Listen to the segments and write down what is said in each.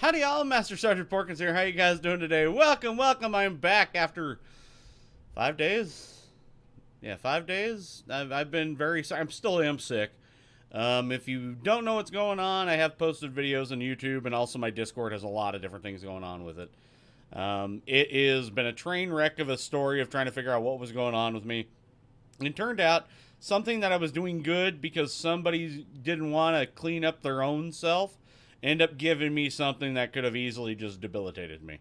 Howdy all, Master Sergeant Porkins here. How you guys doing today? Welcome, welcome. I'm back after 5 days. Yeah, 5 days. I've been very sorry. I'm still sick. If you don't know what's going on, I have posted videos on YouTube, and also my Discord has a lot of different things going on with it. It has been a train wreck of a story of trying to figure out what was going on with me. And it turned out something that I was doing good because somebody didn't want to clean up their own self end up giving me something that could have easily just debilitated me.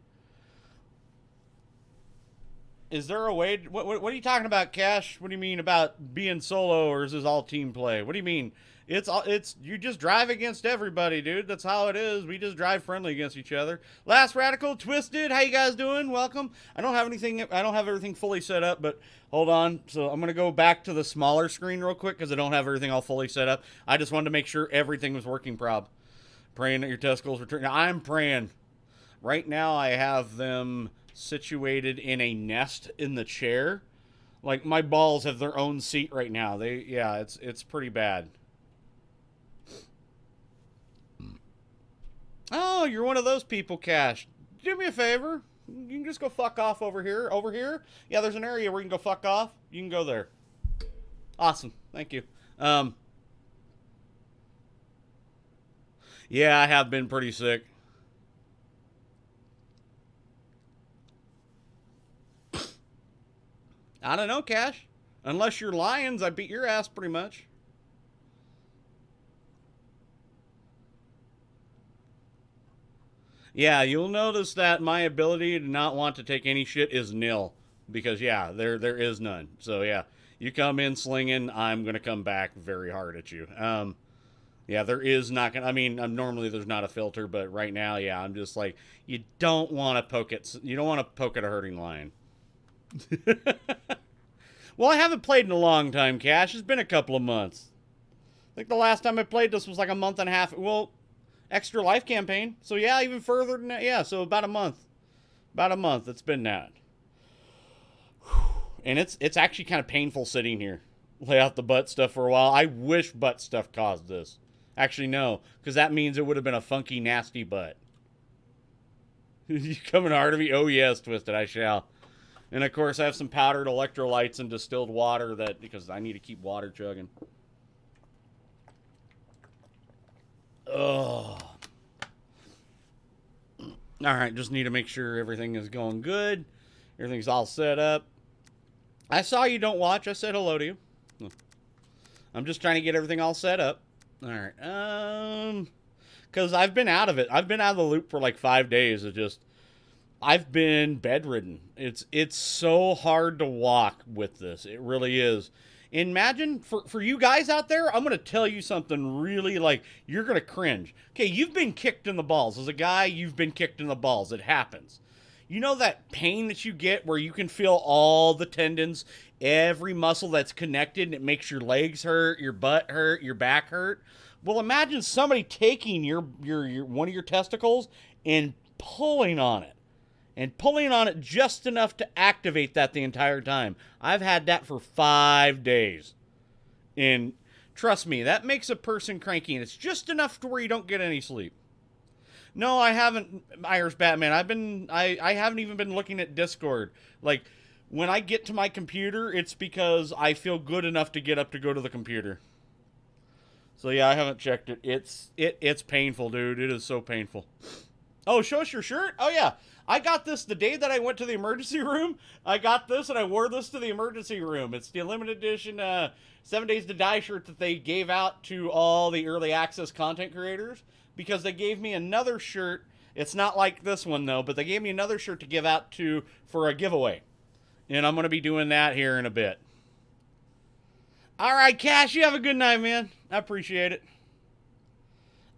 Is there a way? What are you talking about, Cash? What do you mean about being solo, or is this all team play? What do you mean? It's you just drive against everybody, dude. That's how it is. We just drive friendly against each other. Last Radical, Twisted, how you guys doing? Welcome. I don't have everything fully set up, but hold on. So I'm gonna go back to the smaller screen real quick because I don't have everything all fully set up. I just wanted to make sure everything was working prob. Praying that your testicles return. Now, I'm praying. Right now, I have them situated in a nest in the chair. Like, my balls have their own seat right now. It's pretty bad. Oh, you're one of those people, Cash. Do me a favor. You can just go fuck off over here. Over here? Yeah, there's an area where you can go fuck off. You can go there. Awesome. Thank you. Yeah, I have been pretty sick. I don't know, Cash. Unless you're Lions, I beat your ass pretty much. Yeah, you'll notice that my ability to not want to take any shit is nil. Because, yeah, there is none. So, yeah, you come in slinging, I'm going to come back very hard at you. Yeah, there is not going to... I mean, normally there's not a filter, but right now, yeah, I'm just like, you don't want to poke it... You don't want to poke at a hurting lion. Well, I haven't played in a long time, Cash. It's been a couple of months. I think the last time I played this was like a month and a half. Well, Extra Life campaign. So, yeah, even further than that. Yeah, so about a month. About a month it's been that. And it's actually kind of painful sitting here. Lay out the butt stuff for a while. I wish butt stuff caused this. Actually, no, because that means it would have been a funky, nasty butt. You coming hard to me? Oh, yes, Twisted, I shall. And, of course, I have some powdered electrolytes and distilled water because I need to keep water chugging. Oh. All right, just need to make sure everything is going good. Everything's all set up. I saw you don't watch. I said hello to you. I'm just trying to get everything all set up. All right. Because I've been out of it. I've been out of the loop for like 5 days. I've been bedridden. It's so hard to walk with this. It really is. Imagine, for you guys out there, I'm going to tell you something really, like, you're going to cringe. Okay, you've been kicked in the balls. As a guy, you've been kicked in the balls. It happens. You know that pain that you get where you can feel all the tendons, every muscle that's connected, and it makes your legs hurt, your butt hurt, your back hurt? Well, imagine somebody taking your one of your testicles and pulling on it. And pulling on it just enough to activate that the entire time. I've had that for 5 days. And trust me, that makes a person cranky, and it's just enough to where you don't get any sleep. No, I haven't, Irish Batman. I haven't even been looking at Discord. Like, when I get to my computer, it's because I feel good enough to get up to go to the computer. So yeah, I haven't checked it. It's painful, dude. It is so painful. Oh, show us your shirt? Oh yeah. I got this the day that I went to the emergency room. I got this and I wore this to the emergency room. It's the limited edition 7 Days to Die shirt that they gave out to all the early access content creators, because they gave me another shirt. It's not like this one though, but they gave me another shirt to give out for a giveaway. And I'm going to be doing that here in a bit. All right, Cash, you have a good night, man. I appreciate it.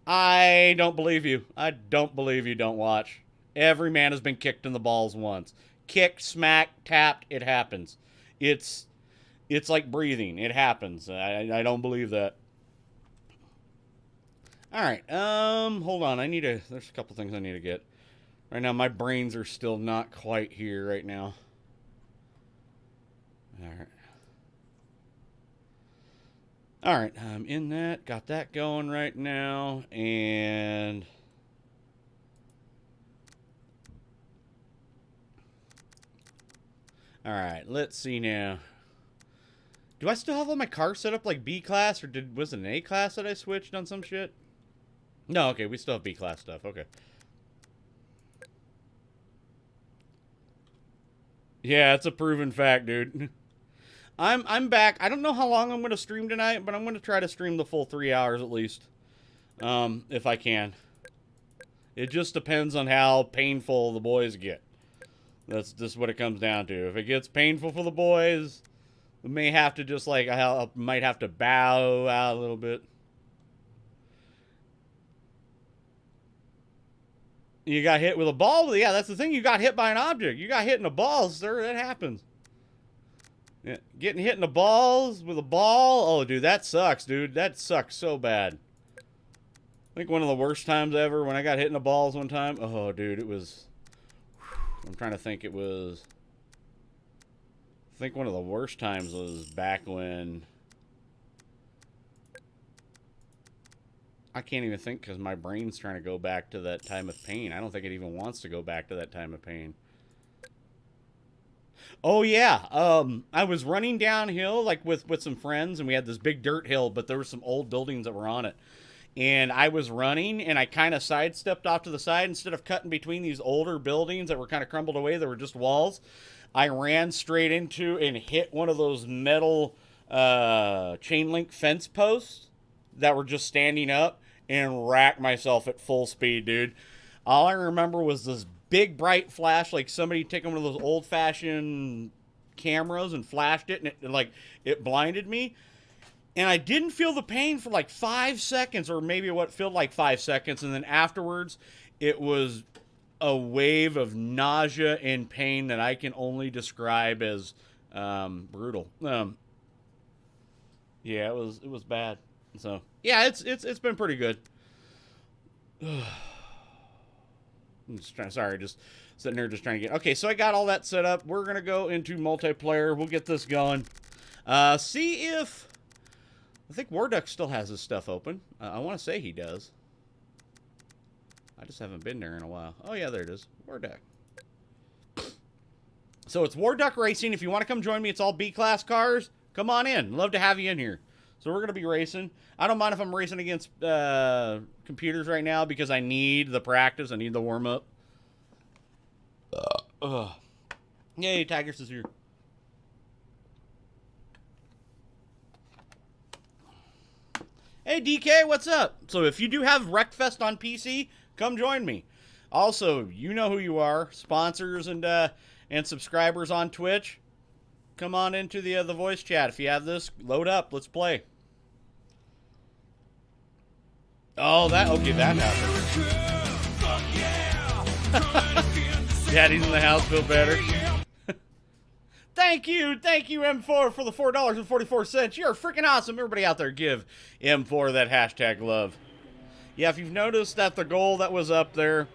I don't believe you. I don't believe you don't watch. Every man has been kicked in the balls once. Kicked, smacked, tapped, it happens. It's like breathing. It happens. I don't believe that. All right. Hold on. There's a couple things I need to get. Right now, my brains are still not quite here right now. All right. All right, I'm in that. Got that going right now. And All right, let's see now. Do I still have all my cars set up like B class, or was it an A class that I switched on some shit? No, okay, we still have B class stuff. Okay. Yeah, it's a proven fact, dude. I'm back. I don't know how long I'm going to stream tonight, but I'm going to try to stream the full 3 hours at least, if I can. It just depends on how painful the boys get. That's just what it comes down to. If it gets painful for the boys, we may have to just like, I might have to bow out a little bit. You got hit with a ball? Yeah, that's the thing. You got hit by an object. You got hit in the balls, sir. That happens. Yeah, getting hit in the balls with a ball? Oh, dude, that sucks, dude. That sucks so bad. I think one of the worst times ever when I got hit in the balls one time. Oh, dude, it was... I'm trying to think. It was... I think one of the worst times was back when... I can't even think because my brain's trying to go back to that time of pain. I don't think it even wants to go back to that time of pain. Oh, yeah. I was running downhill like with some friends, and we had this big dirt hill, but there were some old buildings that were on it. And I was running, and I kind of sidestepped off to the side instead of cutting between these older buildings that were kind of crumbled away. That were just walls. I ran straight into and hit one of those metal chain link fence posts that were just standing up and racked myself at full speed, dude. All I remember was this big bright flash, like somebody taking one of those old-fashioned cameras and flashed it, and it blinded me. And I didn't feel the pain for like 5 seconds, or maybe what felt like 5 seconds, and then afterwards, it was a wave of nausea and pain that I can only describe as brutal. Yeah, it was bad. So yeah, it's been pretty good. I'm just sitting there just trying to get... Okay, so I got all that set up. We're gonna go into multiplayer. We'll get this going. See if... I think Warduck still has his stuff open. I want to say he does. I just haven't been there in a while. Oh yeah, there it is. Warduck. So it's Warduck Racing. If you want to come join me, it's all B-class cars. Come on in. Love to have you in here. So we're going to be racing. I don't mind if I'm racing against computers right now because I need the practice. I need the warm-up. Yay, Tigers is here. Hey, DK, what's up? So if you do have Wreckfest on PC, come join me. Also, you know who you are. Sponsors and subscribers on Twitch. Come on into the voice chat. If you have this, load up. Let's play. Oh, okay, that happened. Daddy's in the house, feel better. Thank you, M4, for the $4.44. You're freaking awesome. Everybody out there, give M4 that hashtag love. Yeah, if you've noticed that the goal that was up there,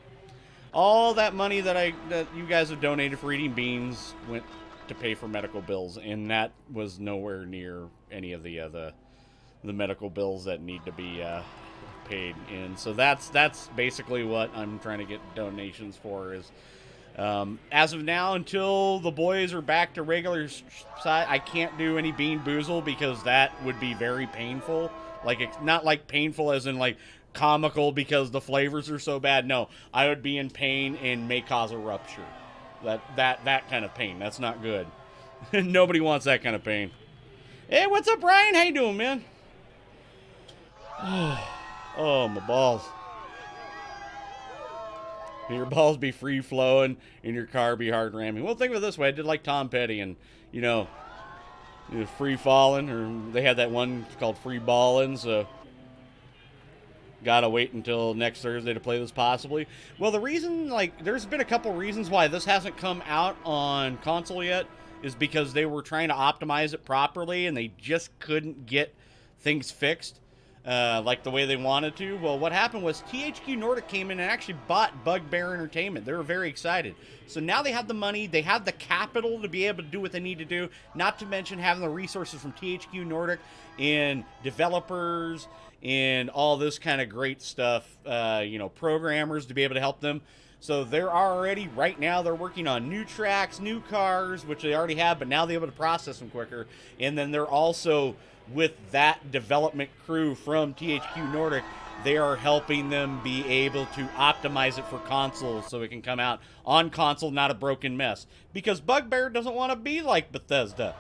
all that money that you guys have donated for eating beans went to pay for medical bills, and that was nowhere near any of the medical bills that need to be paid in. So that's basically what I'm trying to get donations for. Is as of now, until the boys are back to regular size, I can't do any bean boozle because that would be very painful. Like, it's not like painful as in like comical because the flavors are so bad. No, I would be in pain and may cause a rupture. That kind of pain. That's not good. Nobody wants that kind of pain. Hey, what's up, Ryan? How you doing, man? Oh, my balls. Your balls be free flowing and your car be hard ramming. Well, think of it this way. I did like Tom Petty and, free falling, or they had that one called free balling, so gotta wait until next Thursday to play this possibly. Well, the reason, there's been a couple reasons why this hasn't come out on console yet is because they were trying to optimize it properly and they just couldn't get things fixed like the way they wanted to. Well, what happened was THQ Nordic came in and actually bought Bugbear Entertainment. They were very excited. So now they have the money, they have the capital to be able to do what they need to do, not to mention having the resources from THQ Nordic and developers and all this kind of great stuff, programmers to be able to help them. So they're already, right now, they're working on new tracks, new cars, which they already have, but now they're able to process them quicker. And then they're also, with that development crew from THQ Nordic, they are helping them be able to optimize it for consoles so it can come out on console, not a broken mess. Because Bugbear doesn't want to be like Bethesda.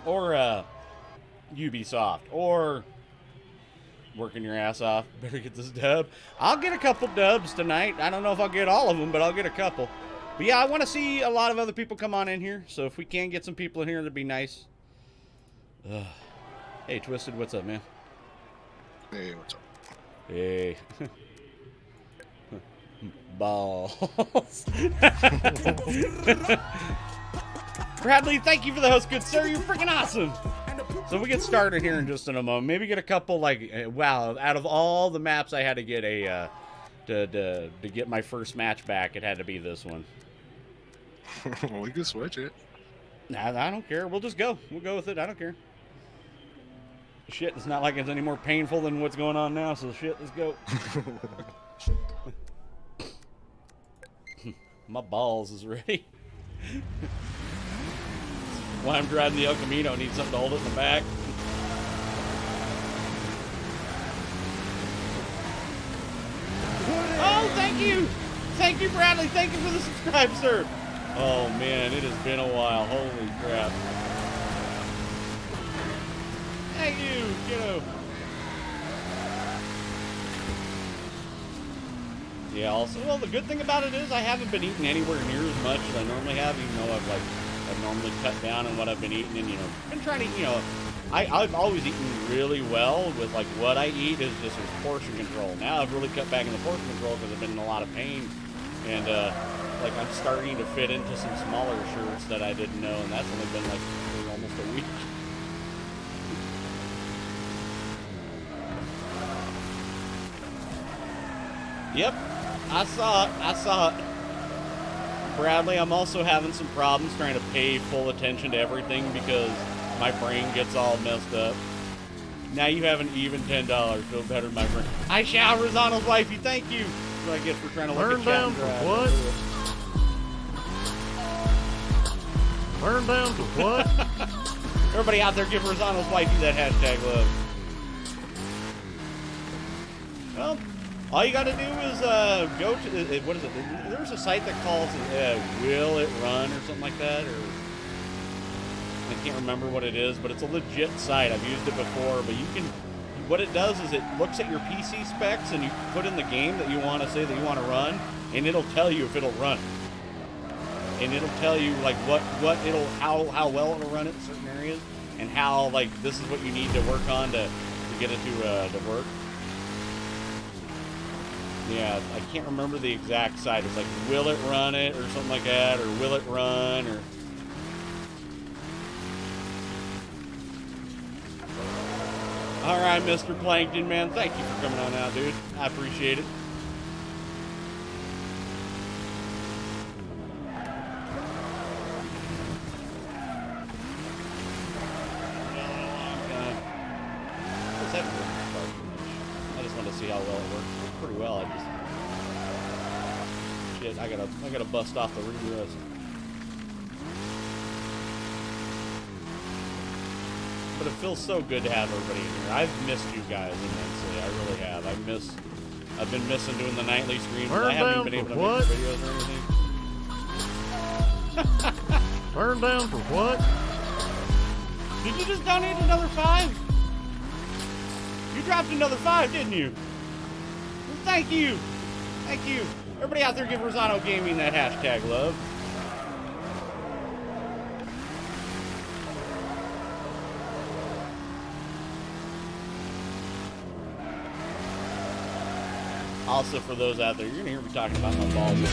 Or Ubisoft. Or working your ass off. Better get this dub. I'll get a couple dubs tonight. I don't know if I'll get all of them, but I'll get a couple. But yeah, I want to see a lot of other people come on in here. So if we can get some people in here, that'd be nice. Ugh. Hey, Twisted, what's up, man? Hey, what's up? Hey. Balls. Bradley, thank you for the host, good sir. You're freaking awesome. So we get started here in just in a moment. Maybe get a couple, like, wow, out of all the maps I had to get a, to get my first match back, it had to be this one. We can switch it. Nah, I don't care. We'll just go. We'll go with it. I don't care. Shit, it's not like it's any more painful than what's going on now, so shit, let's go. My balls is ready. Why I'm driving the El Camino, need something to hold it in the back. Oh, thank you! Thank you, Bradley. Thank you for the subscribe, sir. Oh, man, it has been a while. Holy crap. Thank you, kiddo. Yeah, also, well, the good thing about it is I haven't been eating anywhere near as much as I normally have, even though I've normally cut down on what I've been eating, and, you know, been trying to, you know, I've always eaten really well with, like, what I eat is just with portion control. Now I've really cut back in the portion control because I've been in a lot of pain, and, like, I'm starting to fit into some smaller shirts that I didn't know, and that's only been, like, for almost a week. Yep, I saw it. Bradley, I'm also having some problems trying to pay full attention to everything because my brain gets all messed up. Now you have an even $10. Feel better, my brain. I shall, Rosano's wifey, thank you. That's what I get for trying to look at down for what? Burn down for what? Everybody out there, give Rosano's wifey that hashtag love. Well, all you got to do is go to, what is it? There's a site that calls it Will It Run or something like that, or I can't remember what it is, but it's a legit site. I've used it before, but you can, what it does is it looks at your PC specs and you put in the game that you want to say that you want to run, and it'll tell you if it'll run. And it'll tell you like how well it'll run it in certain areas, and how like this is what you need to work on to get it to work. Yeah, I can't remember the exact site. It's like, will it run it or something like that, or will it run, or... All right, Mr. Plankton, man, thank you for coming on out, dude. I appreciate it. I just wanted to see how well it works. Pretty well. I gotta bust off the re-rest. But it feels so good to have everybody in here. I've missed you guys immensely. I really have. I've been missing doing the nightly streams. I haven't even been able to make videos or anything. Turn down for what? Did you just donate another 5? You dropped another 5, didn't you? Well, thank you. Thank you. Everybody out there give Rosano Gaming that hashtag love. Also, for those out there, you're going to hear me talking about my balls a lot.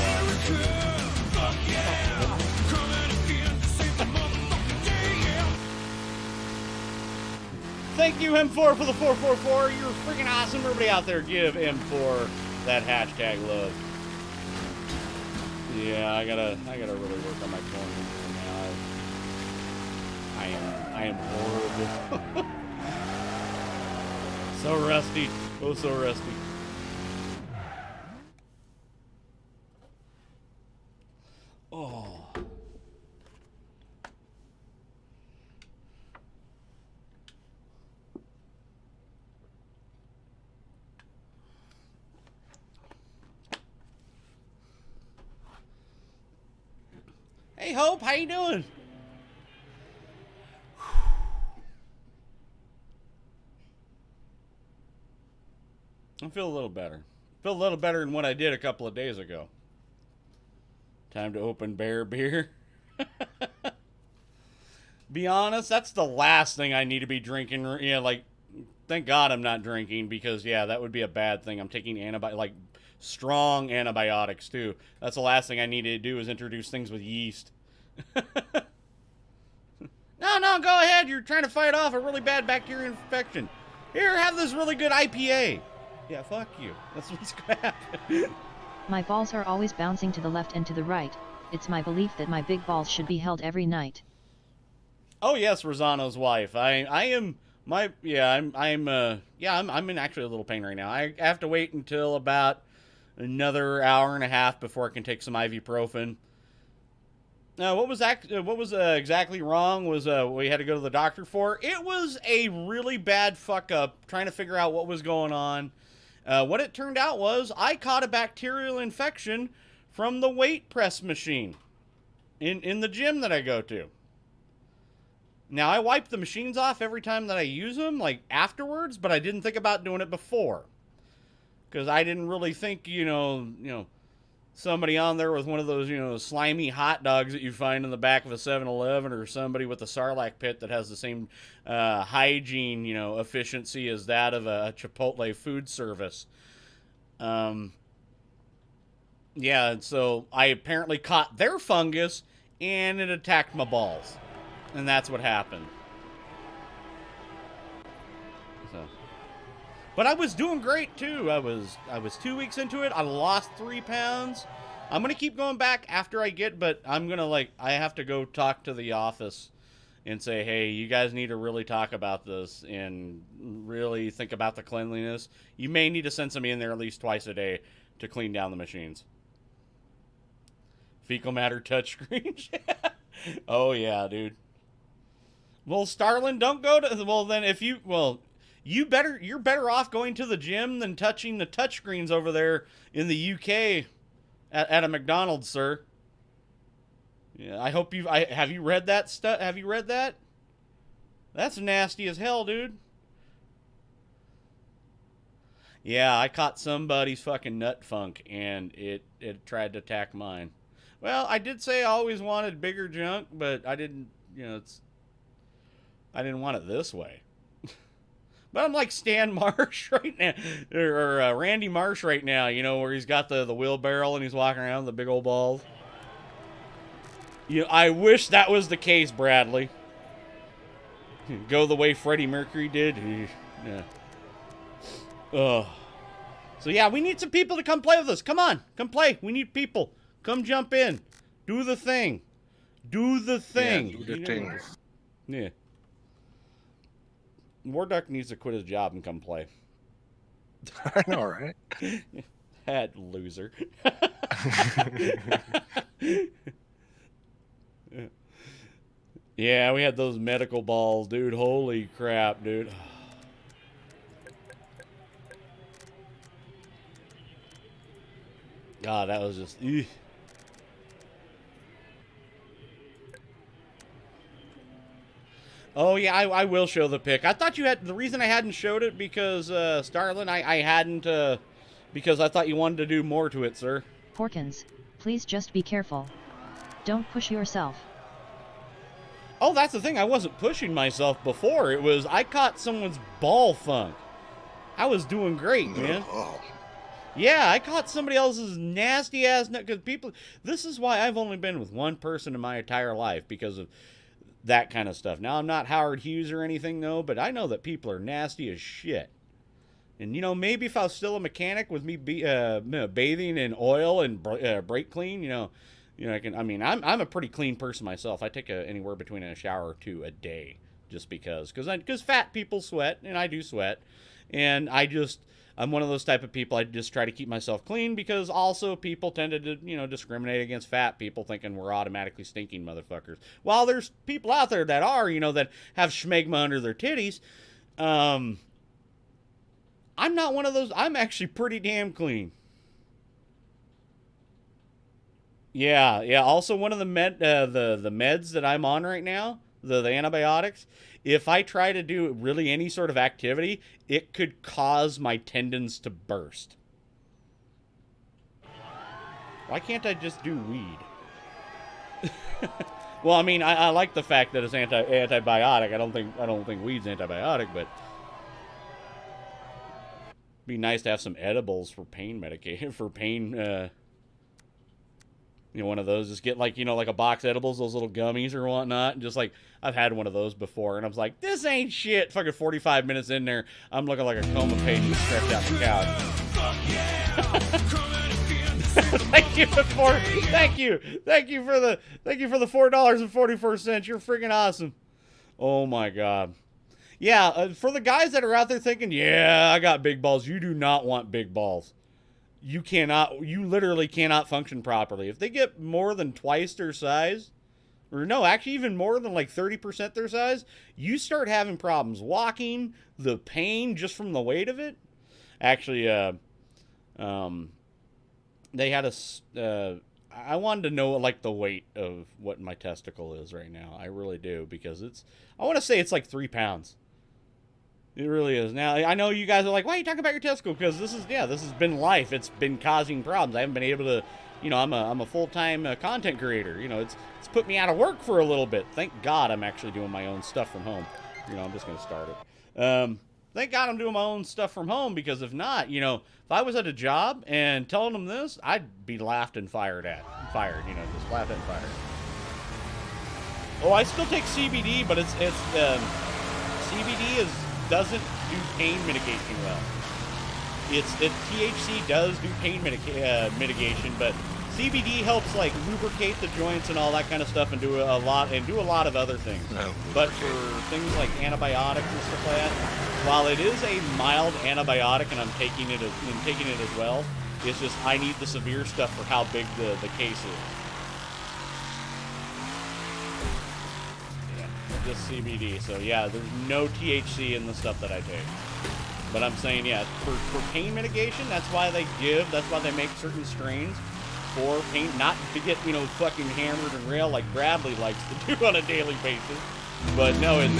Thank you, M4, for the 444. You're freaking awesome. Everybody out there, give M4 that hashtag love. Yeah, I gotta really work on my cornering now. I am horrible. So rusty. Oh, so rusty. Hope. How you doing? I feel a little better. Feel a little better than what I did a couple of days ago. Time to open bear beer. Be honest, that's the last thing I need to be drinking. Yeah, like, thank God I'm not drinking because, yeah, that would be a bad thing. I'm taking strong antibiotics, too. That's the last thing I need to do is introduce things with yeast. No, go ahead. You're trying to fight off a really bad bacterial infection. Here, have this really good IPA. Yeah, fuck you. That's what's going to happen. My balls are always bouncing to the left and to the right. It's my belief that my big balls should be held every night. Oh yes, Rosano's wife. I'm in actually a little pain right now. I have to wait until about another hour and a half before I can take some ibuprofen. What was exactly wrong was we had to go to the doctor for. It was a really bad fuck up trying to figure out what was going on. What it turned out was I caught a bacterial infection from the weight press machine in the gym that I go to. Now, I wipe the machines off every time that I use them, like afterwards, but I didn't think about doing it before. Because I didn't really think, somebody on there with one of those, slimy hot dogs that you find in the back of a 7-Eleven, or somebody with a Sarlacc pit that has the same hygiene, efficiency as that of a Chipotle food service. Yeah, so I apparently caught their fungus, and it attacked my balls. And that's what happened. But I was doing great, too. I was 2 weeks into it. I lost 3 pounds. I'm going to keep going back after I get, but I'm going to, I have to go talk to the office and say, hey, you guys need to really talk about this and really think about the cleanliness. You may need to send somebody in there at least twice a day to clean down the machines. Fecal matter touchscreen. Oh, yeah, dude. Well, Starlin, don't go to... Well, then, if you... Well... You're better off going to the gym than touching the touchscreens over there in the UK at a McDonald's, sir. Yeah, I hope you've... have you read that stuff? Have you read that? That's nasty as hell, dude. Yeah, I caught somebody's fucking nut funk, and it tried to attack mine. Well, I did say I always wanted bigger junk, but I didn't, I didn't want it this way. But I'm like Stan Marsh right now, or Randy Marsh right now, where he's got the wheelbarrow and he's walking around with the big old balls. I wish that was the case, Bradley. Go the way Freddie Mercury did. Yeah. So yeah, we need some people to come play with us. Come on, come play. We need people. Come jump in. Do the thing. Do the thing. Yeah, do the thing. Yeah. Warduck needs to quit his job and come play. I know, right? That loser. Yeah, we had those medical balls, dude. Holy crap, dude. God, that was just... Eugh. Oh, yeah, I will show the pic. I thought you had... The reason I hadn't showed it because, Starlin, I hadn't, because I thought you wanted to do more to it, sir. Porkins, please just be careful. Don't push yourself. Oh, that's the thing. I wasn't pushing myself before. It was... I caught someone's ball funk. I was doing great, man. Oh. Yeah, I caught somebody else's nasty-ass... Because people... This is why I've only been with one person in my entire life, because of... that kind of stuff. Now, I'm not Howard Hughes or anything, no, but I know that people are nasty as shit. And, maybe if I was still a mechanic with me bathing in oil and brake clean, I'm a pretty clean person myself. I take anywhere between a shower or 2 a day just because fat people sweat, and I do sweat. And I'm one of those type of people. I just try to keep myself clean because also people tend to, discriminate against fat people thinking we're automatically stinking motherfuckers. While there's people out there that are, that have schmegma under their titties. I'm not one of those. I'm actually pretty damn clean. Yeah, yeah. Also, one of the the meds that I'm on right now, the antibiotics, if I try to do really any sort of activity, it could cause my tendons to burst. Why can't I just do weed? Well, I mean, I like the fact that it's antibiotic. I don't think weed's antibiotic, but it'd be nice to have some edibles for pain medication for pain. You know, one of those. Just get like, you know, like a box of edibles, those little gummies or whatnot. And just like, I've had one of those before, and I was like, this ain't shit. Fucking 45 minutes in there, I'm looking like a coma patient stretched out the couch. Thank you for the $4.44. You're freaking awesome. Oh my god. Yeah, for the guys that are out there thinking, yeah, I got big balls. You do not want big balls. You literally cannot function properly. If they get more than twice their size, or no, actually even more than like 30% their size, you start having problems walking, the pain just from the weight of it. Actually, they had I wanted to know like the weight of what my testicle is right now. I really do, because I want to say it's like 3 pounds. It really is. Now, I know you guys are like, why are you talking about your testicle? Because this has been life. It's been causing problems. I haven't been able to, you know, I'm a full-time content creator. You know, it's put me out of work for a little bit. Thank God I'm actually doing my own stuff from home. You know, I'm just going to start it. Thank God I'm doing my own stuff from home, because if not, you know, if I was at a job and telling them this, I'd be laughed and fired, you know, just laughed and fired. Oh, I still take CBD, but CBD doesn't do pain mitigation well. THC does do pain mitigation, but CBD helps like lubricate the joints and all that kind of stuff, and do a lot of other things. No. But for things like antibiotics and stuff like that, while it is a mild antibiotic and I'm taking it as well, it's just I need the severe stuff for how big the case is. Just CBD. So yeah, there's no THC in the stuff that I take. But I'm saying, yeah, for pain mitigation, that's why they make certain strains for pain, not to get, you know, fucking hammered and railed like Bradley likes to do on a daily basis. But no, it's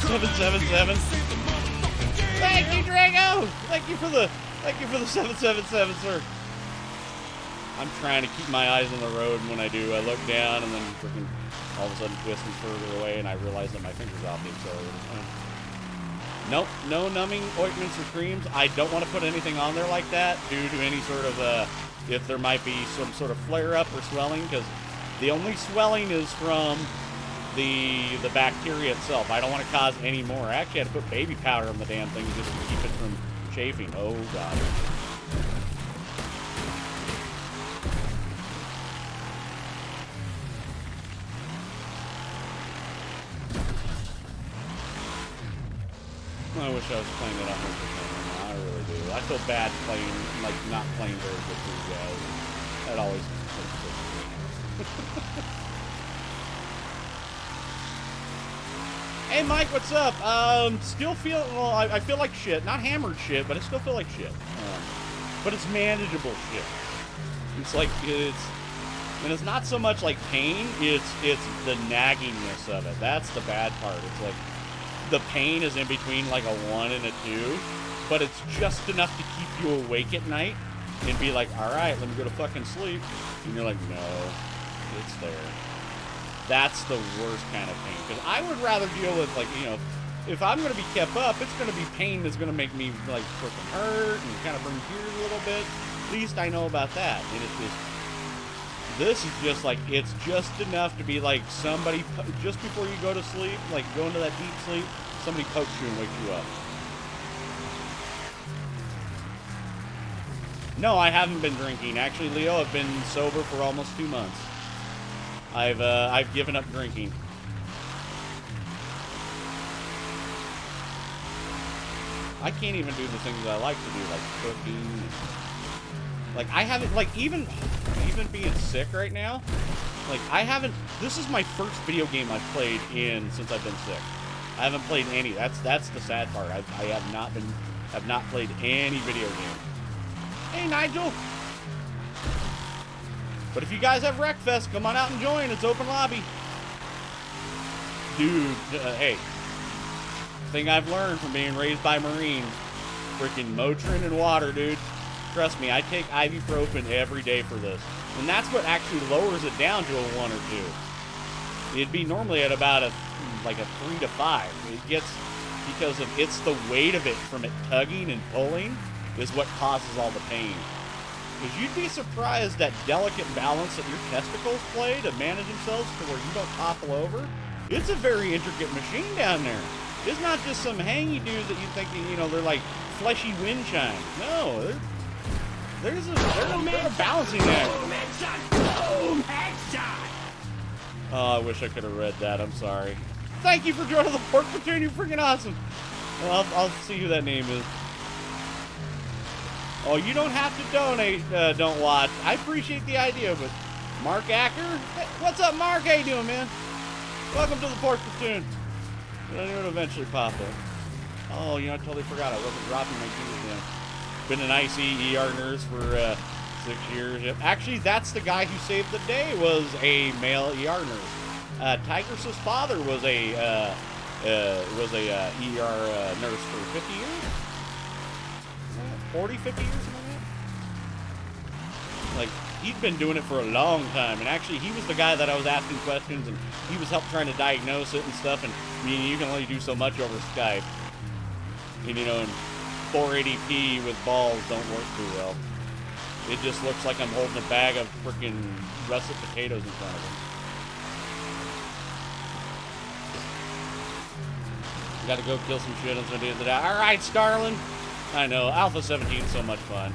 777. Thank you, Drago. Thank you for the 777, sir. I'm trying to keep my eyes on the road, and when I do, I look down and then freaking all of a sudden twisting further away, and I realize that my finger's off the accelerator. Nope, no numbing ointments or creams. I don't want to put anything on there like that due to any sort of, if there might be some sort of flare-up or swelling, because the only swelling is from the bacteria itself. I don't want to cause any more. I actually had to put baby powder on the damn thing just to keep it from chafing. Oh, God. I wish I was playing it 100%. I really do. I feel bad playing, like, not playing very good for you guys. That always hurts me. Hey, Mike, what's up? Still feel, well, I feel like shit. Not hammered shit, but I still feel like shit. But it's manageable shit. It's like, and it's not so much like pain, it's the naggingness of it. That's the bad part. It's like, the pain is in between like a 1 and a 2, but it's just enough to keep you awake at night and be like, all right, let me go to fucking sleep. And you're like, no, it's there. That's the worst kind of pain. Because I would rather deal with, like, you know, if I'm going to be kept up, it's going to be pain that's going to make me like freaking hurt and kind of bring tears a little bit. At least I know about that. And it's just, this is just like, it's just enough to be like somebody, just before you go to sleep, like go into that deep sleep, somebody pokes you and wakes you up. No, I haven't been drinking. Actually, Leo, I've been sober for almost 2 months. I've given up drinking. I can't even do the things I like to do, like cooking. Like, I haven't, like, even being sick right now, like, I haven't, this is my first video game I've played since I've been sick. I haven't played any. That's the sad part. I have not played any video game. Hey, Nigel. But if you guys have Wreckfest, come on out and join. It's open lobby. Dude, hey. Thing I've learned from being raised by Marines. Freaking Motrin and water, dude. Trust me, I take ibuprofen every day for this. And that's what actually lowers it down to a 1 or 2. It'd be normally at about a 3 to 5. It gets, because of it's the weight of it from it tugging and pulling is what causes all the pain. Because you'd be surprised that delicate balance that your testicles play to manage themselves to where you don't topple over. It's a very intricate machine down there. It's not just some hangy dudes that you think, you know, they're like fleshy wind chimes. No, there's a balancing act. Boom, headshot. Oh, I wish I could have read that. I'm sorry. Thank you for joining the Pork Platoon. You're freaking awesome. Well, I'll see who that name is. Oh, you don't have to donate, don't watch. I appreciate the idea, but Mark Acker? Hey, what's up, Mark? How you doing, man? Welcome to the Pork Platoon. I knew it would eventually pop up. Oh, you know, I totally forgot. I wasn't dropping my keys in. Been an IC ER nurse for 6 years. Yep. Actually, that's the guy who saved the day, was a male ER nurse. Tigress's father was a ER nurse for 50 years? 40, 50 years, something like that? Like, he'd been doing it for a long time, and actually, he was the guy that I was asking questions, and he was trying to diagnose it and stuff, and I mean, you can only do so much over Skype. And, you know, and 480p with balls don't work too well. It just looks like I'm holding a bag of freaking russet potatoes in front of him. Gotta go kill some shit on the end of the day. Alright, Starlin. I know, Alpha 17 is so much fun.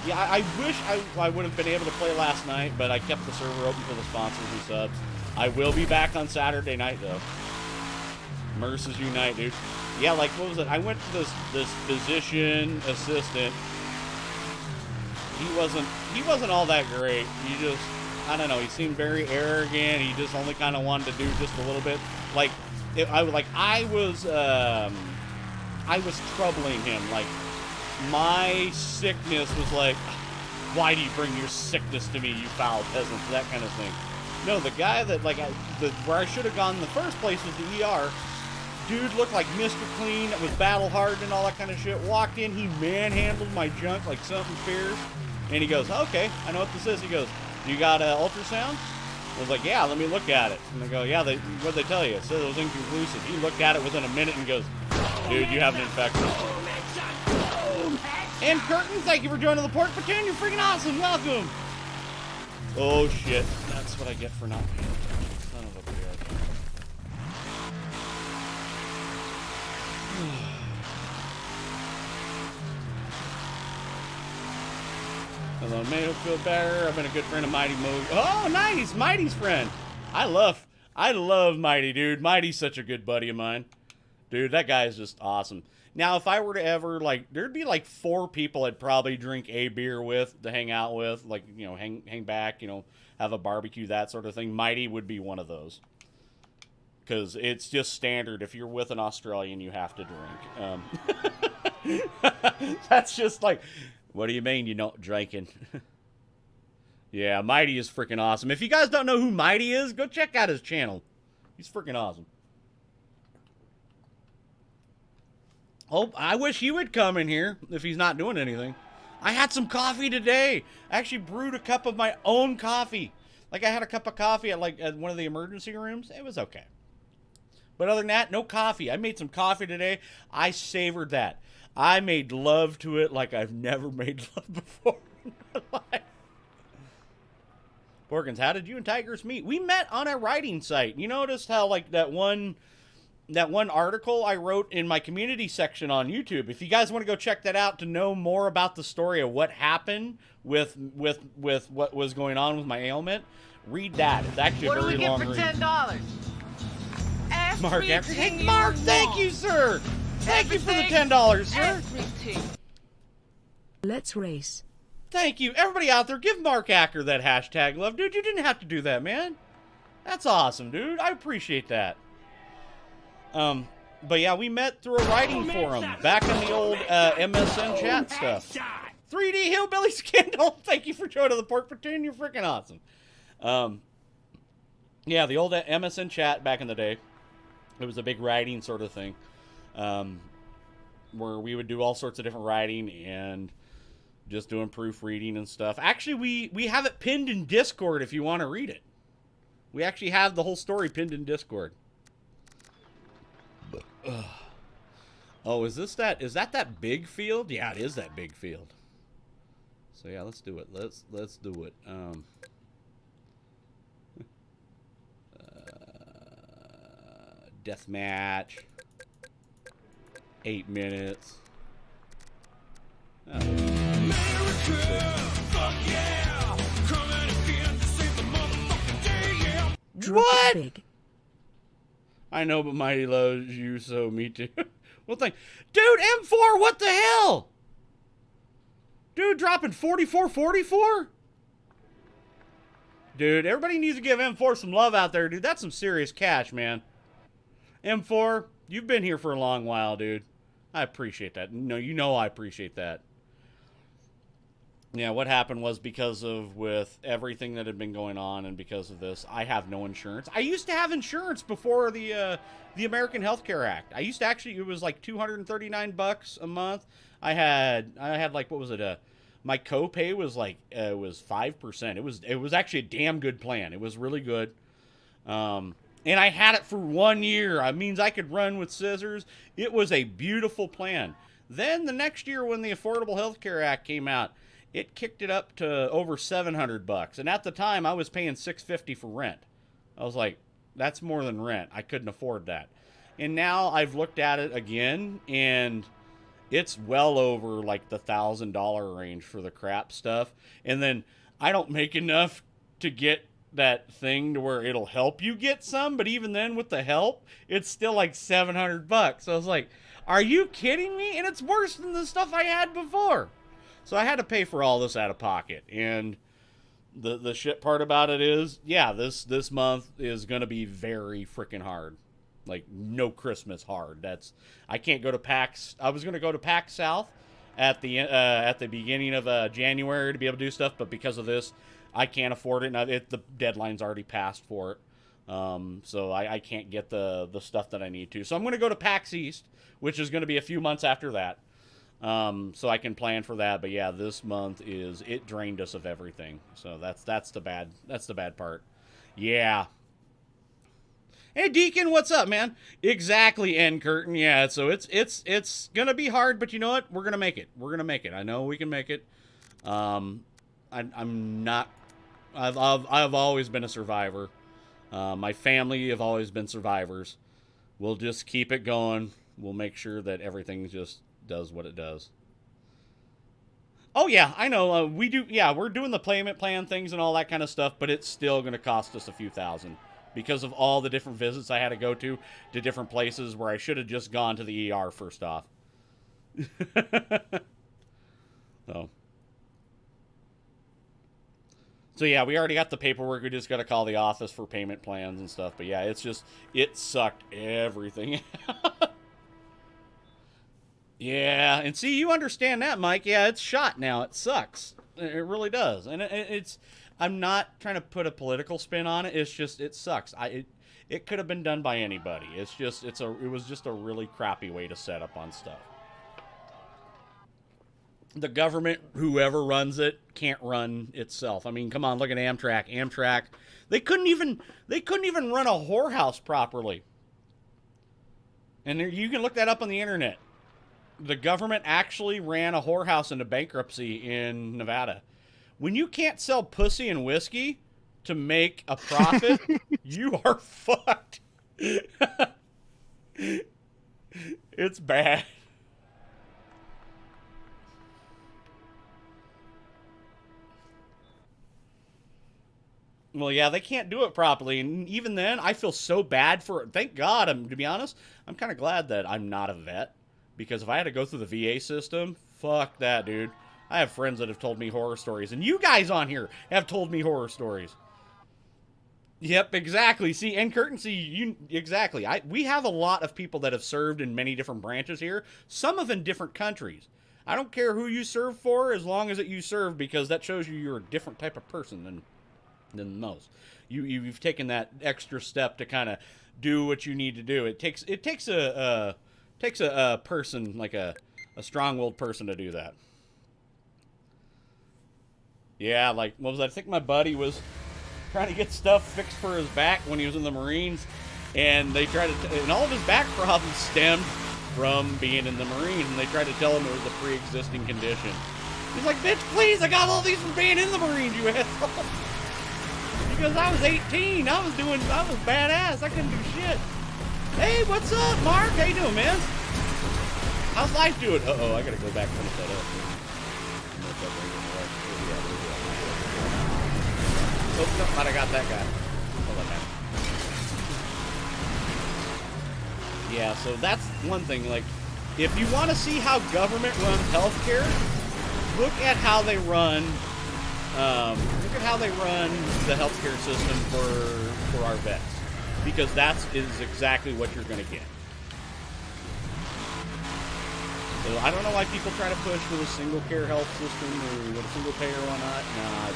Yeah, I wish I would have been able to play last night, but I kept the server open for the sponsors and subs. I will be back on Saturday night, though. Merces Unite, dude. Yeah, like, what was it? I went to this physician assistant. He wasn't all that great. He just, I don't know, he seemed very arrogant. He just only kind of wanted to do just a little bit. Like, I was troubling him. Like, my sickness was like, why do you bring your sickness to me, you foul peasant? That kind of thing. No, the guy that, like, where I should have gone in the first place was the ER. Dude looked like Mr. Clean, that was battle hardened and all that kind of shit. Walked in, he manhandled my junk like something fierce. And he goes, okay, I know what this is. He goes, you got ultrasound? I was like, yeah, let me look at it. And they go, yeah, what'd they tell you? It said it was inconclusive. He looked at it within a minute and goes, dude, you have an infection. And Curtin, thank you for joining the Pork Platoon. You're freaking awesome. Welcome. Oh, shit. That's what I get for not paying attention. Son of a bitch. Hello, mate. Hope you feel better. I've been a good friend of Mighty Mo. Oh, nice. Mighty's friend. I love Mighty, dude. Mighty's such a good buddy of mine. Dude, that guy is just awesome. Now, if I were to ever, like, there'd be like 4 people I'd probably drink a beer with, to hang out with, like, you know, hang back, you know, have a barbecue, that sort of thing. Mighty would be one of those. Because it's just standard. If you're with an Australian, you have to drink. That's just like, what do you mean you're not drinking? Yeah, Mighty is freaking awesome. If you guys don't know who Mighty is, go check out his channel. He's freaking awesome. Oh, I wish he would come in here if he's not doing anything. I had some coffee today. I actually brewed a cup of my own coffee. Like, I had a cup of coffee at one of the emergency rooms. It was okay. But other than that, no coffee. I made some coffee today. I savored that. I made love to it like I've never made love before in my life. Porkins, how did you and Tigers meet? We met on a writing site. You noticed how, like, that one article I wrote in my community section on YouTube. If you guys want to go check that out to know more about the story of what happened with what was going on with my ailment, read that. It's actually a very long read. What do we get for $10? Mark, hey, Mark, thank you, sir. Thank you for the $10, sir. Everything. Let's race. Thank you. Everybody out there, give Mark Acker that hashtag love. Dude, you didn't have to do that, man. That's awesome, dude. I appreciate that. But yeah, we met through a writing forum back in the old MSN chat stuff. 3D Hillbilly Scandal, thank you for joining the Pork Platoon. You're freaking awesome. Yeah, the old MSN chat back in the day, it was a big writing sort of thing, where we would do all sorts of different writing and just doing proofreading and stuff. Actually, we have it pinned in Discord if you want to read it. We actually have the whole story pinned in Discord. Oh, is that big field? Yeah, it is that big field. So yeah, let's do it. Let's do it. Death match. 8 minutes. Oh. Drop What? it big. I know, but Mighty loves you, so me too. Well, dude, M4, what the hell? Dude, dropping 44. Dude, everybody needs to give M4 some love out there, dude. That's some serious cash, man. M4, you've been here for a long while, dude. I appreciate that. No, you know I appreciate that. Yeah, what happened was because of with everything that had been going on and because of this, I have no insurance. I used to have insurance before the American Healthcare Act. I used to actually, it was like $239 a month. I had like, what was it? My copay was like, it was 5%. It was actually a damn good plan. It was really good. And I had it for 1 year. It means I could run with scissors. It was a beautiful plan. Then the next year when the Affordable Health Care Act came out, it kicked it up to over $700. And at the time, I was paying $650 for rent. I was like, that's more than rent. I couldn't afford that. And now I've looked at it again, and it's well over like the $1,000 range for the crap stuff. And then I don't make enough to get that thing to where it'll help you get some, but even then with the help, it's still like $700. So I was like, are you kidding me? And it's worse than the stuff I had before. So I had to pay for all this out of pocket. And the shit part about it is, yeah, this month is going to be very freaking hard. Like, no Christmas hard. I can't go to PAX. I was going to go to PAX South at the beginning of January to be able to do stuff, but because of this, I can't afford it. Now, the deadline's already passed for it. So I can't get the stuff that I need to. So I'm going to go to PAX East, which is going to be a few months after that. So I can plan for that. But yeah, this month it drained us of everything. So that's the bad part. Yeah. Hey Deacon, what's up, man? Exactly, End Curtain. Yeah, so it's gonna be hard, but you know what? We're gonna make it. We're gonna make it. I know we can make it. I'm not. I've always been a survivor. My family have always been survivors. We'll just keep it going. We'll make sure that everything just does what it does. Oh yeah, I know. We do. Yeah, we're doing the payment plan things and all that kind of stuff, but it's still going to cost us a few thousand because of all the different visits I had to go to different places where I should have just gone to the ER first off. So yeah, we already got the paperwork. We just got to call the office for payment plans and stuff. But yeah, it sucked everything. Yeah, and see, you understand that, Mike. Yeah, it's shot now. It sucks. It really does. And I'm not trying to put a political spin on it. It's just, it sucks. It could have been done by anybody. It was just a really crappy way to set up on stuff. The government, whoever runs it, can't run itself. I mean, come on, look at Amtrak. Amtrak, they couldn't even run a whorehouse properly. And you can look that up on the internet. The government actually ran a whorehouse into bankruptcy in Nevada. When you can't sell pussy and whiskey to make a profit, you are fucked. It's bad. Well, yeah, they can't do it properly. And even then, I feel so bad for it. Thank God, to be honest, I'm kind of glad that I'm not a vet. Because if I had to go through the VA system, fuck that, dude. I have friends that have told me horror stories. And you guys on here have told me horror stories. Yep, exactly. See, and Curtin, exactly. We have a lot of people that have served in many different branches here. Some of in different countries. I don't care who you serve for as long as you serve, because that shows you're a different type of person than most. You've taken that extra step to kind of do what you need to do. It takes a person, like a strong-willed person, to do that. Yeah, like, what was that? I think my buddy was trying to get stuff fixed for his back when he was in the Marines, and they tried to, and all of his back problems stemmed from being in the Marines, and they tried to tell him it was a pre-existing condition. He's like, bitch, please, I got all these from being in the Marines, you asshole. Because I was 18, I was badass, I couldn't do shit. Hey, what's up, Mark? How you doing, man? How's life doing? Uh-oh, I gotta go back and finish that up. Oh, no, might have got that guy. Hold on, man. Yeah, so that's one thing. Like, if you want to see how government runs healthcare, look at how they run. Look at how they run the healthcare system for our vets, because that is exactly what you're going to get. So I don't know why people try to push for a single care health system or a single payer or not. Nah,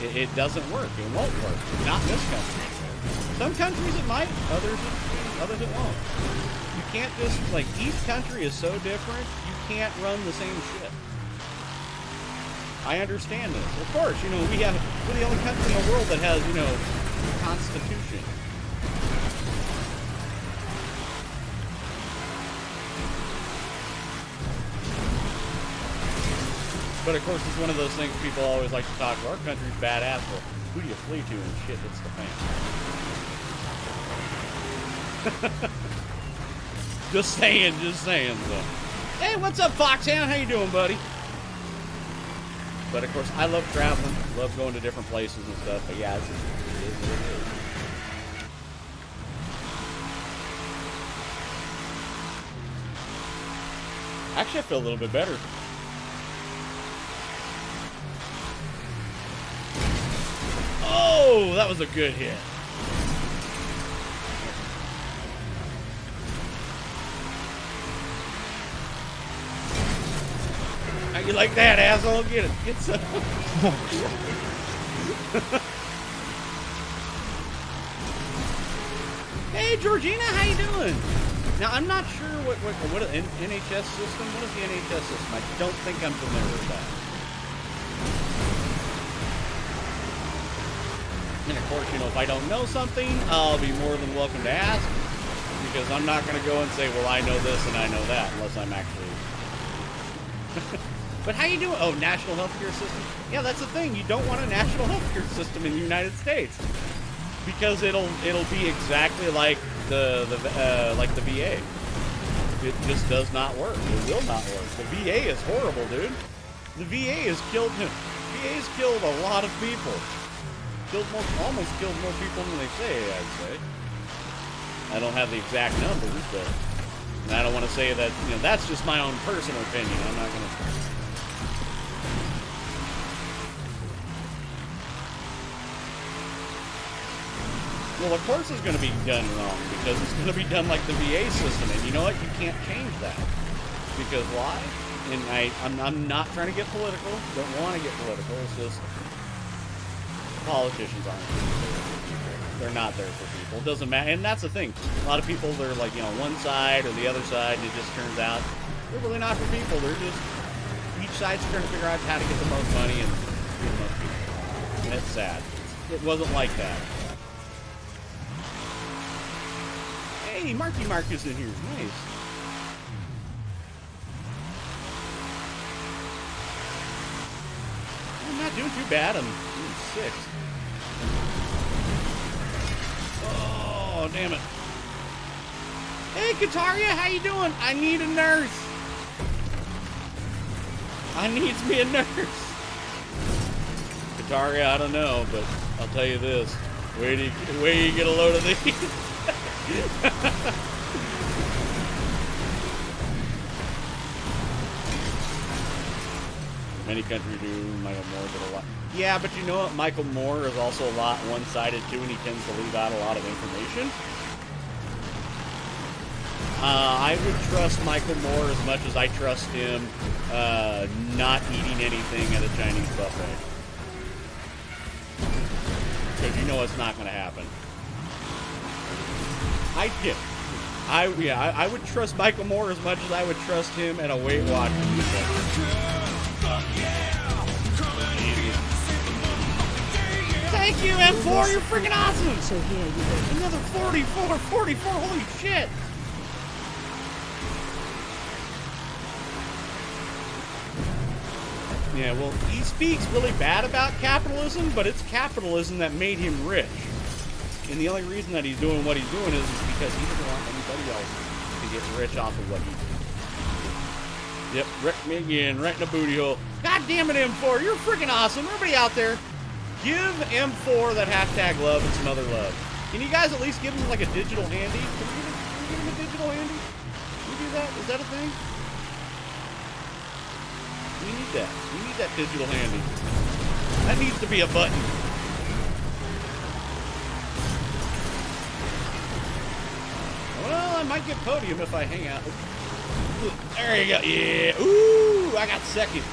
it doesn't work. It won't work. Not in this country. Some countries it might, others it won't. You can't just, like, each country is so different, you can't run the same shit. I understand this. Of course, you know, we're the only country in the world that has, you know, a constitution. But of course, it's one of those things people always like to talk about. Our country's badass, but who do you flee to when shit hits the fan? Just saying, so. Hey, what's up, Foxhound? How you doing, buddy? But of course, I love traveling, love going to different places and stuff, but yeah, it is what it is. Actually, I feel a little bit better. Oh, that was a good hit. How you like that, asshole? Get it. Get some. Hey, Georgina, how you doing? Now, I'm not sure what an NHS system. What is the NHS system? I don't think I'm familiar with that. And of course, you know, if I don't know something, I'll be more than welcome to ask, because I'm not going to go and say, well, I know this and I know that, unless I'm actually... But how you doing? Oh, national healthcare system? Yeah, that's the thing. You don't want a national healthcare system in the United States, because it'll be exactly like the VA. It just does not work. It will not work. The VA is horrible, dude. The VA has killed a lot of people. Almost killed more people than they say, I'd say. I don't have the exact numbers, but I don't want to say that, you know, that's just my own personal opinion. I'm not going to... Well, of course it's going to be done wrong, because it's going to be done like the VA system, and you know what? You can't change that. Because why? And I'm not trying to get political. Don't want to get political. It's just... politicians aren't there for people. They're not there for people. It doesn't matter. And that's the thing. A lot of people, they're like, you know, one side or the other side, and it just turns out they're really not for people. They're just, each side's trying to figure out how to get the most money and get the most people. And it's sad. It wasn't like that. Hey, Marky Mark is in here. Nice. I'm not doing too bad. I'm doing 6. Oh, damn it. Hey, Kataria, how you doing? I need a nurse. I needs me a nurse. Kataria, I don't know, but I'll tell you this. Wait till you get a load of these. Many countries do Michael Moore, but a lot. Yeah, but you know what? Michael Moore is also a lot one-sided too, and he tends to leave out a lot of information. I would trust Michael Moore as much as I trust him not eating anything at a Chinese buffet. because you know it's not going to happen. I would trust Michael Moore as much as I would trust him at a Weight Watchers. Thank you, M4. You're freaking awesome. So here you go. Another 44. Holy shit. Yeah, well, he speaks really bad about capitalism, but it's capitalism that made him rich. And the only reason that he's doing what he's doing is because he doesn't want anybody else to get rich off of what he does. Yep, wrecked me again, right in the booty hole. God damn it, M4, you're freaking awesome. Everybody out there, give M4 that hashtag love and some other love. Can you guys at least give him like a digital handy? Can we give him a digital handy? Can we do that? Is that a thing? We need that. We need that digital handy. That needs to be a button. Well, I might get podium if I hang out. There you go. Yeah. Ooh, I got second.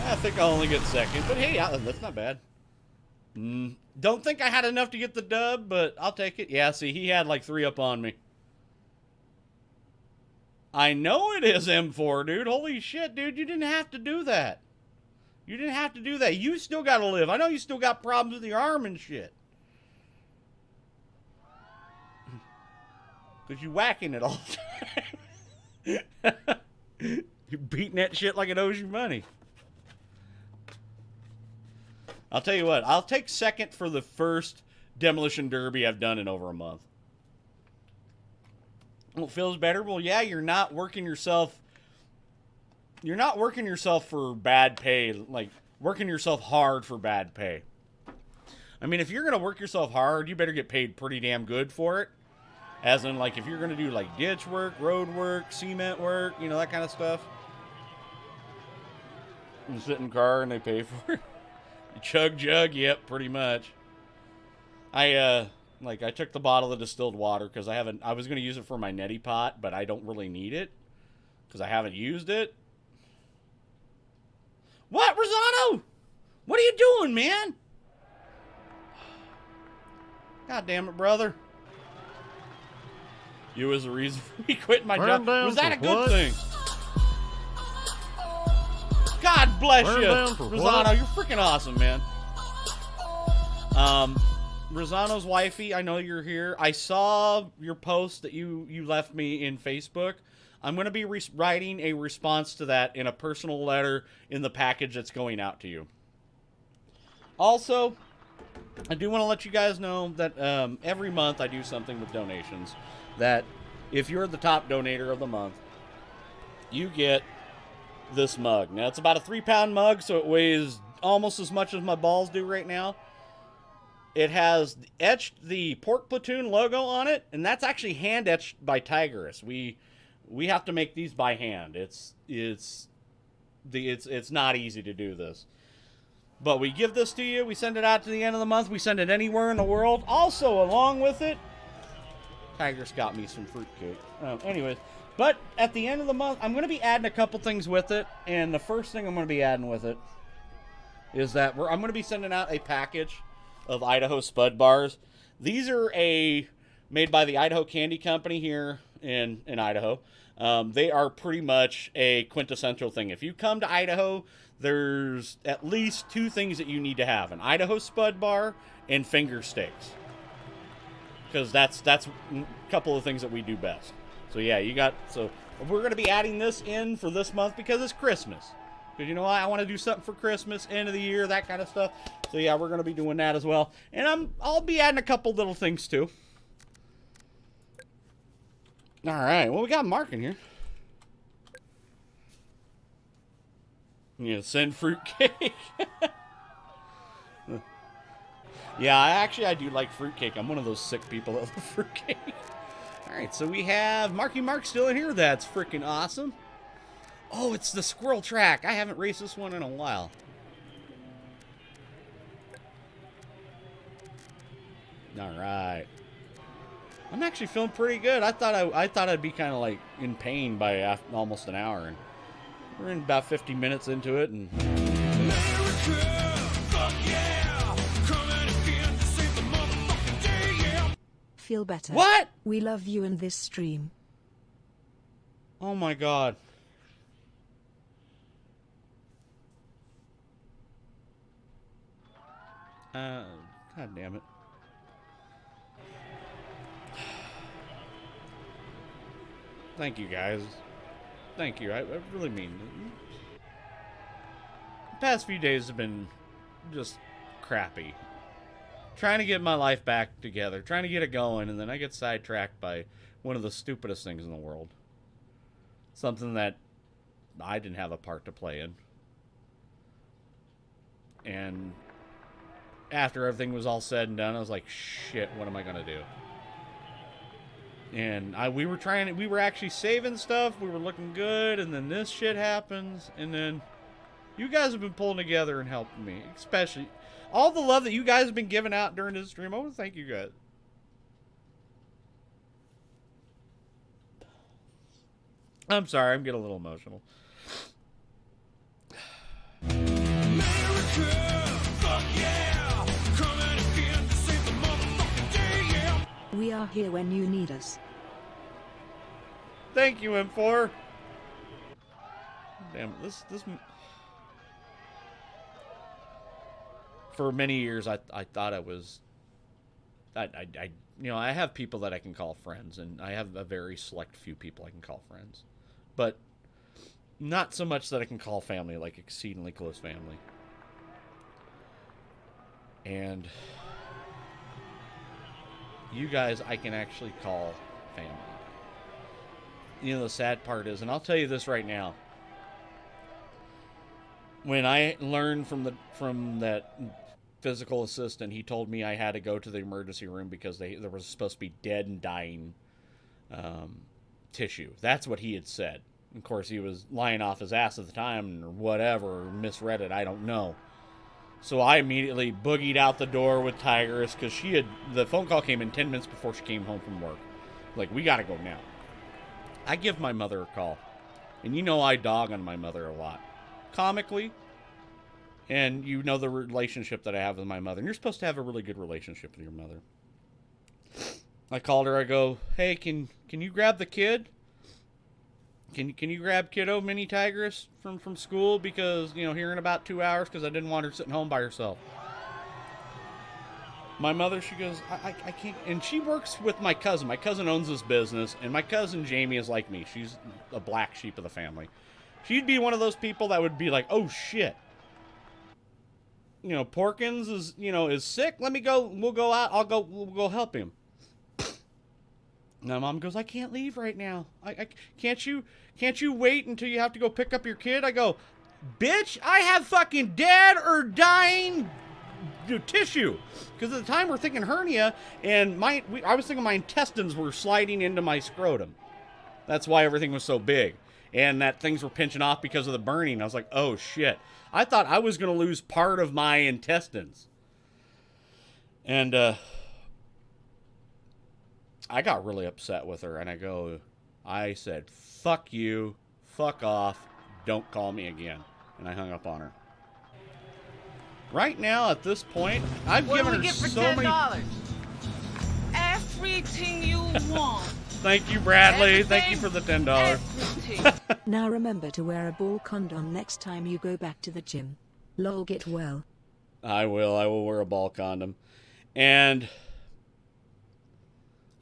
I think I'll only get second, but hey, that's not bad. Don't think I had enough to get the dub, but I'll take it. Yeah, see, he had like 3 up on me. I know it is M4, dude. Holy shit, dude. You didn't have to do that. You didn't have to do that. You still got to live. I know you still got problems with your arm and shit. Because you whacking it all the time. You're beating that shit like it owes you money. I'll tell you what. I'll take second for the first demolition derby I've done in over a month. Well, it feels better. Well, yeah, you're not working yourself. You're not working yourself for bad pay. Like, working yourself hard for bad pay. I mean, if you're going to work yourself hard, you better get paid pretty damn good for it. As in, like, if you're going to do, like, ditch work, road work, cement work, you know, that kind of stuff. You sit in the car and they pay for it. Chug jug, yep, pretty much. I took the bottle of distilled water because I was going to use it for my neti pot, but I don't really need it because I haven't used it. What, Rosano? What are you doing, man? God damn it, brother. You was the reason for me quitting my job. Was that a good thing? God bless you, Rosano. You're freaking awesome, man. Rosano's wifey, I know you're here. I saw your post that you left me in Facebook. I'm going to be writing a response to that in a personal letter in the package that's going out to you. Also, I do want to let you guys know that every month I do something with donations. That if you're the top donator of the month, you get this mug. Now, it's about a 3-pound mug, so it weighs almost as much as my balls do right now. It has etched the Pork Platoon logo on it, and that's actually hand etched by Tigerus. We have to make these by hand. It's not easy to do this. But we give this to you. We send it out to the end of the month. We send it anywhere in the world. Also, along with it, Tigerus got me some fruitcake. Anyways, but at the end of the month, I'm going to be adding a couple things with it. And the first thing I'm going to be adding with it is that I'm going to be sending out a package of Idaho Spud Bars. These are made by the Idaho Candy Company here in Idaho. They are pretty much a quintessential thing. If you come to Idaho, there's at least 2 things that you need to have: an Idaho Spud Bar and finger steaks. Because that's a couple of things that we do best. So yeah, so we're going to be adding this in for this month because it's Christmas. Because you know what? I want to do something for Christmas, end of the year, that kind of stuff. So yeah, we're going to be doing that as well. And I'll be adding a couple little things too. All right, well, we got Mark in here. Yeah, send fruitcake. Yeah, I do like fruitcake. I'm one of those sick people that love fruitcake. All right, so we have Marky Mark still in here. That's freaking awesome. Oh, it's the squirrel track. I haven't raced this one in a while. All right. I'm actually feeling pretty good. I thought I'd be kind of like in pain by almost an hour, and We're in about 50 minutes into it, and Feel better. what? We love you in this stream. Oh my god. God damn it. Thank you, guys. Thank you. I really mean it. The past few days have been just crappy. Trying to get my life back together. Trying to get it going, and then I get sidetracked by one of the stupidest things in the world. Something that I didn't have a part to play in. And after everything was all said and done, I was like, shit, what am I going to do? And we were actually saving stuff. We were looking good, and then this shit happens, and then you guys have been pulling together and helping me. Especially all the love that you guys have been giving out during this stream. I want to thank you guys. I'm sorry, I'm getting a little emotional. America, fuck yeah! Coming again to save the motherfucking day, yeah! We are here when you need us. Thank you, M4. Damn, this for many years I thought I was you know, I have people that I can call friends, and I have a very select few people I can call friends. But not so much that I can call family, like exceedingly close family. And you guys I can actually call family. You know, the sad part is, and I'll tell you this right now, when I learned from that physical assistant, he told me I had to go to the emergency room because there was supposed to be dead and dying tissue. That's what he had said. Of course, he was lying off his ass at the time or whatever, or misread it, I don't know. So I immediately boogied out the door with Tigress, because the phone call came in 10 minutes before she came home from work. Like, we gotta go now. I give my mother a call. And you know I dog on my mother a lot. Comically. And you know the relationship that I have with my mother. And you're supposed to have a really good relationship with your mother. I called her. I go, hey, can you grab the kid? Can you grab kiddo Mini Tigress from school? Because, you know, here in about 2 hours, because I didn't want her sitting home by herself. My mother, she goes, I can't. And she works with my cousin. My cousin owns this business. And my cousin Jamie is like me. She's a black sheep of the family. She'd be one of those people that would be like, oh, shit. You know, Porkins is sick. Let me go. We'll go out. We'll go help him. Now Mom goes, I can't leave right now. Can't you wait until you have to go pick up your kid? I go, bitch, I have fucking dead or dying tissue. Because at the time we're thinking hernia, and I was thinking my intestines were sliding into my scrotum. That's why everything was so big. And that things were pinching off because of the burning. I was like, oh shit. I thought I was going to lose part of my intestines. And I got really upset with her. And I said, fuck you, fuck off, don't call me again. And I hung up on her. Right now, at this point, I've given her so many... Everything you want. Thank you, Bradley. Thank you for the $10. Now remember to wear a ball condom next time you go back to the gym. Lol, get well. I will wear a ball condom. And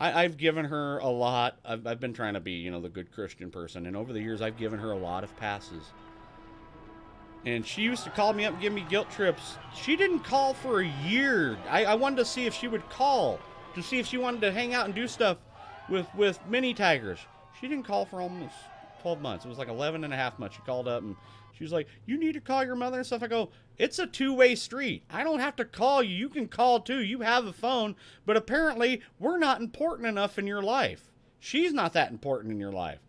I've given her a lot. I've been trying to be, you know, the good Christian person. And over the years, I've given her a lot of passes. And she used to call me up and give me guilt trips. She didn't call for a year. I wanted to see if she would call. To see if she wanted to hang out and do stuff with Mini Tigers. She didn't call for almost 12 months. It was like 11 and a half months. She called up and she was like, you need to call your mother and stuff. I go, it's a two-way street. I don't have to call you. You can call too. You have a phone. But apparently, we're not important enough in your life. She's not that important in your life.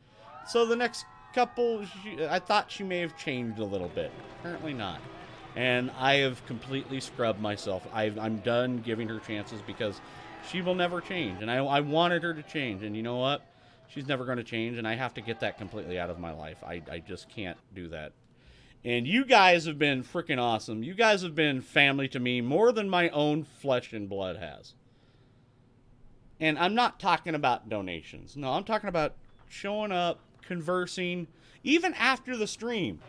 So the next couple, I thought she may have changed a little bit. Apparently not. And I have completely scrubbed myself. I'm done giving her chances because she will never change. And I wanted her to change. And you know what? She's never going to change, and I have to get that completely out of my life. I just can't do that. And you guys have been freaking awesome. You guys have been family to me more than my own flesh and blood has. And I'm not talking about donations. No, I'm talking about showing up, conversing, even after the stream,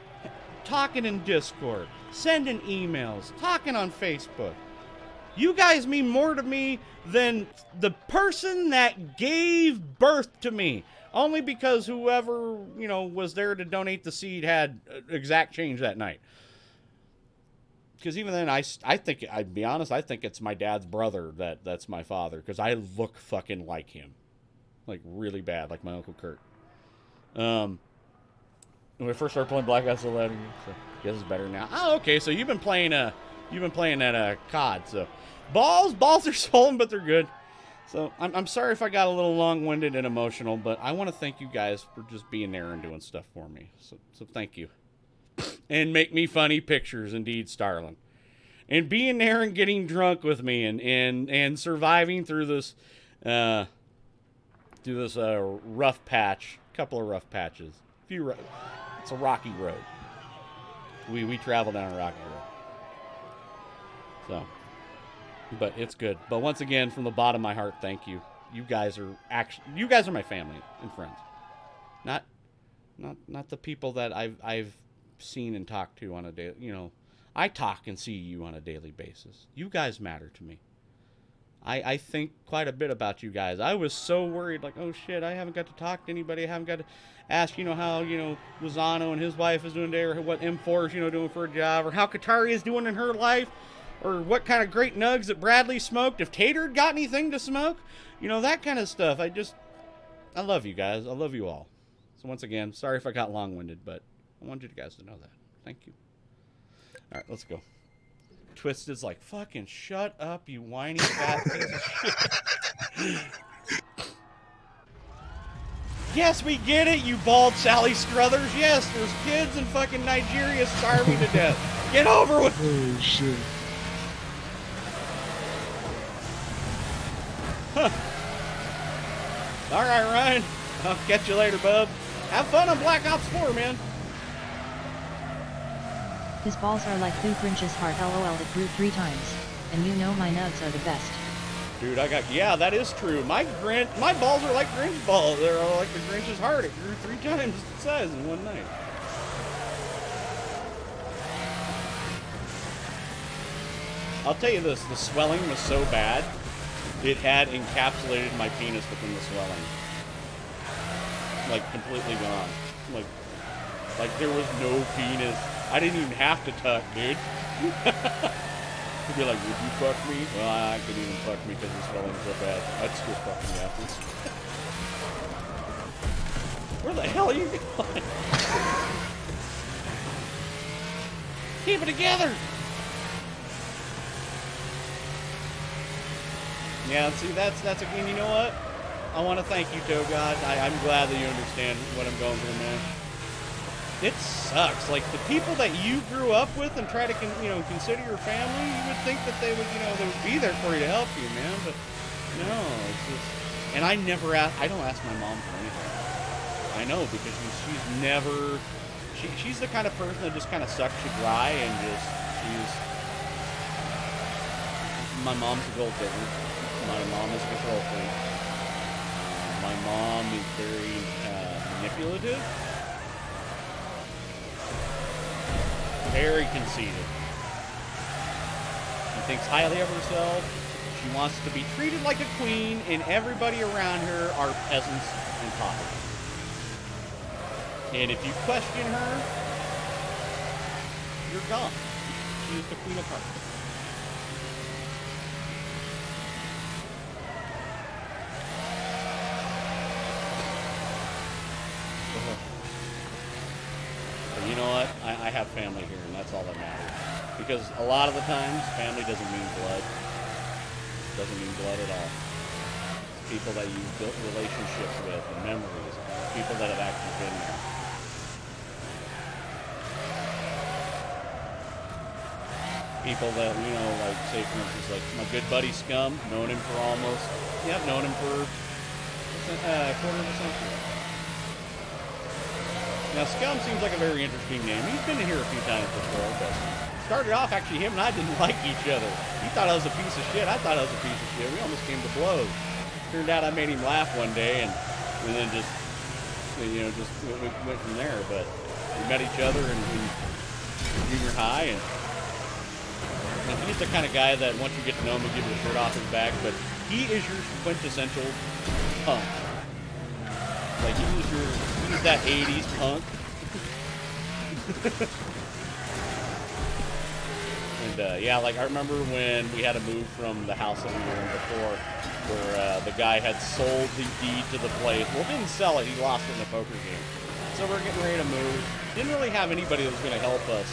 talking in Discord, sending emails, talking on Facebook. You guys mean more to me than the person that gave birth to me. Only because whoever, you know, was there to donate the seed had exact change that night. Because even then, I think, I'd be honest, I think it's my dad's brother that's my father. Because I look fucking like him. Like, really bad, like my Uncle Kurt. When we first started playing Black Ops 11, so I guess it's better now. Oh, okay, so you've been playing that COD, so... Balls are swollen, but they're good. So, I'm sorry if I got a little long-winded and emotional, but I want to thank you guys for just being there and doing stuff for me. So thank you. And make me funny pictures, indeed, Starlin. And being there and getting drunk with me and surviving through this rough patch. Couple of rough patches. It's a rocky road. We travel down a rocky road. So, but it's good. But once again, from the bottom of my heart, thank you. You guys are my family and friends. Not the people that I've seen and talked to on a daily. You know, I talk and see you on a daily basis. You guys matter to me. I think quite a bit about you guys. I was so worried, like, oh shit, I haven't got to talk to anybody. I haven't got to ask, you know, how, you know, Lozano and his wife is doing today, or what M4 is, you know, doing for a job, or how Katari is doing in her life, or what kind of great nugs that Bradley smoked, if Tater got anything to smoke, you know, that kind of stuff. I love you guys. I love you all. So once again, sorry if I got long-winded, but I wanted you guys to know that. Thank you. All right, let's go. Twisted's like, fucking shut up, you whiny fat piece of shit. Yes, we get it, you bald Sally Struthers. Yes, there's kids in fucking Nigeria starving to death. Get over with. Oh shit. Huh. All right, Ryan. I'll catch you later, bub. Have fun on Black Ops 4, man. His balls are like Luke Grinch's heart, lol, it grew 3 times. And you know my nugs are the best. Dude, yeah, that is true. My balls are like Grinch balls. They're like the Grinch's heart. It grew 3 times its size in one night. I'll tell you this, the swelling was so bad, it had encapsulated my penis within the swelling. Like, completely gone. Like there was no penis. I didn't even have to tuck, dude. He'd be like, would you fuck me? Well, I couldn't even fuck me because the swelling's so bad. I'd still fuck me afterwards. Where the hell are you going? Keep it together! Yeah, see, that's again, you know what? I want to thank you, Togod. I'm glad that you understand what I'm going through, man. It sucks. Like, the people that you grew up with and try to, consider your family, you would think that they would, they would be there for you to help you, man. But no, it's just. And I don't ask my mom for anything. I know, because she's never. She's the kind of person that just kind of sucks you dry and she's. My mom's a gold digger. My mom is a control freak. My mom is very manipulative. Very conceited. She thinks highly of herself. She wants to be treated like a queen, and everybody around her are peasants and paupers. And if you question her, you're gone. She is the queen of hearts. But you know what? I have family here, and that's all that matters. Because a lot of the times, family doesn't mean blood. Doesn't mean blood at all. People that you've built relationships with and memories. People that have actually been there. People that, like, say, for instance, like my good buddy Scum, known him for quarter of a century. Now, Scum seems like a very interesting name. He's been here a few times before, but started off, actually, him and I didn't like each other. He thought I was a piece of shit. I thought I was a piece of shit. We almost came to blows. Turned out I made him laugh one day, and then just, you know, just went from there. But we met each other in junior high, and he's the kind of guy that once you get to know him, he'll give you the shirt off his back, but he is your quintessential punk. Like, he's that 80s punk. And, yeah, like, I remember when we had to move from the house that we were in before, where the guy had sold the deed to the place. Well, didn't sell it, he lost it in a poker game. So we're getting ready to move. Didn't really have anybody that was going to help us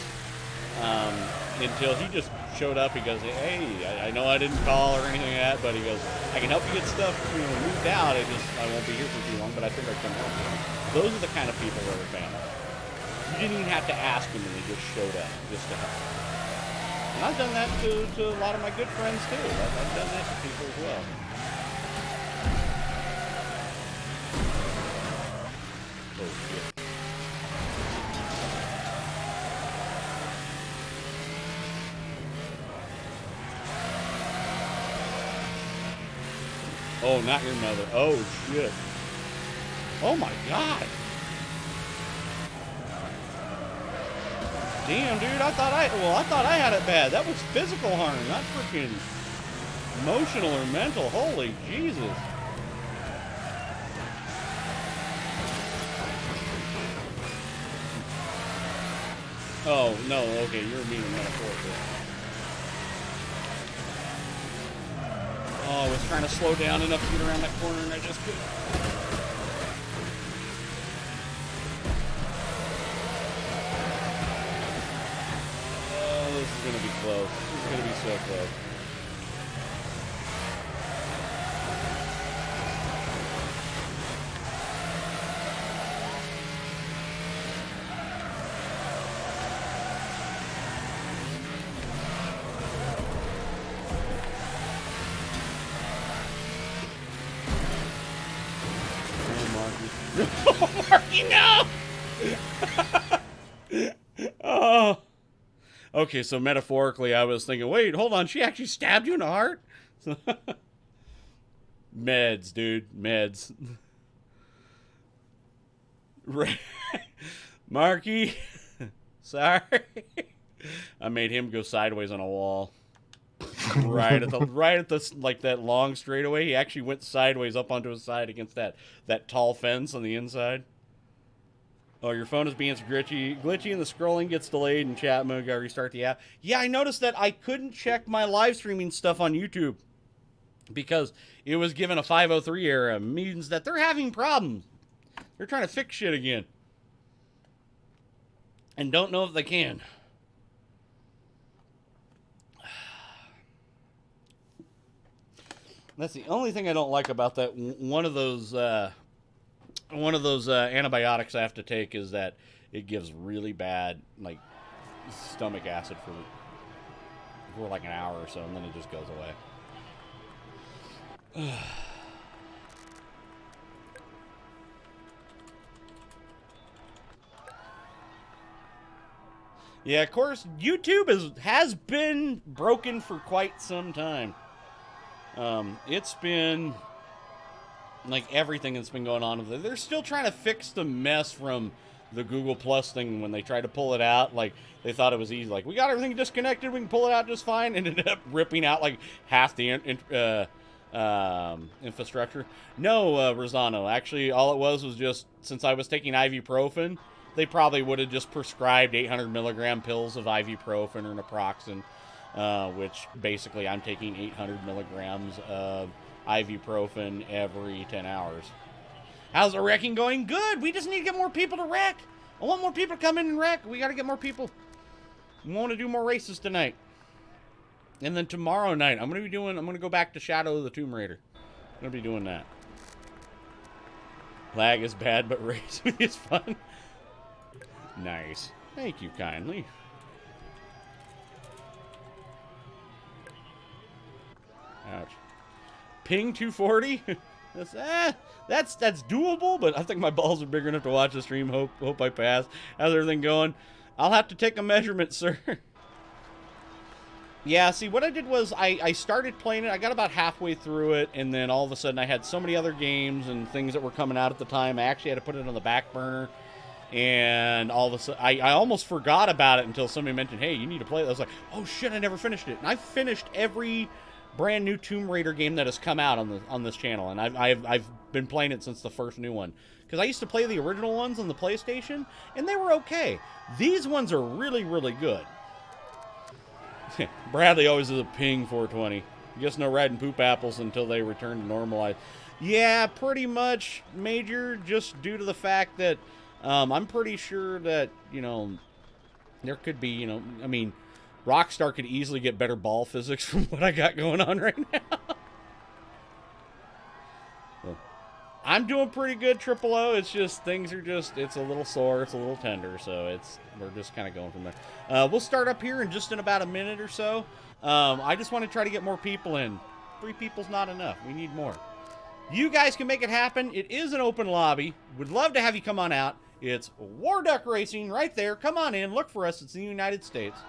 until he just showed up. He goes, hey, I know I didn't call or anything like that, but he goes, I can help you get stuff, you know, moved out. I won't be here for too long, but I think I can help you. Those are the kind of people that are family. You didn't even have to ask them, and they just showed up just to help. And I've done that to a lot of my good friends too. I've done that to people as well. Oh shit. Oh, not your mother. Oh, shit. Oh, my God. Damn, dude, I thought I had it bad. That was physical harm, not freaking emotional or mental. Holy Jesus. Oh, no, okay, you're meaning metaphorically. Oh, I was trying to slow down enough to get around that corner, and I just couldn't. Oh, this is going to be close. This is going to be so close. Marky, no! Oh. Okay, so metaphorically, I was thinking, wait, hold on, she actually stabbed you in the heart? Meds, dude, meds. Marky, sorry. I made him go sideways on a wall. right at the like that long straightaway. He actually went sideways up onto his side against that tall fence on the inside. Oh, your phone is being glitchy and the scrolling gets delayed in chat mode. Gotta restart the app. Yeah, I noticed that I couldn't check my live streaming stuff on YouTube because it was given a 503 error. It means that they're having problems. They're trying to fix shit again. And don't know if they can. That's the only thing I don't like about that. One of those antibiotics I have to take is that it gives really bad, like, stomach acid for like an hour or so, and then it just goes away. Yeah, of course, YouTube has been broken for quite some time. It's been like everything that's been going on with it. They're still trying to fix the mess from the Google Plus thing when they tried to pull it out. Like, they thought it was easy. Like, we got everything disconnected, we can pull it out just fine. And ended up ripping out like half the infrastructure. No, Rosano. Actually, all it was just, since I was taking ibuprofen, they probably would have just prescribed 800 milligram pills of ibuprofen or naproxen. Which basically I'm taking 800 milligrams of ibuprofen every 10 hours. How's the wrecking going? Good. We just need to get more people to wreck. I want more people to come in and wreck. We got to get more people. We want to do more races tonight. And then tomorrow night, I'm going to go back to Shadow of the Tomb Raider. I'm going to be doing that. Lag is bad, but racing is fun. Nice. Thank you kindly. Ouch. Ping 240? That's doable, but I think my balls are bigger enough to watch the stream. Hope I pass. How's everything going? I'll have to take a measurement, sir. Yeah, see, what I did was I started playing it. I got about halfway through it, and then all of a sudden I had so many other games and things that were coming out at the time. I actually had to put it on the back burner, and all of a sudden I almost forgot about it until somebody mentioned, hey, you need to play it. I was like, oh shit, I never finished it. And I finished every brand new Tomb Raider game that has come out on this channel, and I've been playing it since the first new one. Because I used to play the original ones on the PlayStation, and they were okay. These ones are really, really good. Bradley always is a ping 420. Guess no riding poop apples until they return to normal. Yeah, pretty much, Major, just due to the fact that I'm pretty sure that, there could be, I mean, Rockstar could easily get better ball physics from what I got going on right now. Well, I'm doing pretty good, Triple O. It's just, things are just, it's a little sore, it's a little tender, so we're just kind of going from there. We'll start up here in about a minute or so. I just want to try to get more people in. 3 people's not enough. We need more. You guys can make it happen. It is an open lobby. Would love to have you come on out. It's War Duck Racing right there. Come on in. Look for us. It's the United States.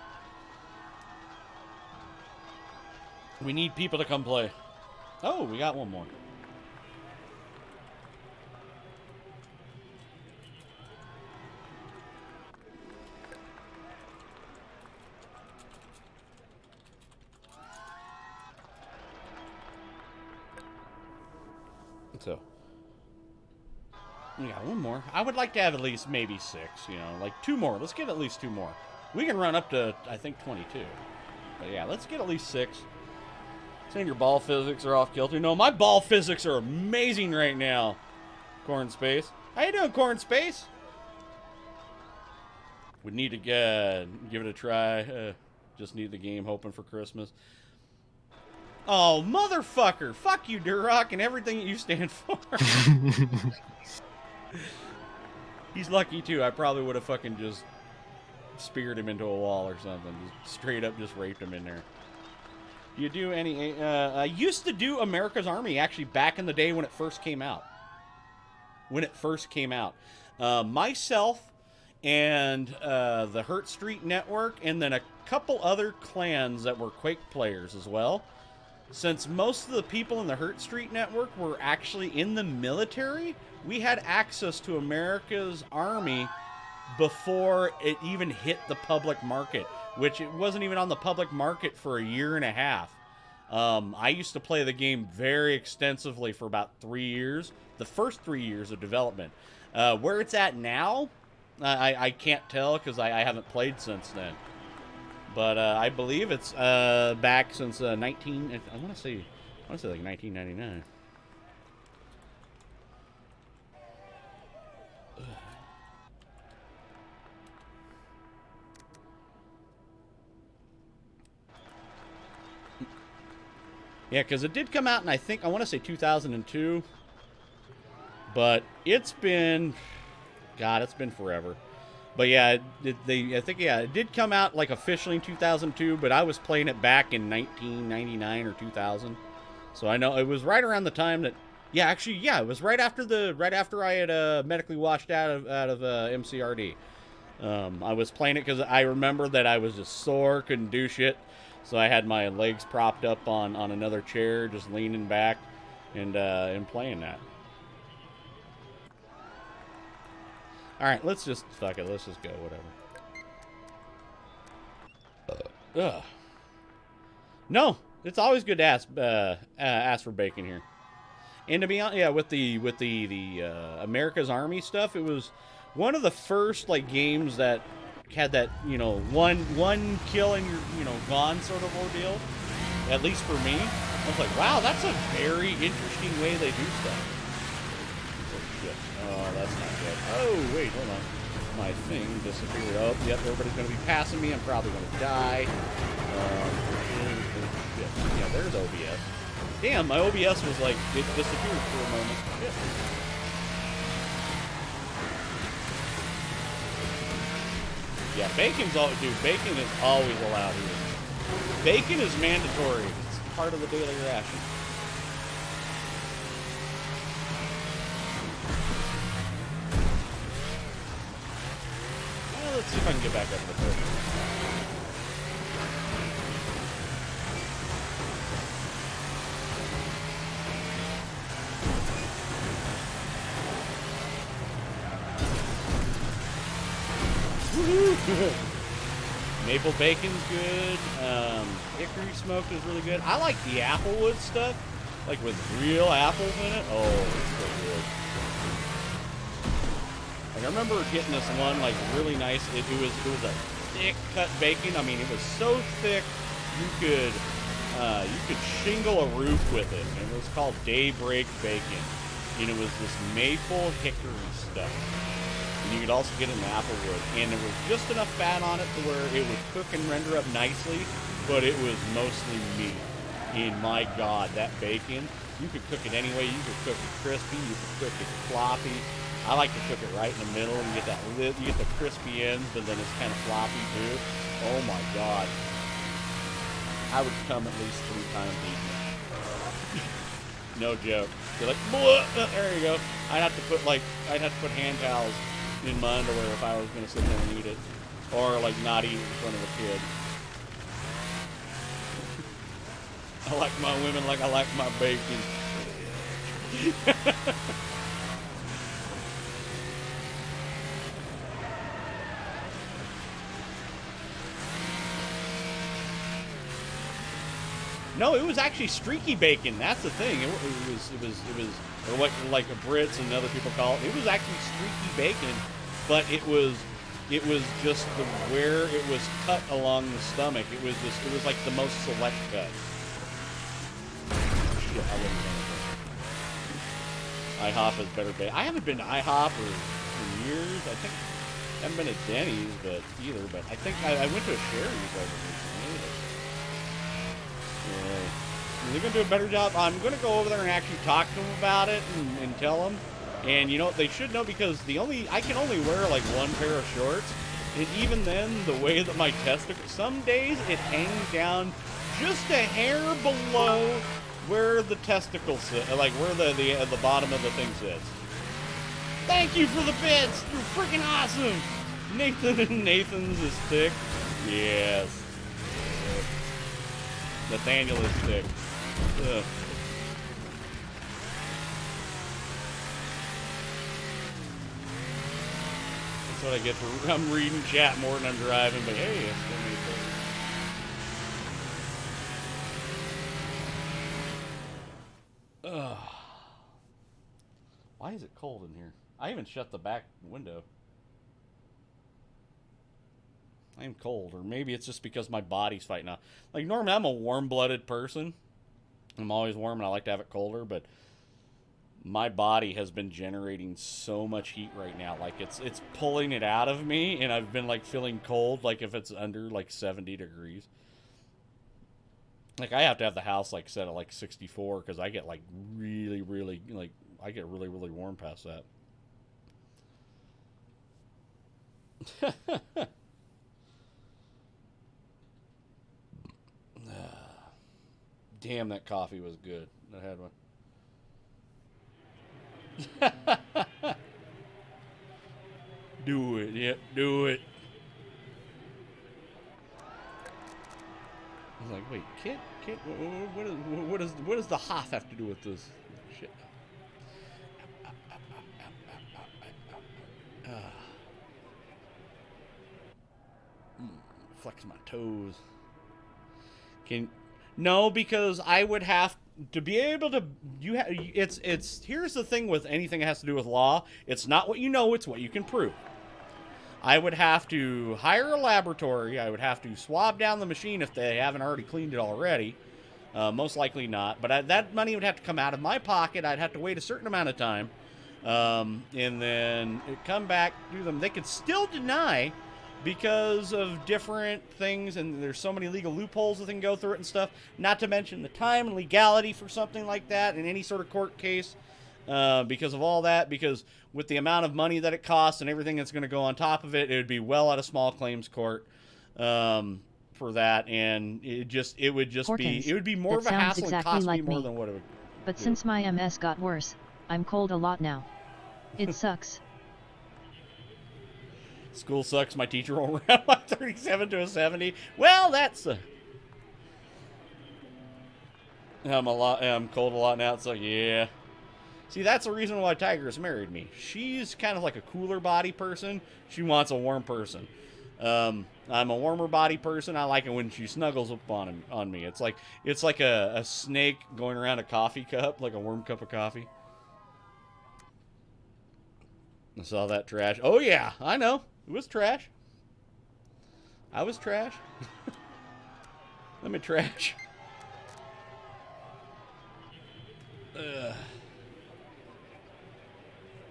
We need people to come play. Oh, we got one more. So, we got one more. I would like to have at least maybe 6, like 2 more. Let's get at least 2 more. We can run up to, I think, 22. But yeah, let's get at least 6. Saying your ball physics are off kilter. No, my ball physics are amazing right now. Corn Space. How you doing, Corn Space? We need to give it a try. Just need the game, hoping for Christmas. Oh, motherfucker. Fuck you, Durock, and everything that you stand for. He's lucky, too. I probably would have fucking just speared him into a wall or something. Just straight up just raped him in there. Do you do any... I used to do America's Army, actually, back in the day when it first came out. Myself and the Hurt Street Network, and then a couple other clans that were Quake players as well. Since most of the people in the Hurt Street Network were actually in the military, we had access to America's Army before it even hit the public market, which it wasn't even on the public market for a year and a half. I used to play the game very extensively for about 3 years, the first 3 years of development. Where it's at now, I can't tell because I haven't played since then. But I believe it's back since I want to say like 1999. Yeah, because it did come out in, I want to say 2002. But it's been, God, it's been forever. But yeah, it did come out like officially in 2002, but I was playing it back in 1999 or 2000. So I know it was right around the time that, it was right after I had medically washed out of MCRD. I was playing it because I remember that I was just sore, couldn't do shit. So I had my legs propped up on another chair, just leaning back and playing that. All right, let's just fuck it. Let's just go, whatever. No, it's always good to ask for bacon here. And to be honest, with the America's Army stuff, it was one of the first games that had that one kill and you're gone sort of ordeal. At least for me, I was like, wow, that's a very interesting way they do stuff. Oh, that's not good. Oh, wait, hold on. My thing disappeared. Oh, yep, everybody's going to be passing me. I'm probably going to die. Yeah, there's OBS. Damn, my OBS was it disappeared for a moment. Shit. Yeah, bacon is always allowed here. Bacon is mandatory. It's part of the daily ration. let's see if I can get back up to the first. Maple bacon's good. Hickory smoked is really good. I like the applewood stuff, like with real apples in it. Oh, it's so good. Like I remember getting this one like really nice. It was a thick cut bacon. I mean, it was so thick you could shingle a roof with it. And it was called Daybreak Bacon, and it was this maple hickory stuff. And you could also get an applewood, and there was just enough fat on it to where it would cook and render up nicely, but it was mostly meat. And my God, that bacon, you could cook it any way. You could cook it crispy, you could cook it floppy. I like to cook it right in the middle, and you get that you get the crispy ends, but then it's kind of floppy too. Oh my God. I would come at least 3 times eating it. No joke. You're like, "Bleh," there you go. I'd have to put hand towels in my underwear if I was going to sit there and eat it. Or, like, not eat it in front of a kid. I like my women like I like my bacon. No, it was actually streaky bacon. That's the thing. It was, or what like the Brits and other people call it. It was actually streaky bacon, but it was just where it was cut along the stomach. It was like the most select cut. Shit, I wouldn't know. IHOP is better bacon. I haven't been to IHOP for years. I think I haven't been to Denny's, but I think I went to a Sherry's over recently. Yeah. They're going to do a better job. I'm going to go over there and actually talk to them about it and tell them. And you know what? They should know, because I can only wear like one pair of shorts. And even then, the way that my testicle, some days it hangs down just a hair below where the testicle sits, like where the bottom of the thing sits. Thank you for the bits. You're freaking awesome. Nathan's is thick. Yes. Nathaniel is thick. Ugh. That's what I get for I'm reading chat more than I'm driving, but hey, it's gonna be good. Ugh. Why is it cold in here? I even shut the back window. I'm cold, or maybe it's just because my body's fighting off. Like, normally I'm a warm-blooded person. I'm always warm, and I like to have it colder, but my body has been generating so much heat right now. Like, it's pulling it out of me, and I've been, like, feeling cold, like, if it's under, like, 70 degrees. Like, I have to have the house, like, set at, like, 64, because I get, like, really, really, like, I get really, really warm past that. Damn, that coffee was good. I had one. Do it. Yep, do it. I was like, wait, kid, what does the Hoth have to do with this shit? Flex my toes. No, because I would have to be able to. Here's the thing with anything that has to do with law. It's not what you know; it's what you can prove. I would have to hire a laboratory. I would have to swab down the machine if they haven't already cleaned it already. Most likely not. But that money would have to come out of my pocket. I'd have to wait a certain amount of time, and then it'd come back to them. They could still deny, because of different things, and there's so many legal loopholes that can go through it and stuff, not to mention the time and legality for something like that in any sort of court case, because of all that, because with the amount of money that it costs and everything that's going to go on top of it, it would be well out of small claims court for that, and it would be more of a hassle and cost me more than what it would. But since my MS got worse, I'm cold a lot now. It sucks. School sucks. My teacher won't round my 37 to a 70. Well, that's... I'm cold a lot now. It's like, yeah. See, that's the reason why Tigress married me. She's kind of like a cooler body person. She wants a warm person. I'm a warmer body person. I like it when she snuggles up on me. It's like a snake going around a coffee cup, like a warm cup of coffee. I saw that trash. Oh yeah, I know. It was trash. I was trash. Let me trash.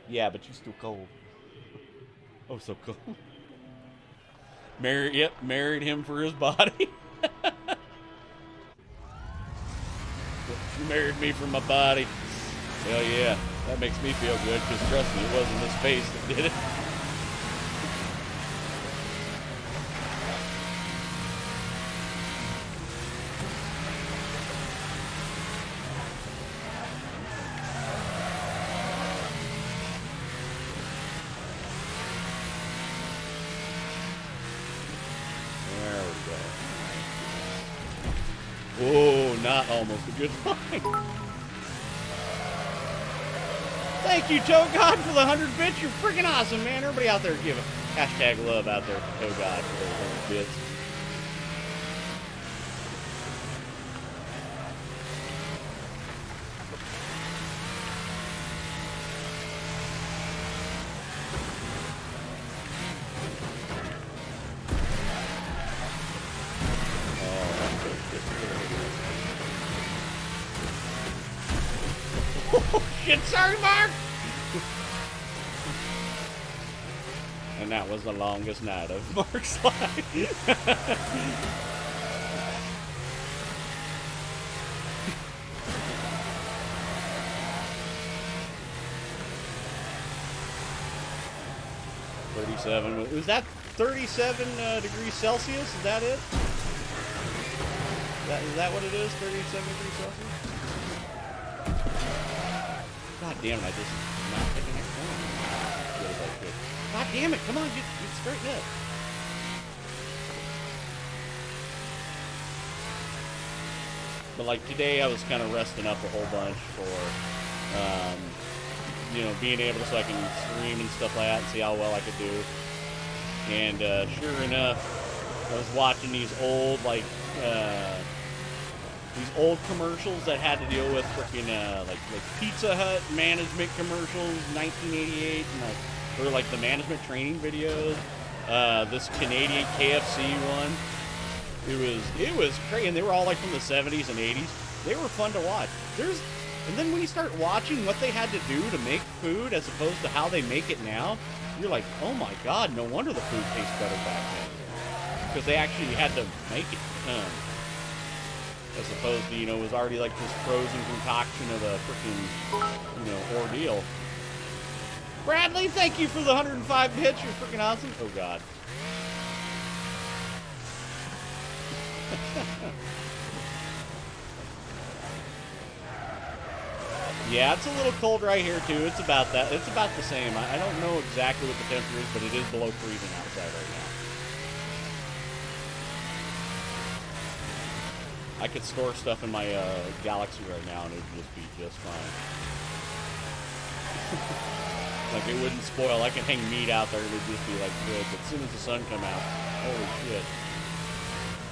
Yeah, but you're still cold. Oh, so cold. Married him for his body. She married me for my body. Hell yeah, that makes me feel good, because trust me, it wasn't this face that did it. Oh, not almost a good find. Thank you, Toe God, for the 100 bits. You're freaking awesome, man. Everybody out there give a hashtag love out there for Toe God for those 100 bits. Oh, shit, sorry, Mark! And that was the longest night of Mark's life. Was that 37 degrees Celsius? Is that it? Is that what it is? 37 degrees Celsius? God damn it, I just not picking that corner. God damn it, come on, get straighten up. But like today I was kind of resting up a whole bunch for you know, being able to, so I can stream and stuff like that and see how well I could do. And sure enough, I was watching these old commercials that had to deal with freaking like Pizza Hut management commercials, 1988, and or like the management training videos. This Canadian KFC one. It was crazy, and they were all like from the 70s and 80s. They were fun to watch. And then when you start watching what they had to do to make food as opposed to how they make it now, you're like, oh my God, no wonder the food tastes better back then. Because they actually had to make it. As opposed to, you know, it was already like this frozen concoction of a freaking, you know, ordeal. Bradley, thank you for the 105 bits. You're freaking awesome. Oh, God. Yeah, it's a little cold right here, too. It's about that. It's about the same. I don't know exactly what the temperature is, but it is below freezing outside right now. I could store stuff in my Galaxy right now, and it would just be just fine. Like, it wouldn't spoil. I can hang meat out there, and it would just be, like, good. But as soon as the sun come out, holy shit.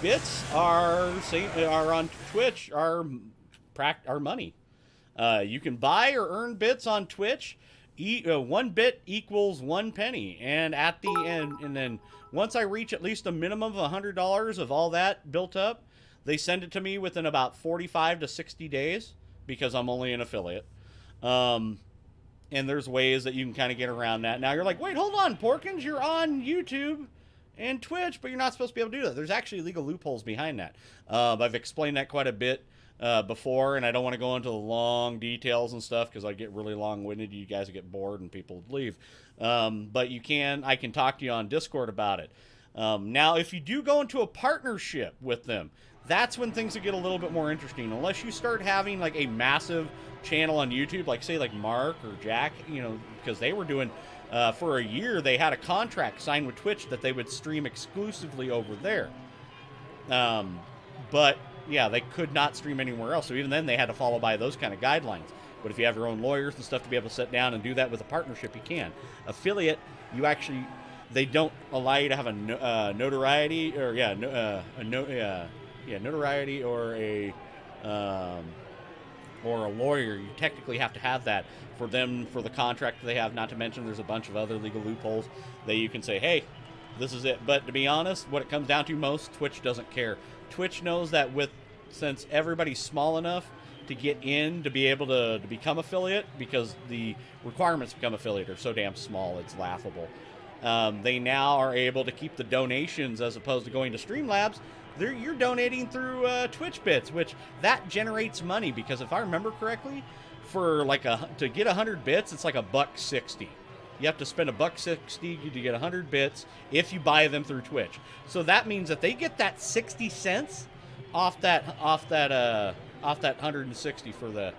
Bits are on Twitch, are money. You can buy or earn bits on Twitch. 1 bit equals 1 penny. And at the end, and then once I reach at least a minimum of $100 of all that built up, they send it to me within about 45 to 60 days because I'm only an affiliate. And there's ways that you can kind of get around that. Now you're like, wait, hold on, Porkins, you're on YouTube and Twitch, but you're not supposed to be able to do that. There's actually legal loopholes behind that. I've explained that quite a bit before, and I don't want to go into the long details and stuff because I get really long-winded. You guys get bored and people would leave. But I can talk to you on Discord about it. Now, if you do go into a partnership with them, that's when things will get a little bit more interesting. Unless you start having like a massive channel on YouTube, like say like Mark or Jack, you know, because they were doing For a year, they had a contract signed with Twitch that they would stream exclusively over there. But, yeah, they could not stream anywhere else. So even then, they had to follow by those kind of guidelines. But if you have your own lawyers and stuff to be able to sit down and do that with a partnership, you can. Affiliate, you actually, they don't allow you to have a notoriety, or notoriety or a lawyer. You technically have to have that for them, for the contract they have. Not to mention, there's a bunch of other legal loopholes that you can say, hey, this is it. But to be honest, what it comes down to most, Twitch doesn't care. Twitch knows that since everybody's small enough to get in to be able to become affiliate, because the requirements to become affiliate are so damn small, it's laughable. They now are able to keep the donations as opposed to going to Streamlabs. You're donating through Twitch bits, which that generates money, because if I remember correctly, for like to get 100 bits, it's like $1.60. You have to spend $1.60 to get 100 bits if you buy them through Twitch. So that means that they get that 60 cents off that 160 for that.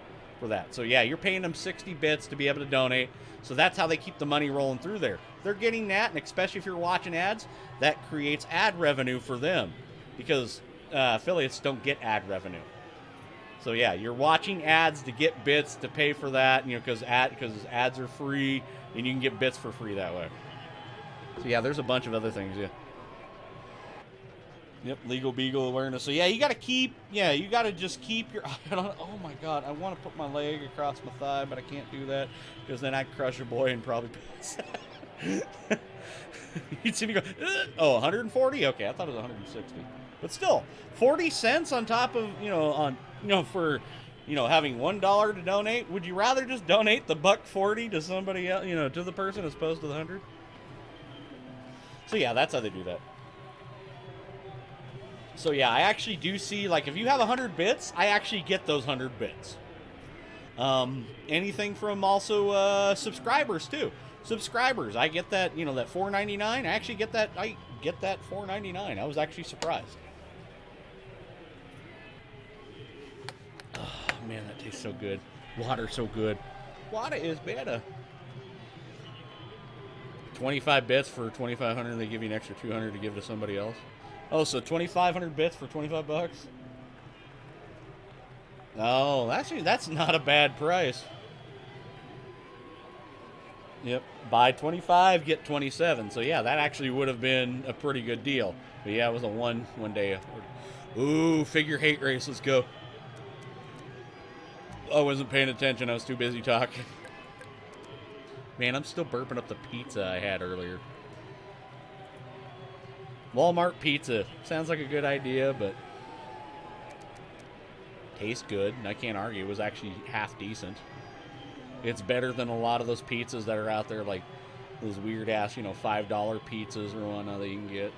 So yeah, you're paying them 60 bits to be able to donate. So that's how they keep the money rolling through there. They're getting that, and especially if you're watching ads, that creates ad revenue for them, because affiliates don't get ad revenue. So yeah, you're watching ads to get bits to pay for that, because ads are free, and you can get bits for free that way. So yeah, there's a bunch of other things. Yeah. Yep, legal beagle awareness. So yeah, you gotta just keep your. Oh my God, I want to put my leg across my thigh, but I can't do that because then I'd crush a boy and probably pass. You'd see me go, oh, 140? Okay, I thought it was 160. But still, 40 cents on top of, for having $1 to donate. Would you rather just donate the $1.40 to somebody else, to the person as opposed to the 100? So yeah, that's how they do that. So yeah, I actually do see, like, if you have 100 bits, I actually get those 100 bits. Anything from also subscribers too. Subscribers, I get that, that $4.99. I actually get that. I get that $4.99. I was actually surprised. Oh man, that tastes so good. Water so good. Water is better. 25 bits for 2,500. They give you an extra 200 to give to somebody else. Oh, so 2,500 bits for 25 bucks? Oh, that's not a bad price. Yep, buy 25, get 27. So yeah, that actually would have been a pretty good deal. But yeah, it was a one day. Ooh, figure hate race, let's go. I wasn't paying attention, I was too busy talking. Man, I'm still burping up the pizza I had earlier. Walmart pizza. Sounds like a good idea, but tastes good, and I can't argue. It was actually half decent. It's better than a lot of those pizzas that are out there, like those weird-ass, $5 pizzas or whatnot that you can get.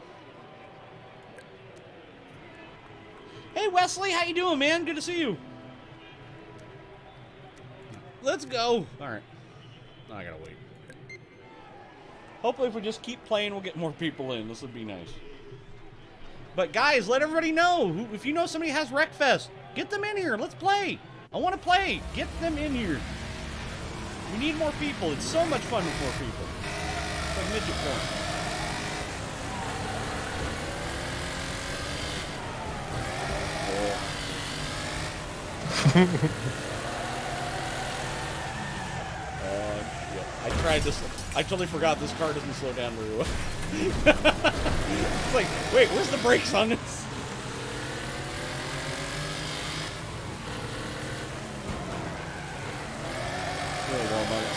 Hey, Wesley, how you doing, man? Good to see you. Let's go. All right. I gotta wait. Hopefully, if we just keep playing, we'll get more people in. This would be nice. But guys, let everybody know. If you know somebody has Wreckfest, get them in here. Let's play. I want to play. Get them in here. We need more people. It's so much fun with more people. It's like midget porn. I tried this. I totally forgot this car doesn't slow down very well. It's like, wait, where's the brakes on this? Really Walmart.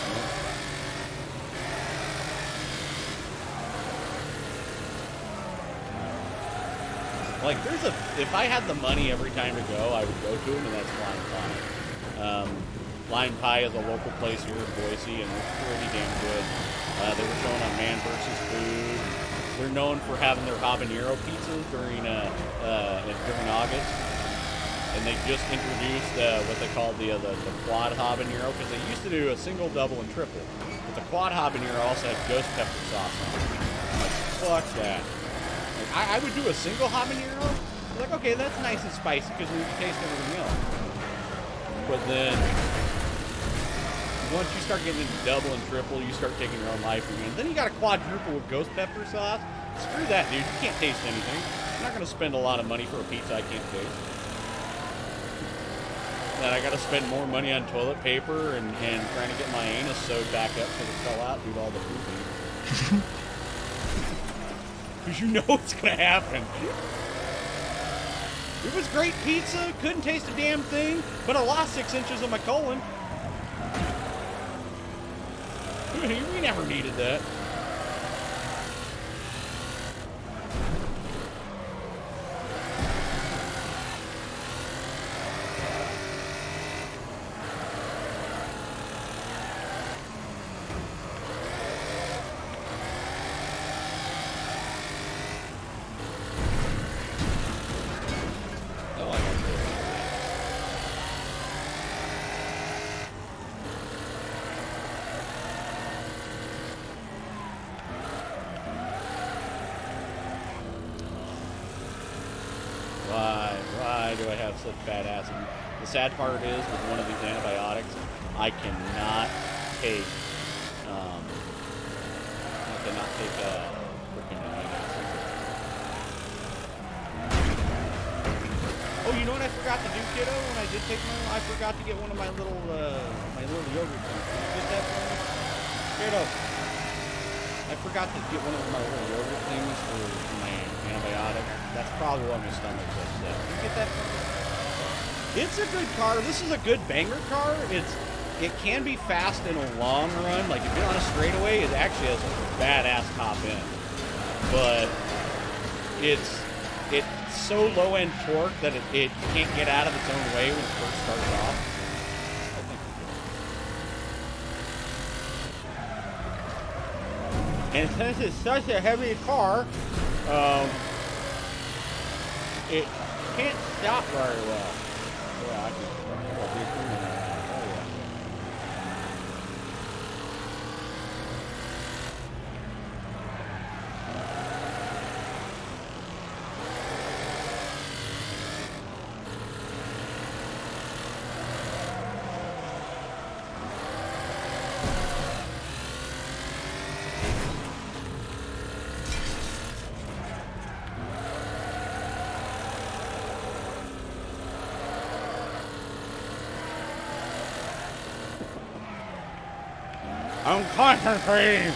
Like, if I had the money every time to go, I would go to them, and that's Flying Pie. Flying Pie is a local place here in Boise, and they're pretty damn good. They were showing on Man vs. Food. They're known for having their habanero pizzas during August. And they just introduced what they call the quad habanero, because they used to do a single, double, and triple. But the quad habanero also had ghost pepper sauce on it. I'm like, fuck that. Like, I would do a single habanero. I'm like, okay, that's nice and spicy because we can taste everything else. But then once you start getting into double and triple, you start taking your own life again. Then you got a quadruple with ghost pepper sauce. Screw that, dude. You can't taste anything. I'm not going to spend a lot of money for a pizza I can't taste. Then I got to spend more money on toilet paper and trying to get my anus sewed back up because it fell out due to all the pooping. Because you know what's going to happen. It was great pizza, couldn't taste a damn thing, but I lost 6 inches of my colon. We never needed that. Why do I have such bad acid? The sad part is, with one of these antibiotics, I cannot take, freaking acid. Oh, you know what I forgot to do, kiddo? When I did take I forgot to get one of my little yogurt things. Can you get that for me? Kiddo. I forgot to get one of my little yogurt things for my antibiotic. That's probably why my stomach's upset. Can you get that for me? It's a good car. This is a good banger car. It can be fast in a long run. Like if you're on a straightaway, it actually has a badass top end. But it's so low end torque that it can't get out of its own way when it first starts off. I think and since it's such a heavy car, it can't stop very well. Yeah, I can. I'm concentrating.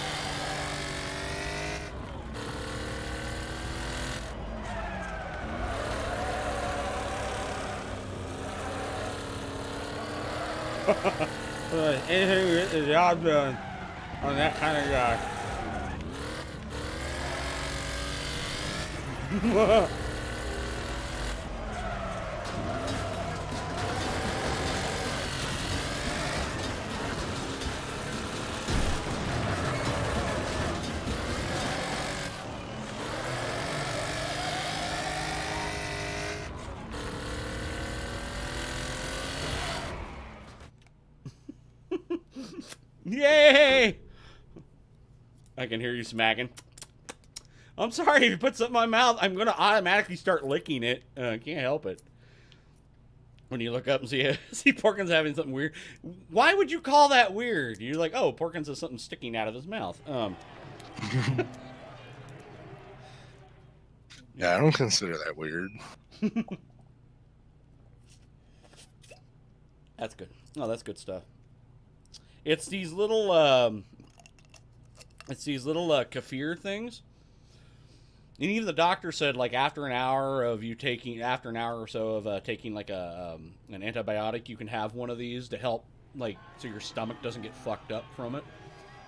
Anything to get the job done on that kind of guy. Yay! I can hear you smacking. I'm sorry, if you put something in my mouth, I'm going to automatically start licking it. I can't help it. When you look up and see Porkins having something weird. Why would you call that weird? You're like, oh, Porkins has something sticking out of his mouth. Yeah, I don't consider that weird. That's good. Oh, that's good stuff. It's these little, kefir things. And even the doctor said, like, after an hour or so of taking like an antibiotic, you can have one of these to help, like, so your stomach doesn't get fucked up from it.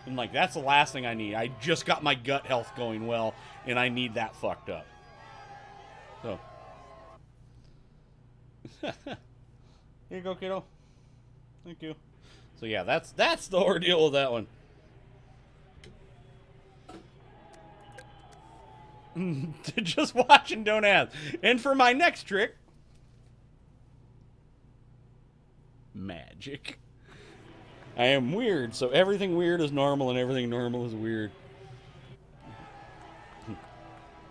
And like, that's the last thing I need. I just got my gut health going well, and I need that fucked up. So, here you go, kiddo. Thank you. So yeah, that's the ordeal with that one. Just watch and don't ask. And for my next trick, magic. I am weird, so everything weird is normal and everything normal is weird.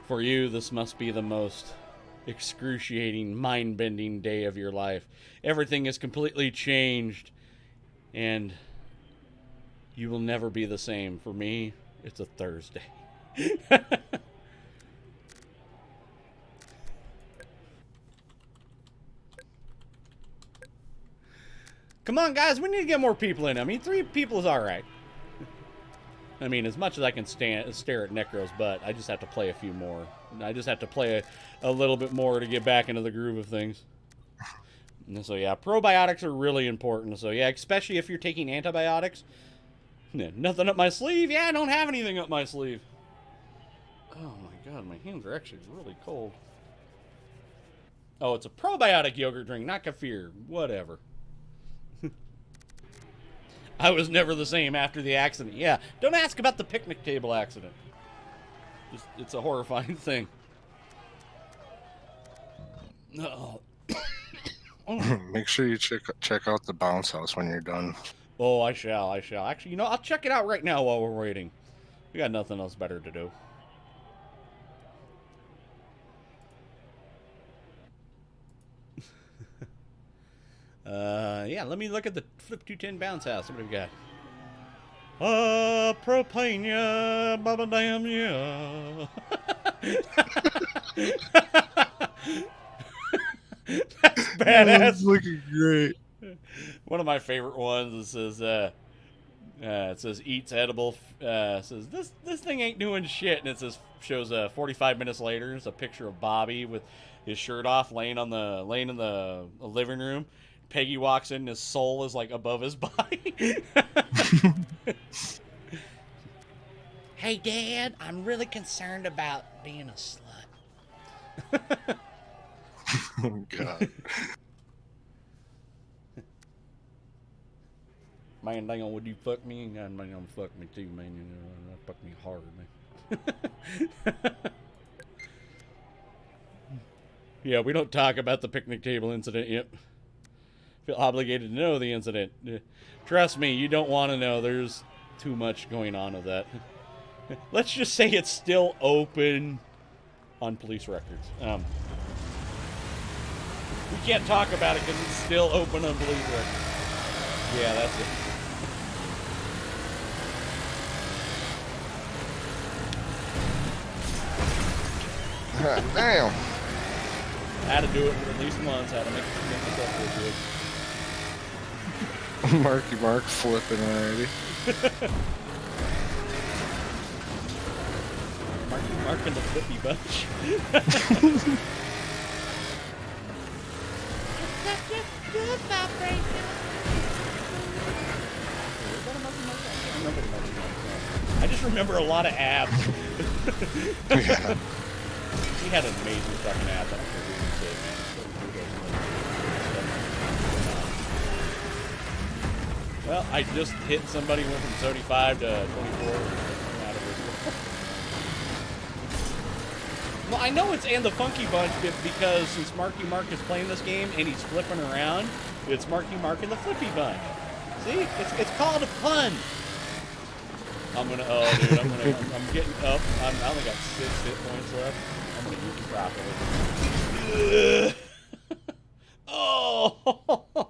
For you, this must be the most excruciating, mind-bending day of your life. Everything is completely changed, and You will never be the same. For me, it's a Thursday. Come on, guys. We need to get more people in. I mean, 3 people is all right. I mean, as much as I can stare at Necro's butt, I just have to play a few more. I just have to play a little bit more to get back into the groove of things. And so, yeah, probiotics are really important. So, yeah, especially if you're taking antibiotics. Yeah, nothing up my sleeve? Yeah, I don't have anything up my sleeve. Oh, my God. My hands are actually really cold. Oh, it's a probiotic yogurt drink, not kefir. Whatever. I was never the same after the accident. Yeah, don't ask about the picnic table accident. Just, it's a horrifying thing. Oh. Make sure you check out the bounce house when you're done. Oh, I shall. Actually, you know, I'll check it out right now while we're waiting. We got nothing else better to do. Yeah, let me look at the Flip 210 bounce house. What do we got? Propane, yeah, baba damn, yeah. That's badass. That's looking great. One of my favorite ones is it says eats edible. Says this thing ain't doing shit, and it says shows 45 minutes later. It's a picture of Bobby with his shirt off, laying in the living room. Peggy walks in, and his soul is like above his body. Hey, Dad, I'm really concerned about being a slut. Oh, God. Man, dang on, would you fuck me? And God, man, fuck me too, man. You know, fuck me hard, man. Yeah, we don't talk about the picnic table incident yet. Feel obligated to know the incident. Trust me, you don't want to know. There's too much going on with that. Let's just say it's still open on police records. We can't talk about it because it's still open on police records. Yeah, that's it. God damn. Had to do it at least once. Had to make myself feel good. Marky Mark flipping already. Mark and the flippy bunch. I just remember a lot of abs. Yeah. He had an amazing fucking abs. I don't care who you say, man. Well, I just hit somebody, went from 75 to 24. Well, I know it's and the Funky Bunch because since Marky Mark is playing this game and he's flipping around, it's Marky Mark and the Flippy Bunch. See? It's called a pun. I'm getting up. I only got 6 hit points left. I'm gonna use it properly. Oh!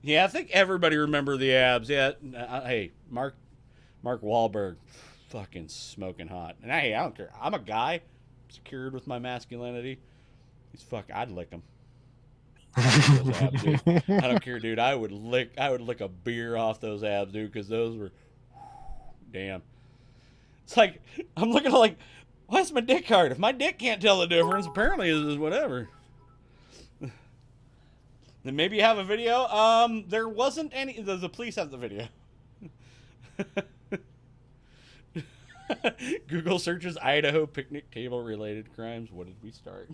Yeah, I think everybody remember the abs. Yeah, hey, Mark Wahlberg, fucking smoking hot. And hey, I don't care. I'm a guy, secured with my masculinity. I'd lick him. Those abs, dude. I don't care, dude. I would lick a beer off those abs, dude, because those were, damn. It's like I'm looking at like, why's my dick hard? If my dick can't tell the difference, apparently it's whatever. Then maybe you have a video. There wasn't any. The police have the video. Google searches Idaho picnic table related crimes. What did we start?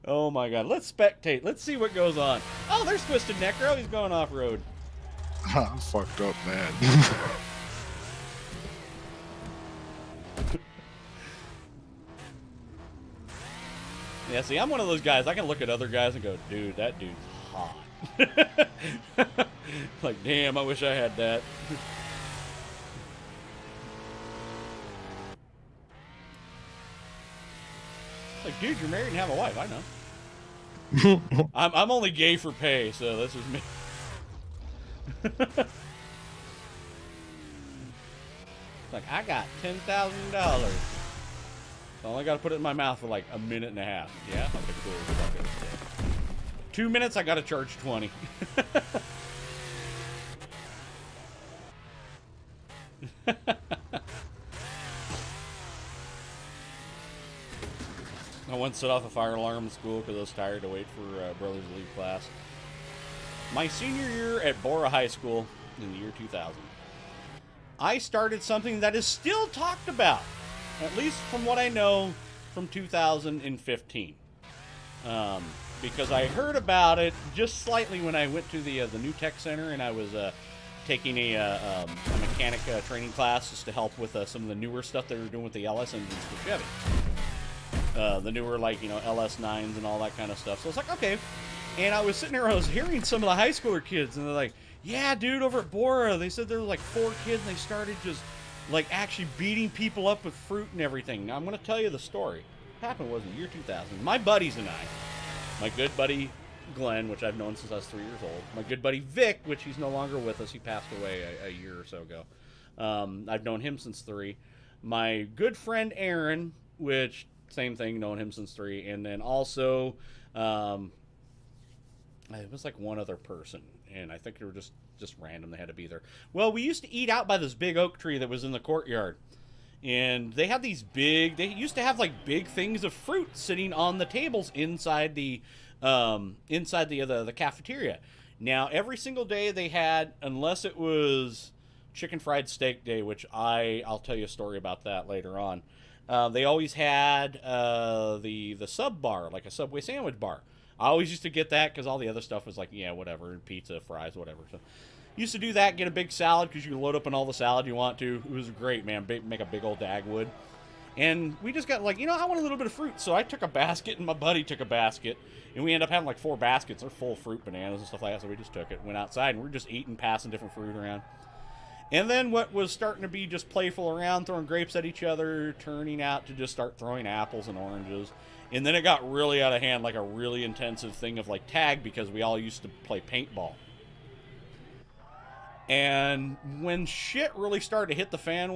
Oh my God. Let's spectate. Let's see what goes on. Oh, there's Twisted Necro. He's going off road. I'm fucked up, man. Yeah, see, I'm one of those guys. I can look at other guys and go, dude, that dude's hot. Like, damn, I wish I had that. Like, dude, you're married and have a wife. I know. I'm only gay for pay, so this is me. Like, I got $10,000. I only got to put it in my mouth for like a minute and a half. Yeah? Okay, cool. Good luck with it. 2 minutes, I got to charge 20. I once set off a fire alarm in school because I was tired to wait for brothers to leave class. My senior year at Bora High School in the year 2000. I started something that is still talked about, at least from what I know, from 2015. Because I heard about it just slightly when I went to the new tech center and I was taking a mechanic training class just to help with some of the newer stuff they were doing with the LS engines for Chevy. The newer, like, you know, LS9s and all that kind of stuff. So it's like, okay. And I was sitting there, I was hearing some of the high schooler kids, and they're like, yeah, dude, over at Bora, they said there were like 4 kids, and they started just, like, actually beating people up with fruit and everything. Now, I'm going to tell you the story. What happened was in the year 2000, my buddies and I, my good buddy Glenn, which I've known since I was 3 years old, my good buddy Vic, which he's no longer with us, he passed away a year or so ago. I've known him since 3. My good friend Aaron, which, same thing, known him since 3. And then also, it was like one other person, and I think they were just random. They had to be there. Well, we used to eat out by this big oak tree that was in the courtyard, and they had these big. They used to have like big things of fruit sitting on the tables inside the cafeteria. Now, every single day they had, unless it was chicken fried steak day, which I'll tell you a story about that later on. They always had the sub bar, like a Subway sandwich bar. I always used to get that because all the other stuff was like, yeah, whatever, pizza, fries, whatever. So used to do that, get a big salad because you can load up on all the salad you want to. It was great, man. Make a big old Dagwood. And we just got like, you know, I want a little bit of fruit. So I took a basket and my buddy took a basket. And we ended up having like 4 baskets. They're full of fruit, bananas and stuff like that. So we just took it, went outside, and we were just eating, passing different fruit around. And then what was starting to be just playful around, throwing grapes at each other, turning out to just start throwing apples and oranges. And then it got really out of hand, like a really intensive thing of like tag, because we all used to play paintball. And when shit really started to hit the fan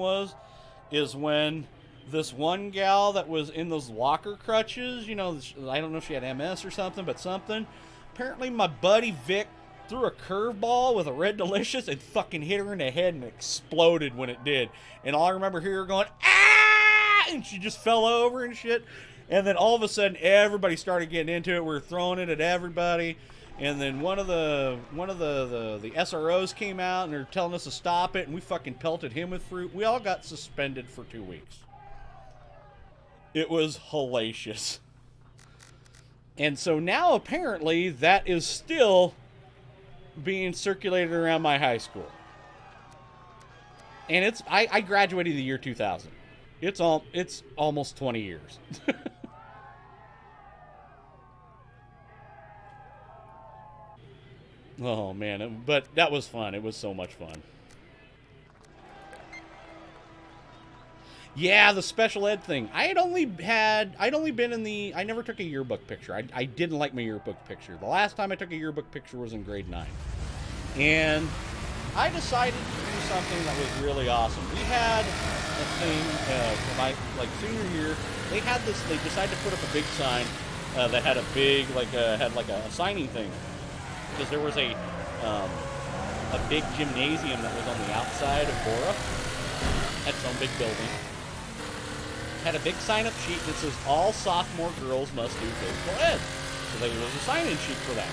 is when this one gal that was in those walker crutches, you know, I don't know if she had MS or something, but something. Apparently my buddy Vic threw a curveball with a Red Delicious and fucking hit her in the head and exploded when it did. And all I remember hearing her going, ah! And she just fell over and shit. And then all of a sudden, everybody started getting into it. We were throwing it at everybody. And then one of the SROs came out and they're telling us to stop it. And we fucking pelted him with fruit. We all got suspended for 2 weeks. It was hellacious. And so now apparently that is still being circulated around my high school. And I graduated the year 2000. It's almost 20 years. Oh man, but that was fun. It was so much fun. Yeah, the special ed thing. I'd only been in I never took a yearbook picture. I didn't like my yearbook picture. The last time I took a yearbook picture was in grade 9. And I decided to do something that was really awesome. We had a thing for my senior year. They decided to put up a big sign that had a big had a signing thing, because there was a big gymnasium that was on the outside of Bora. Had its own big building. Had a big sign-up sheet that says all sophomore girls must do physical ed. So there was a sign-in sheet for that.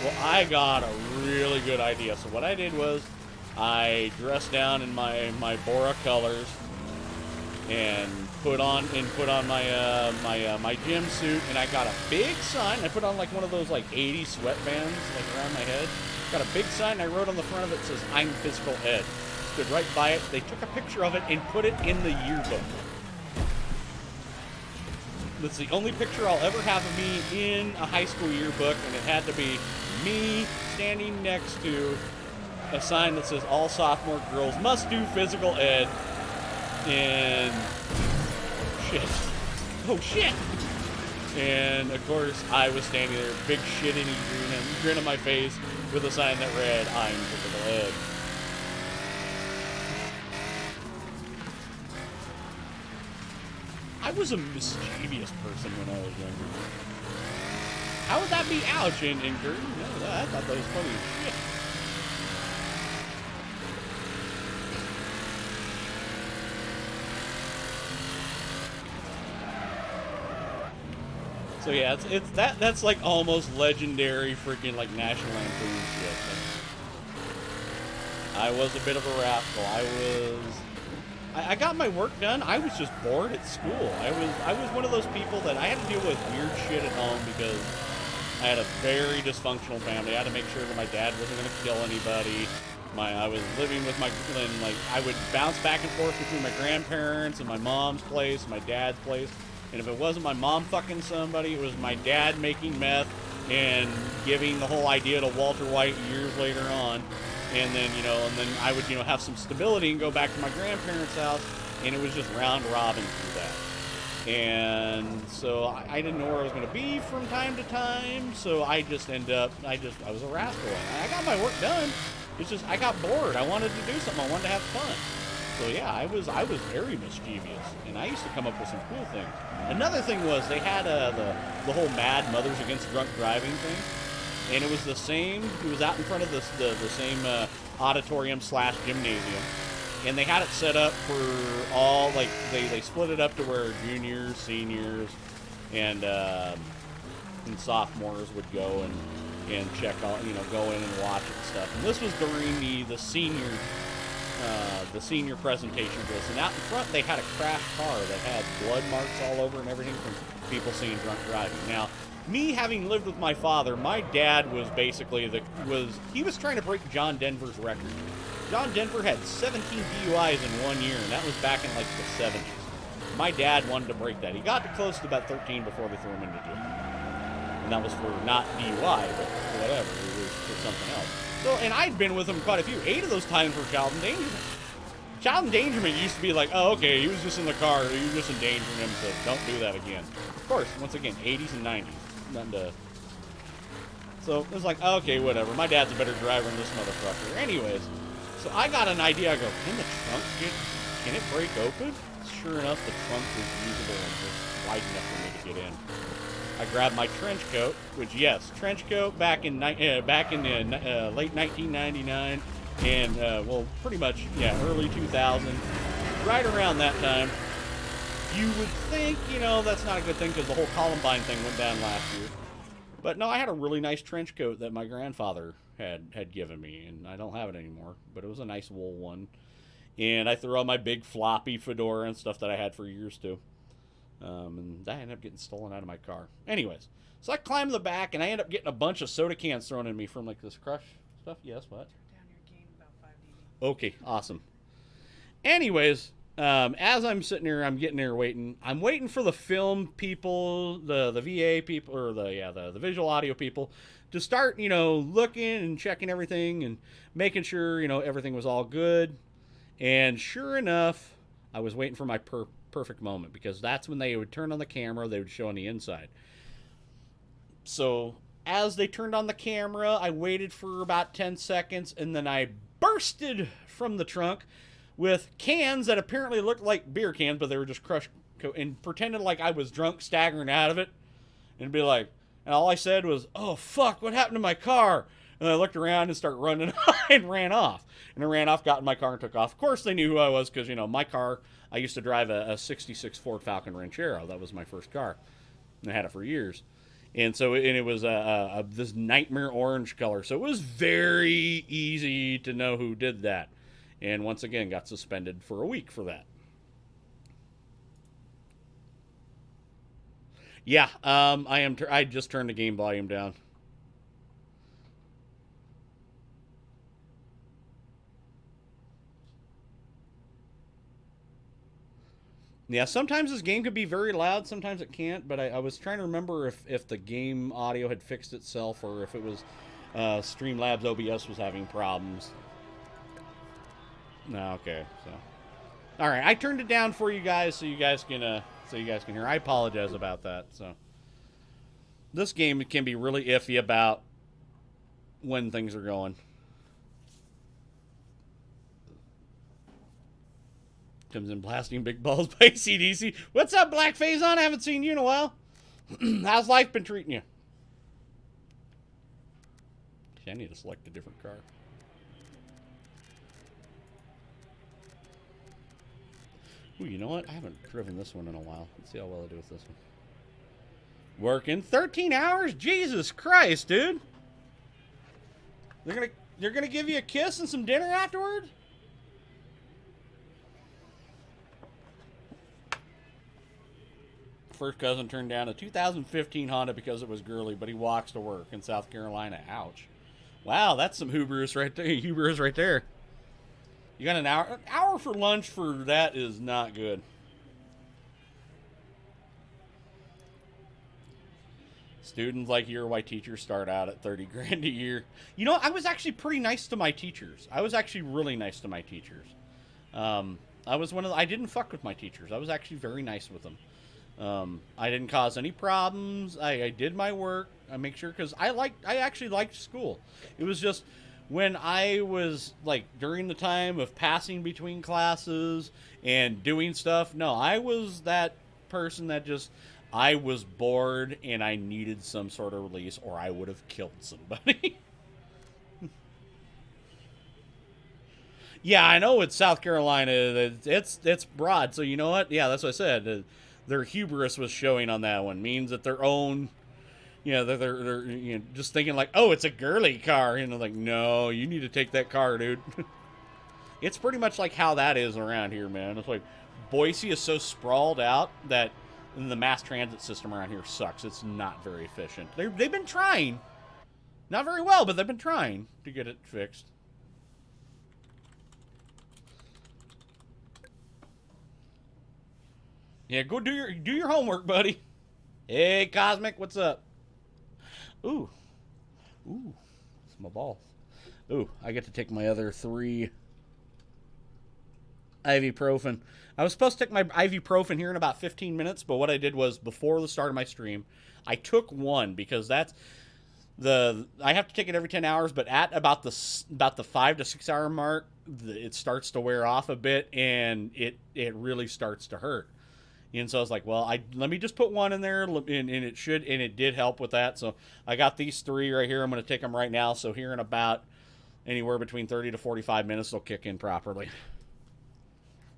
Well, I got a really good idea. So what I did was I dressed down in my Bora colors and put on my gym suit, and I got a big sign. I put on like one of those like 80s sweatbands like around my head. Got a big sign. I wrote on the front of it, says I'm physical ed. Stood right by it. They took a picture of it and put it in the yearbook. That's the only picture I'll ever have of me in a high school yearbook, and it had to be me standing next to a sign that says all sophomore girls must do physical ed. And shit. Oh shit! And of course, I was standing there, big shit-eating grin on my face, with a sign that read, I'm Typical Ed. I was a mischievous person when I was younger. How would that be ouch in Gert? No, I thought that was funny as shit. So yeah, that's like almost legendary freaking like national anthem shit. I was a bit of a rascal. I got my work done. I was just bored at school. I was one of those people that I had to deal with weird shit at home because I had a very dysfunctional family. I had to make sure that my dad wasn't going to kill anybody. I was living with and like I would bounce back and forth between my grandparents and my mom's place and my dad's place. And if it wasn't my mom fucking somebody, it was my dad making meth and giving the whole idea to Walter White years later on. And then, I would, have some stability and go back to my grandparents' house. And it was just round robin through that. And so I didn't know where I was going to be from time to time. So I just I was a rascal. I got my work done. It's just, I got bored. I wanted to do something. I wanted to have fun. So yeah, I was very mischievous, and I used to come up with some cool things. Another thing was they had the whole Mad Mothers Against Drunk Driving thing, and it was the same. It was out in front of the same auditorium / gymnasium, and they had it set up for all like they split it up to where juniors, seniors, and sophomores would go and check out, go in and watch it and stuff. And this was during the senior presentation for this. And out in front, they had a crashed car that had blood marks all over and everything from people seeing drunk driving. Now, me having lived with my father, my dad was basically he was trying to break John Denver's record. John Denver had 17 DUIs in 1 year, and that was back in like the 70s. My dad wanted to break that. He got to close to about 13 before they threw him into jail. And that was for not DUI, but whatever. It was for something else. So, and I'd been with him quite a few. 8 of those times were child endangerment. Child endangerment used to be like, oh, okay, he was just in the car, you were just endangering him, so don't do that again. Of course, once again, 80s and 90s. Nothing to... So, it was like, okay, whatever. My dad's a better driver than this motherfucker. Anyways, so I got an idea. I go, can it break open? Sure enough, the trunk was usable and just wide enough for me to get in. I grabbed my trench coat, which, yes, trench coat back in the late 1999 and, well, pretty much, yeah, early 2000, right around that time. You would think, that's not a good thing because the whole Columbine thing went down last year. But no, I had a really nice trench coat that my grandfather had given me, and I don't have it anymore, but it was a nice wool one. And I threw on my big floppy fedora and stuff that I had for years, too. And that ended up getting stolen out of my car. Anyways, so I climbed the back, and I ended up getting a bunch of soda cans thrown at me from, like, this crush stuff. Yes, what? Turn down your game about 5 dB. Okay, awesome. Anyways, as I'm sitting here, I'm getting there waiting. I'm waiting for the film people, the VA people, or the visual audio people to start, looking and checking everything and making sure, everything was all good. And sure enough, I was waiting for my perfect moment because that's when they would turn on the camera, they would show on the inside. So as they turned on the camera, I waited for about 10 seconds and then I bursted from the trunk with cans that apparently looked like beer cans, but they were just crushed and pretended like I was drunk, staggering out of it, and be like, and all I said was, "Oh fuck, what happened to my car?" And I looked around and started running and ran off. And I ran off, got in my car, and took off. Of course, they knew who I was because, my car, I used to drive a 66 Ford Falcon Ranchero. That was my first car. And I had it for years. And so it was this nightmare orange color. So it was very easy to know who did that. And once again, got suspended for a week for that. Yeah, I just turned the game volume down. Yeah, sometimes this game could be very loud, sometimes it can't, but I was trying to remember if the game audio had fixed itself or if it was Streamlabs OBS was having problems. No, okay, so. All right, I turned it down for you guys so you guys can hear. I apologize about that. So this game can be really iffy about when things are going. Comes in blasting big balls by CDC. What's up, Blackface on? I haven't seen you in a while. How's life been treating you? I need to select a different car. Ooh, you know what? I haven't driven this one in a while. Let's see how well I do with this one. Working 13 hours? Jesus Christ, dude. They're gonna give you a kiss and some dinner afterwards? First cousin turned down a 2015 Honda because it was girly, but he walks to work in South Carolina. Ouch. Wow, that's some hubris right there. Hubris right there. You got an hour. An hour for lunch for that is not good. Students like you are why teachers start out at 30 grand a year. You know, I was actually pretty nice to my teachers. I was actually really nice to my teachers. I was one of the, I didn't fuck with my teachers. I was actually very nice with them. I didn't cause any problems. I did my work. I make sure, because I actually liked school. It was just when I was like during the time of passing between classes and doing stuff. No, I was that person that just, I was bored and I needed some sort of release, or I would have killed somebody. Yeah, I know it's South Carolina. It's broad. So you know what? Yeah, that's what I said. Their hubris was showing on that one. Means that their own, you know, they're you know, just thinking like, oh, it's a girly car. And they're like, no, you need to take that car, dude. It's pretty much like how that is around here, man. It's like Boise is so sprawled out that the mass transit system around here sucks. It's not very efficient. They've been trying. Not very well, but they've been trying to get it fixed. Yeah, go do your homework, buddy. Hey, Cosmic, what's up? Ooh. It's my balls. Ooh, I get to take my other 3 ibuprofen. I was supposed to take my ibuprofen here in about 15 minutes, but what I did was before the start of my stream, I took one because that's I have to take it every 10 hours, but at about the 5 to 6 hour mark, it starts to wear off a bit and it really starts to hurt. And so I was like, well, let me just put one in there, and it did help with that. So I got these 3 right here. I'm going to take them right now. So here in about anywhere between 30 to 45 minutes, they'll kick in properly.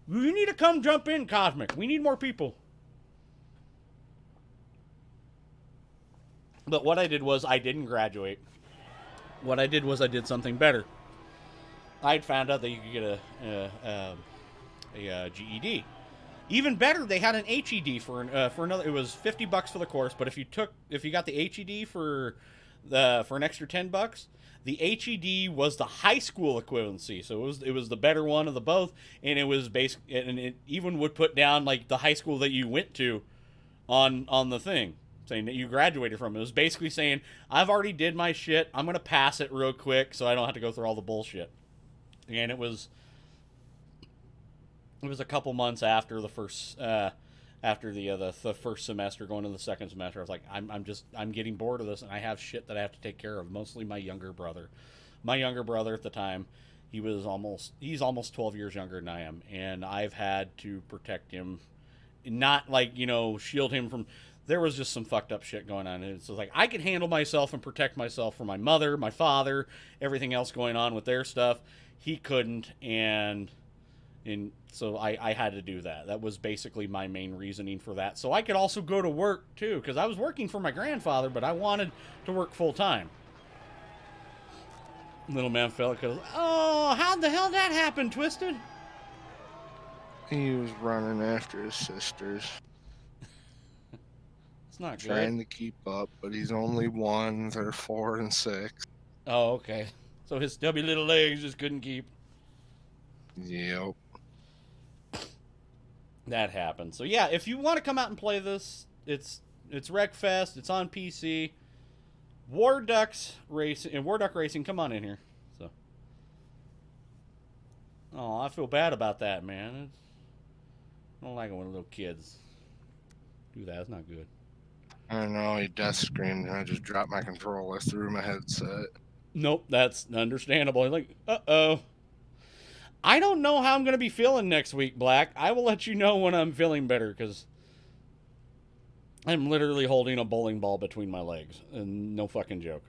You need to come jump in, Cosmic. We need more people. But what I did was I didn't graduate. What I did was I did something better. I'd found out that you could get a GED. Even better, they had an HED for another. It was $50 for the course, but if you got the HED for an extra $10, the HED was the high school equivalency. So it was the better one of the both, and it was and it even would put down like the high school that you went to on the thing, saying that you graduated from. It was basically saying, I've already did my shit. I'm gonna pass it real quick so I don't have to go through all the bullshit. And it was a couple months after the first the first semester, going to the second semester. I was like, I'm getting bored of this, and I have shit that I have to take care of. Mostly my younger brother. My younger brother at the time, he's almost 12 years younger than I am, and I've had to protect him, not like, you know, shield him from. There was just some fucked up shit going on. It's like I could handle myself and protect myself from my mother, my father, everything else going on with their stuff. He couldn't, and so I had to do that. That was basically my main reasoning for that. So I could also go to work, too, because I was working for my grandfather, but I wanted to work full-time. Little man fell because, oh, how the hell did that happen, Twisted? He was running after his sisters. It's not good. Trying to keep up, but he's only 1. They're 4 and 6. Oh, okay. So his stubby little legs just couldn't keep. Yep. That happened. So yeah, if you want to come out and play this, it's Wreckfest. It's on PC. War Duck Racing. Come on in here. So, oh, I feel bad about that, man. I don't like it when little kids do that. It's not good. I know, he death screamed and I just dropped my controller through my headset. Nope, that's understandable. Like, uh-oh. I don't know how I'm going to be feeling next week, Black. I will let you know when I'm feeling better, because I'm literally holding a bowling ball between my legs. And no fucking joke.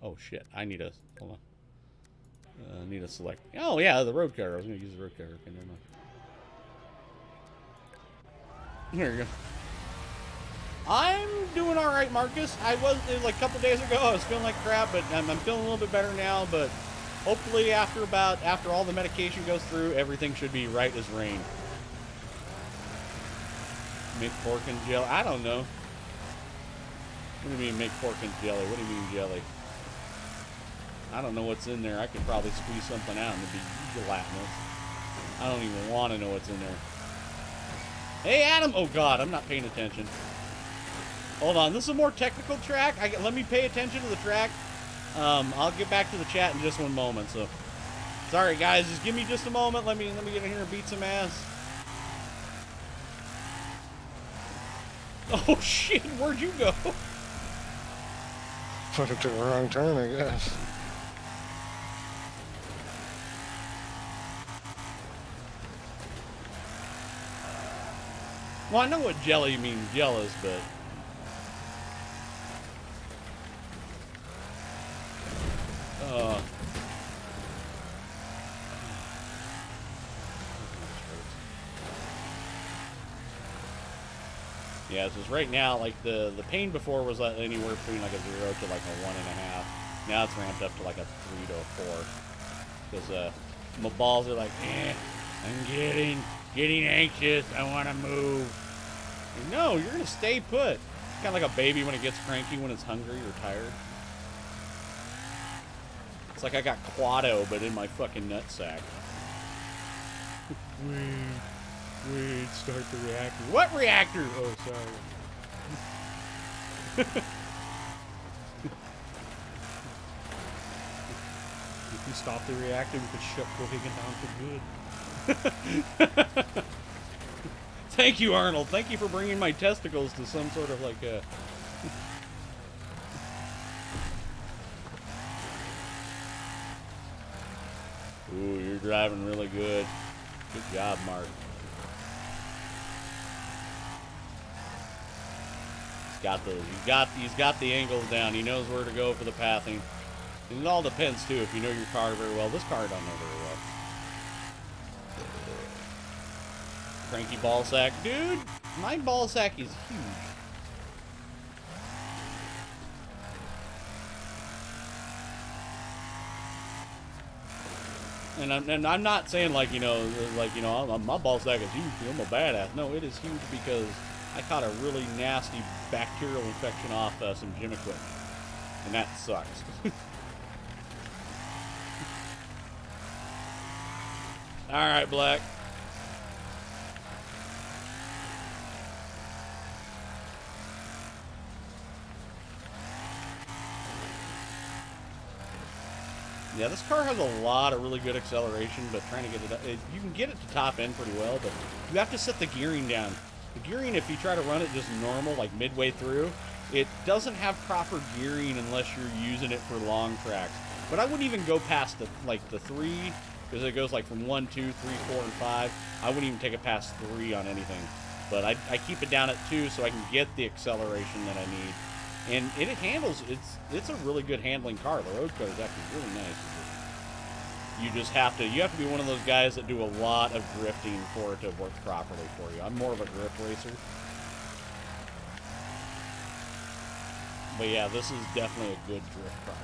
Oh, shit. I need a... Hold on. I need to select... Oh, yeah, the road car. I was going to use the road car. Okay, never mind. There you go. I'm doing all right, Marcus. It was like a couple days ago. I was feeling like crap, but I'm feeling a little bit better now. But hopefully, after all the medication goes through, everything should be right as rain. Make pork and jelly. I don't know. What do you mean make pork and jelly? What do you mean jelly? I don't know what's in there. I could probably squeeze something out and it'd be gelatinous. I don't even want to know what's in there. Hey, Adam! Oh, God, I'm not paying attention. Hold on, this is a more technical track. Let me pay attention to the track. I'll get back to the chat in just one moment. So, sorry, guys. Just give me just a moment. Let me get in here and beat some ass. Oh, shit. Where'd you go? Fucking took a wrong turn, I guess. Well, I know what jelly means, jealous, but... Yeah, it's just right now, like, the pain before was anywhere between, like, a 0 to, like, a 1.5. Now it's ramped up to, like, a 3 to a 4. Because, my balls are like, I'm getting anxious. I want to move. Like, no, you're going to stay put. It's kind of like a baby when it gets cranky when it's hungry or tired. It's like I got Quado, but in my fucking nutsack. Wait, start the reactor. What reactor? Oh, sorry. If we stop the reactor, we could shut Cohagen down for good. Thank you, Arnold. Thank you for bringing my testicles to some sort of, like, Ooh, you're driving really good. Good job, Mark. He's got the angles down. He knows where to go for the pathing. And it all depends too if you know your car very well. This car I don't know very well. Cranky ball sack, dude. My ball sack is huge. And I'm not saying like my ball sack is huge. I'm a badass. No, it is huge because I caught a really nasty bacterial infection off some gym equipment, and that sucks. All right, Black. Yeah, this car has a lot of really good acceleration, but trying to get it, you can get it to top end pretty well, but you have to set the gearing down. The gearing, if you try to run it just normal, like midway through, it doesn't have proper gearing unless you're using it for long tracks. But I wouldn't even go past the 3, because it goes like from 1, 2, 3, 4, and 5. I wouldn't even take it past 3 on anything. But I keep it down at 2 so I can get the acceleration that I need. And it handles, it's a really good handling car. The road car is actually really nice. You just have to be one of those guys that do a lot of drifting for it to work properly for you. I'm more of a drift racer. But yeah, this is definitely a good drift car.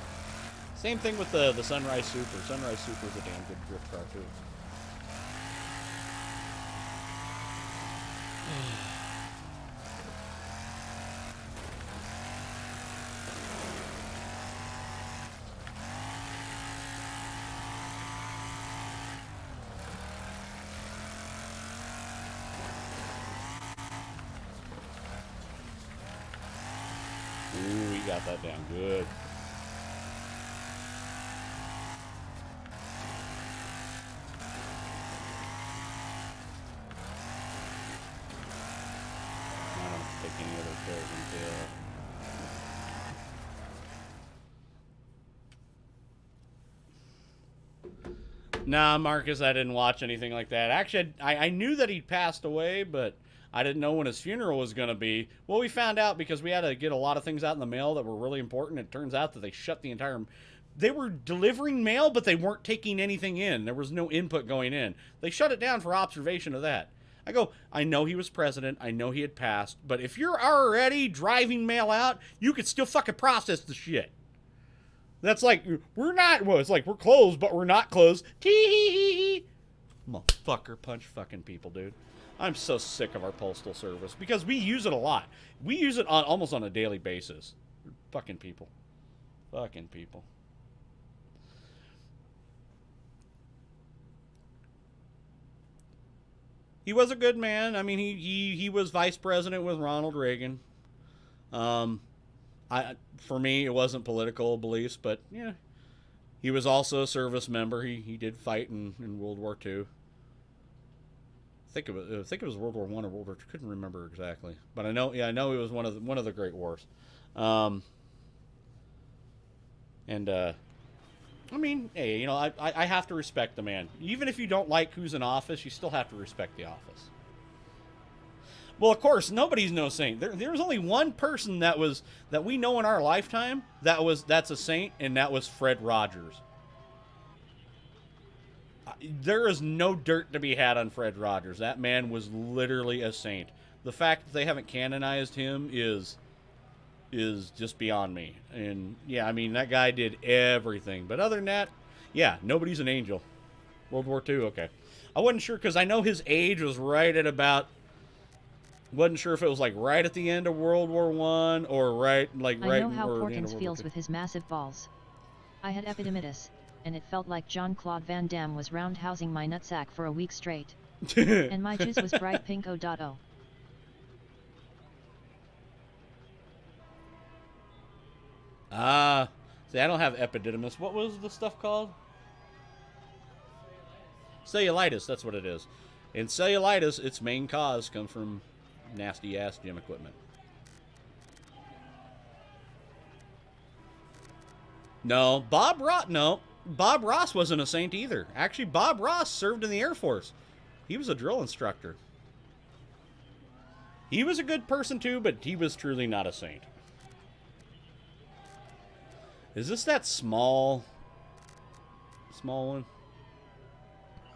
Same thing with the Sunrise Super. Sunrise Super is a damn good drift car too. Ooh, we got that down good. I don't take any other tails and tails. Nah, Marcus, I didn't watch anything like that. Actually, I knew that he'd passed away, but I didn't know when his funeral was going to be. Well, we found out because we had to get a lot of things out in the mail that were really important. It turns out that they shut the entire... They were delivering mail, but they weren't taking anything in. There was no input going in. They shut it down for observation of that. I go, I know he was president. I know he had passed. But if you're already driving mail out, you could still fucking process the shit. That's like, we're not... Well, it's like, we're closed, but we're not closed. Tee-hee-hee-hee. Motherfucker, punch fucking people, dude. I'm so sick of our postal service because we use it a lot. We use it almost on a daily basis. Fucking people. Fucking people. He was a good man. I mean, he was vice president with Ronald Reagan. For me, it wasn't political beliefs, but yeah, he was also a service member. He did fight in World War II. I think it was World War I or World War II. Couldn't remember exactly, but I know it was one of the great wars. I mean, hey, you know, I have to respect the man. Even if you don't like who's in office, you still have to respect the office. Well, of course, nobody's no saint. There was only one person that we know in our lifetime that's a saint, and that was Fred Rogers. There is no dirt to be had on Fred Rogers. That man was literally a saint. The fact that they haven't canonized him is just beyond me. And yeah, I mean, that guy did everything. But other than that, yeah, nobody's an angel. World War II, okay. I wasn't sure because I know his age was right at about... Wasn't sure if it was like right at the end of World War I or right I know how Porkins feels with his massive balls. I had epididymitis, and it felt like Jean-Claude Van Damme was roundhousing my nutsack for a week straight. And my juice was bright pink o.o. See, I don't have epididymis. What was the stuff called? Cellulitis, that's what it is. And cellulitis, its main cause comes from nasty-ass gym equipment. No, Bob Ross wasn't a saint either. Actually, Bob Ross served in the Air Force. He was a drill instructor. He was a good person too, but he was truly not a saint. Is this that small one?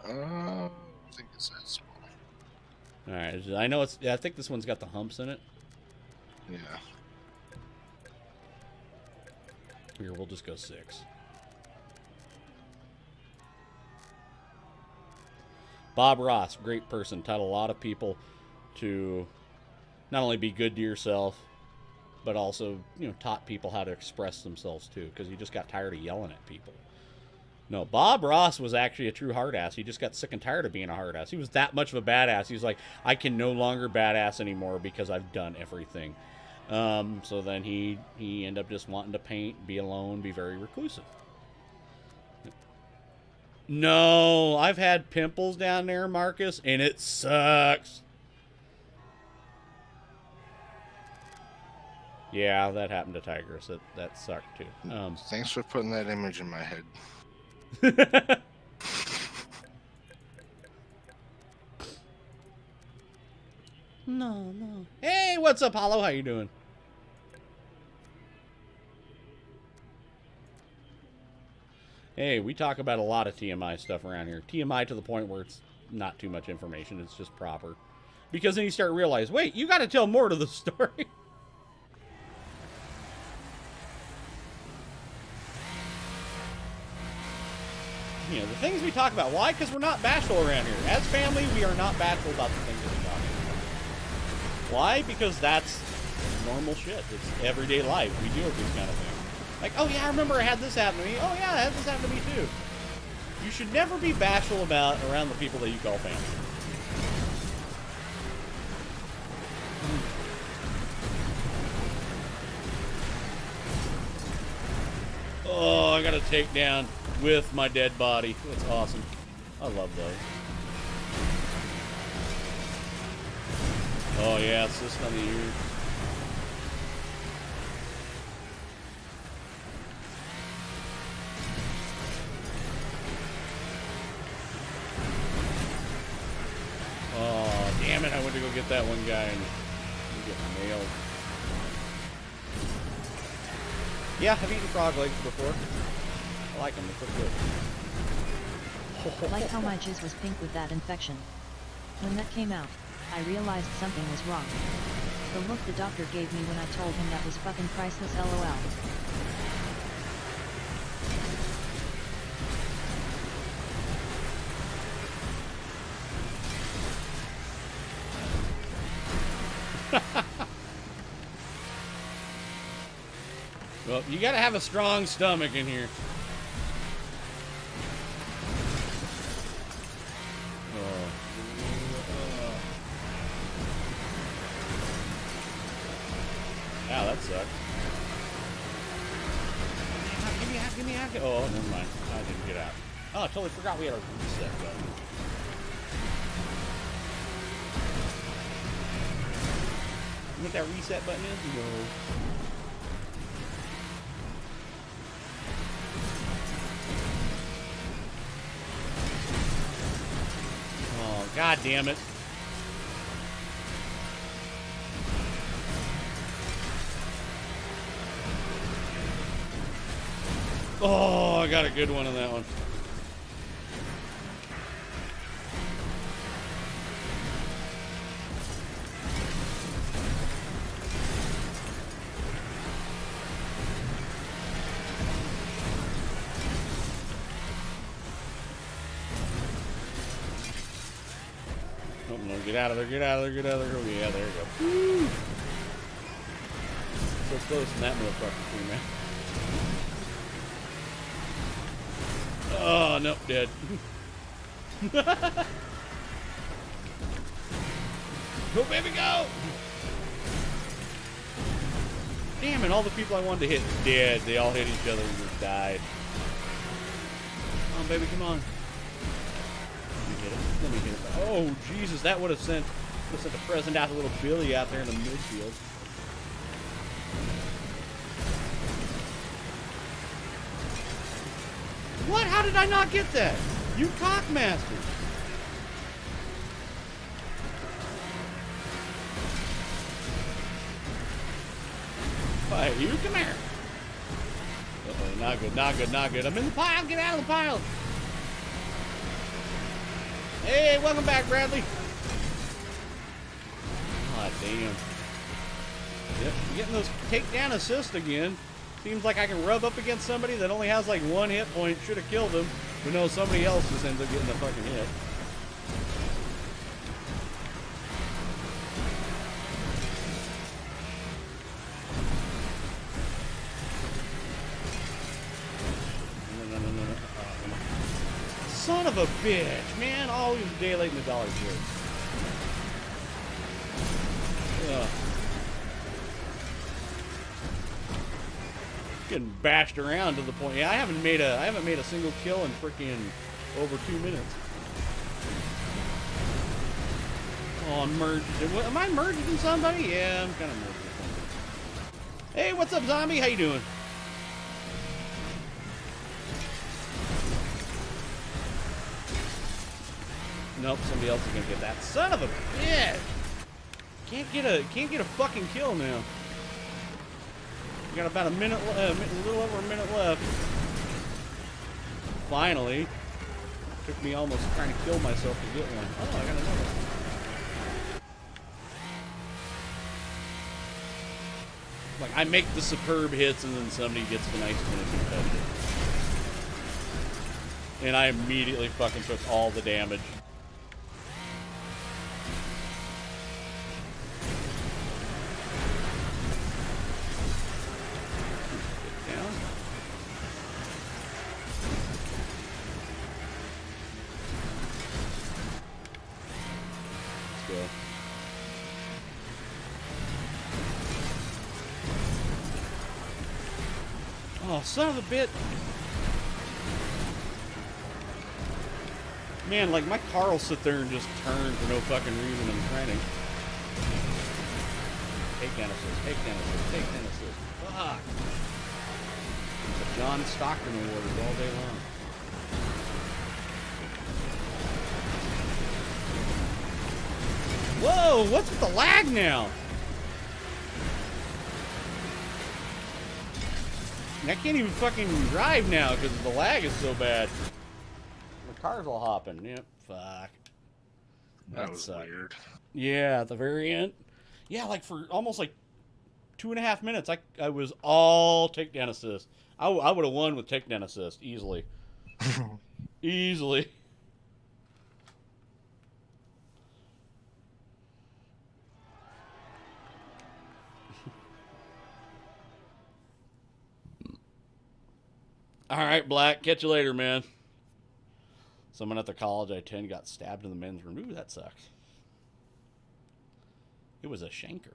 I think it's that small. All right, I know it's. I think this one's got the humps in it. Yeah. Here, we'll just go 6. Bob Ross, great person, taught a lot of people to not only be good to yourself, but also, you know, taught people how to express themselves too, because he just got tired of yelling at people. No, Bob Ross was actually a true hard ass. He just got sick and tired of being a hard ass. He was that much of a badass. He was like, I can no longer badass anymore because I've done everything. So then he ended up just wanting to paint, be alone, be very reclusive. No, I've had pimples down there, Marcus, and it sucks. Yeah, that happened to Tigress. That sucked too. Thanks for putting that image in my head. No. Hey, what's up, Hollow? How you doing? Hey, we talk about a lot of TMI stuff around here. TMI to the point where it's not too much information. It's just proper. Because then you start to realize, wait, you got to tell more to the story. You know, the things we talk about. Why? Because we're not bashful around here. As family, we are not bashful about the things that we talk about. Why? Because that's normal shit. It's everyday life. We deal with these kind of things. Like, oh yeah, I remember I had this happen to me. Oh yeah, I had this happen to me too. You should never be bashful around the people that you call family. Oh, I got a takedown with my dead body. That's awesome. I love those. Oh yeah, it's just on the ears. hit that one guy and get nailed. Yeah, I've eaten frog legs before. I like them. They're pretty good. Like how my jizz was pink with that infection. When that came out, I realized something was wrong. The look the doctor gave me when I told him that was fucking priceless, lol. Well, you gotta have a strong stomach in here. Wow, that sucks. Give me out. Oh, never mind. I didn't get out. Oh, I totally forgot we had a reset button. You know what that reset button is? No. Oh, god damn it. Oh, I got a good one on that one. Oh, no, get out of there, get out of there, get out of there. Oh, yeah, there you go. Woo. So close in that motherfucker too, man. Oh, nope, dead. Go, baby, go! Damn it, all the people I wanted to hit dead. They all hit each other and just died. Come on, baby, come on. Let me hit it. Let me hit it. Oh, Jesus, that would have sent a present out to little Billy out there in the midfield. What? How did I not get that? You cockmaster. Hey, you come here. Uh-oh, not good, not good, not good. I'm in the pile. Get out of the pile. Hey, welcome back, Bradley. God damn. Yep, getting those takedown assists again. Seems like I can rub up against somebody that only has like one hit point, should have killed him, but no, somebody else just ends up getting the fucking hit. No. Son of a bitch, man. Always a day late in the dollar short. Ugh. Getting bashed around to the point. Yeah, I haven't made a single kill in freaking over 2 minutes. Oh, I'm merged. Am I merged in somebody? Yeah, I'm kind of merged with somebody. Hey, what's up, zombie? How you doing? Nope, somebody else is gonna get that. Son of a bitch! Can't get a fucking kill now. We got about a minute, a little over a minute left. Finally. Took me almost trying to kill myself to get one. Oh, I got another one. Like, I make the superb hits and then somebody gets the nice finishing touch. And I immediately fucking took all the damage. Oh, son of a bit. Man, like, my car will sit there and just turn for no fucking reason. I'm trying to... Takedown assist, takedown assist, takedown assist. Fuck. The John Stockton Award is all day long. Whoa, what's with the lag now? I can't even fucking drive now because the lag is so bad. The car's all hopping. Yep, fuck. That was weird. Yeah, at the very end. Yeah, like for almost like 2.5 minutes, I was all takedown assist. I would have won with takedown assist easily. Easily. All right, Black. Catch you later, man. Someone at the college I attend got stabbed in the men's room. Ooh, that sucks. It was a shanker.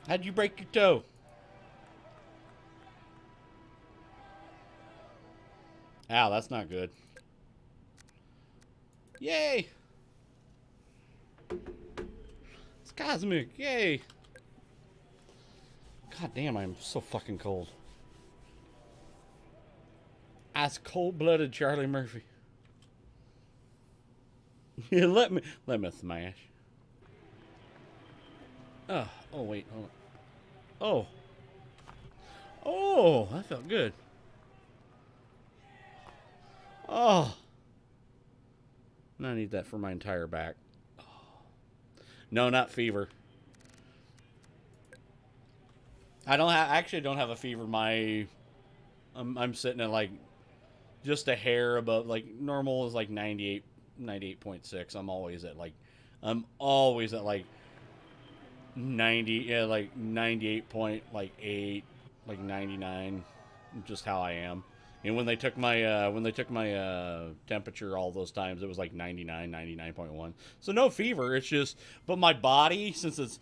How'd you break your toe? Ow, that's not good. Yay! It's cosmic. Yay! God damn, I'm so fucking cold. Ice cold-blooded Charlie Murphy. Yeah, let me smash. Oh, wait, hold on. Oh, that felt good. Oh. I need that for my entire back. Oh. No, not fever. I actually don't have a fever. I'm sitting at like just a hair above, like normal is like 98.6. I'm always at like 90, yeah, like 98.8, like 99, just how I am. And when they took my temperature all those times, it was like 99, 99.1. So no fever. It's just, but my body, since it's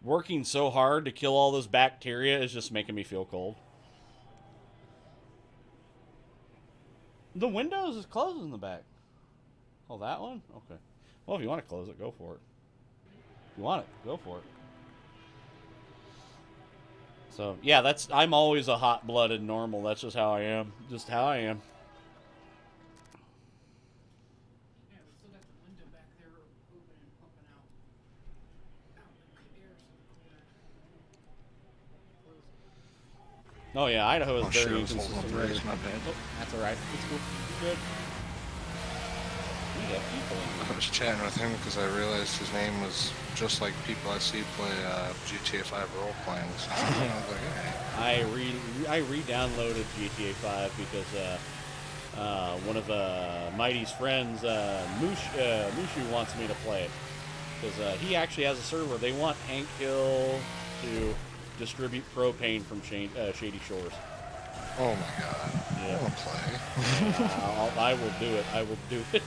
working so hard to kill all this bacteria, is just making me feel cold. The windows is closed in the back. Oh, that one? Okay. Well, if you want to close it, go for it. If you want it, go for it. So, yeah, I'm always a hot-blooded normal. That's just how I am. Just how I am. Yeah, we still got the window back there open and pumping out. Oh, yeah, Idaho is shit, very I was holding inconsistent. up raised, my bad. Oh, that's alright. It's cool. It's good. We got people in I was chatting with him because I realized his name was just like people I see play GTA 5 role playing. So I was like, hey. I re-downloaded GTA 5 because one of Mighty's friends, Mushu, wants me to play it. Because he actually has a server. They want Hank Hill to distribute propane from Shady Shores. Oh my god. Yeah. I want to play. I will do it. I will do it.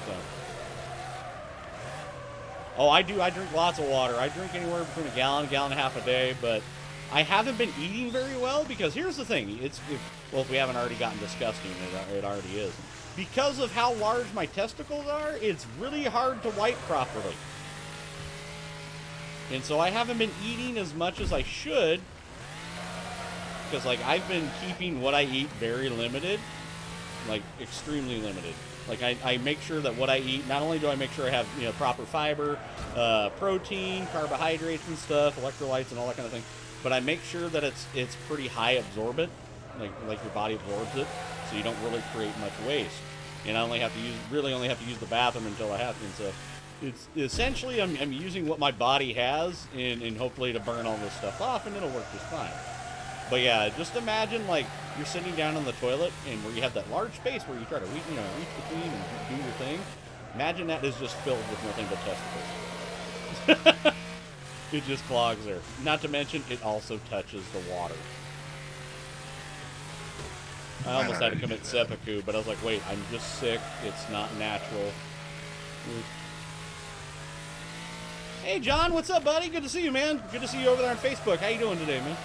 So. Oh, I do. I drink lots of water. I drink anywhere between a gallon and a half a day, but I haven't been eating very well because here's the thing. If we haven't already gotten disgusting, it already is. Because of how large my testicles are, it's really hard to wipe properly. And so I haven't been eating as much as I should because, like, I've been keeping what I eat very limited, like, extremely limited. Like, I make sure that what I eat, not only do I make sure I have, proper fiber, protein, carbohydrates and stuff, electrolytes and all that kind of thing, but I make sure that it's pretty high absorbent, like your body absorbs it, so you don't really create much waste. And I only have to use the bathroom until I have to. And so it's essentially I'm using what my body has and hopefully to burn all this stuff off, and it'll work just fine. But yeah, just imagine like you're sitting down on the toilet and where you have that large space where you try to reach between and do your thing. Imagine that is just filled with nothing but testicles. It just clogs there. Not to mention, it also touches the water. I almost had to commit seppuku, but I was like, wait, I'm just sick. It's not natural. Hey, John, what's up, buddy? Good to see you, man. Good to see you over there on Facebook. How you doing today, man?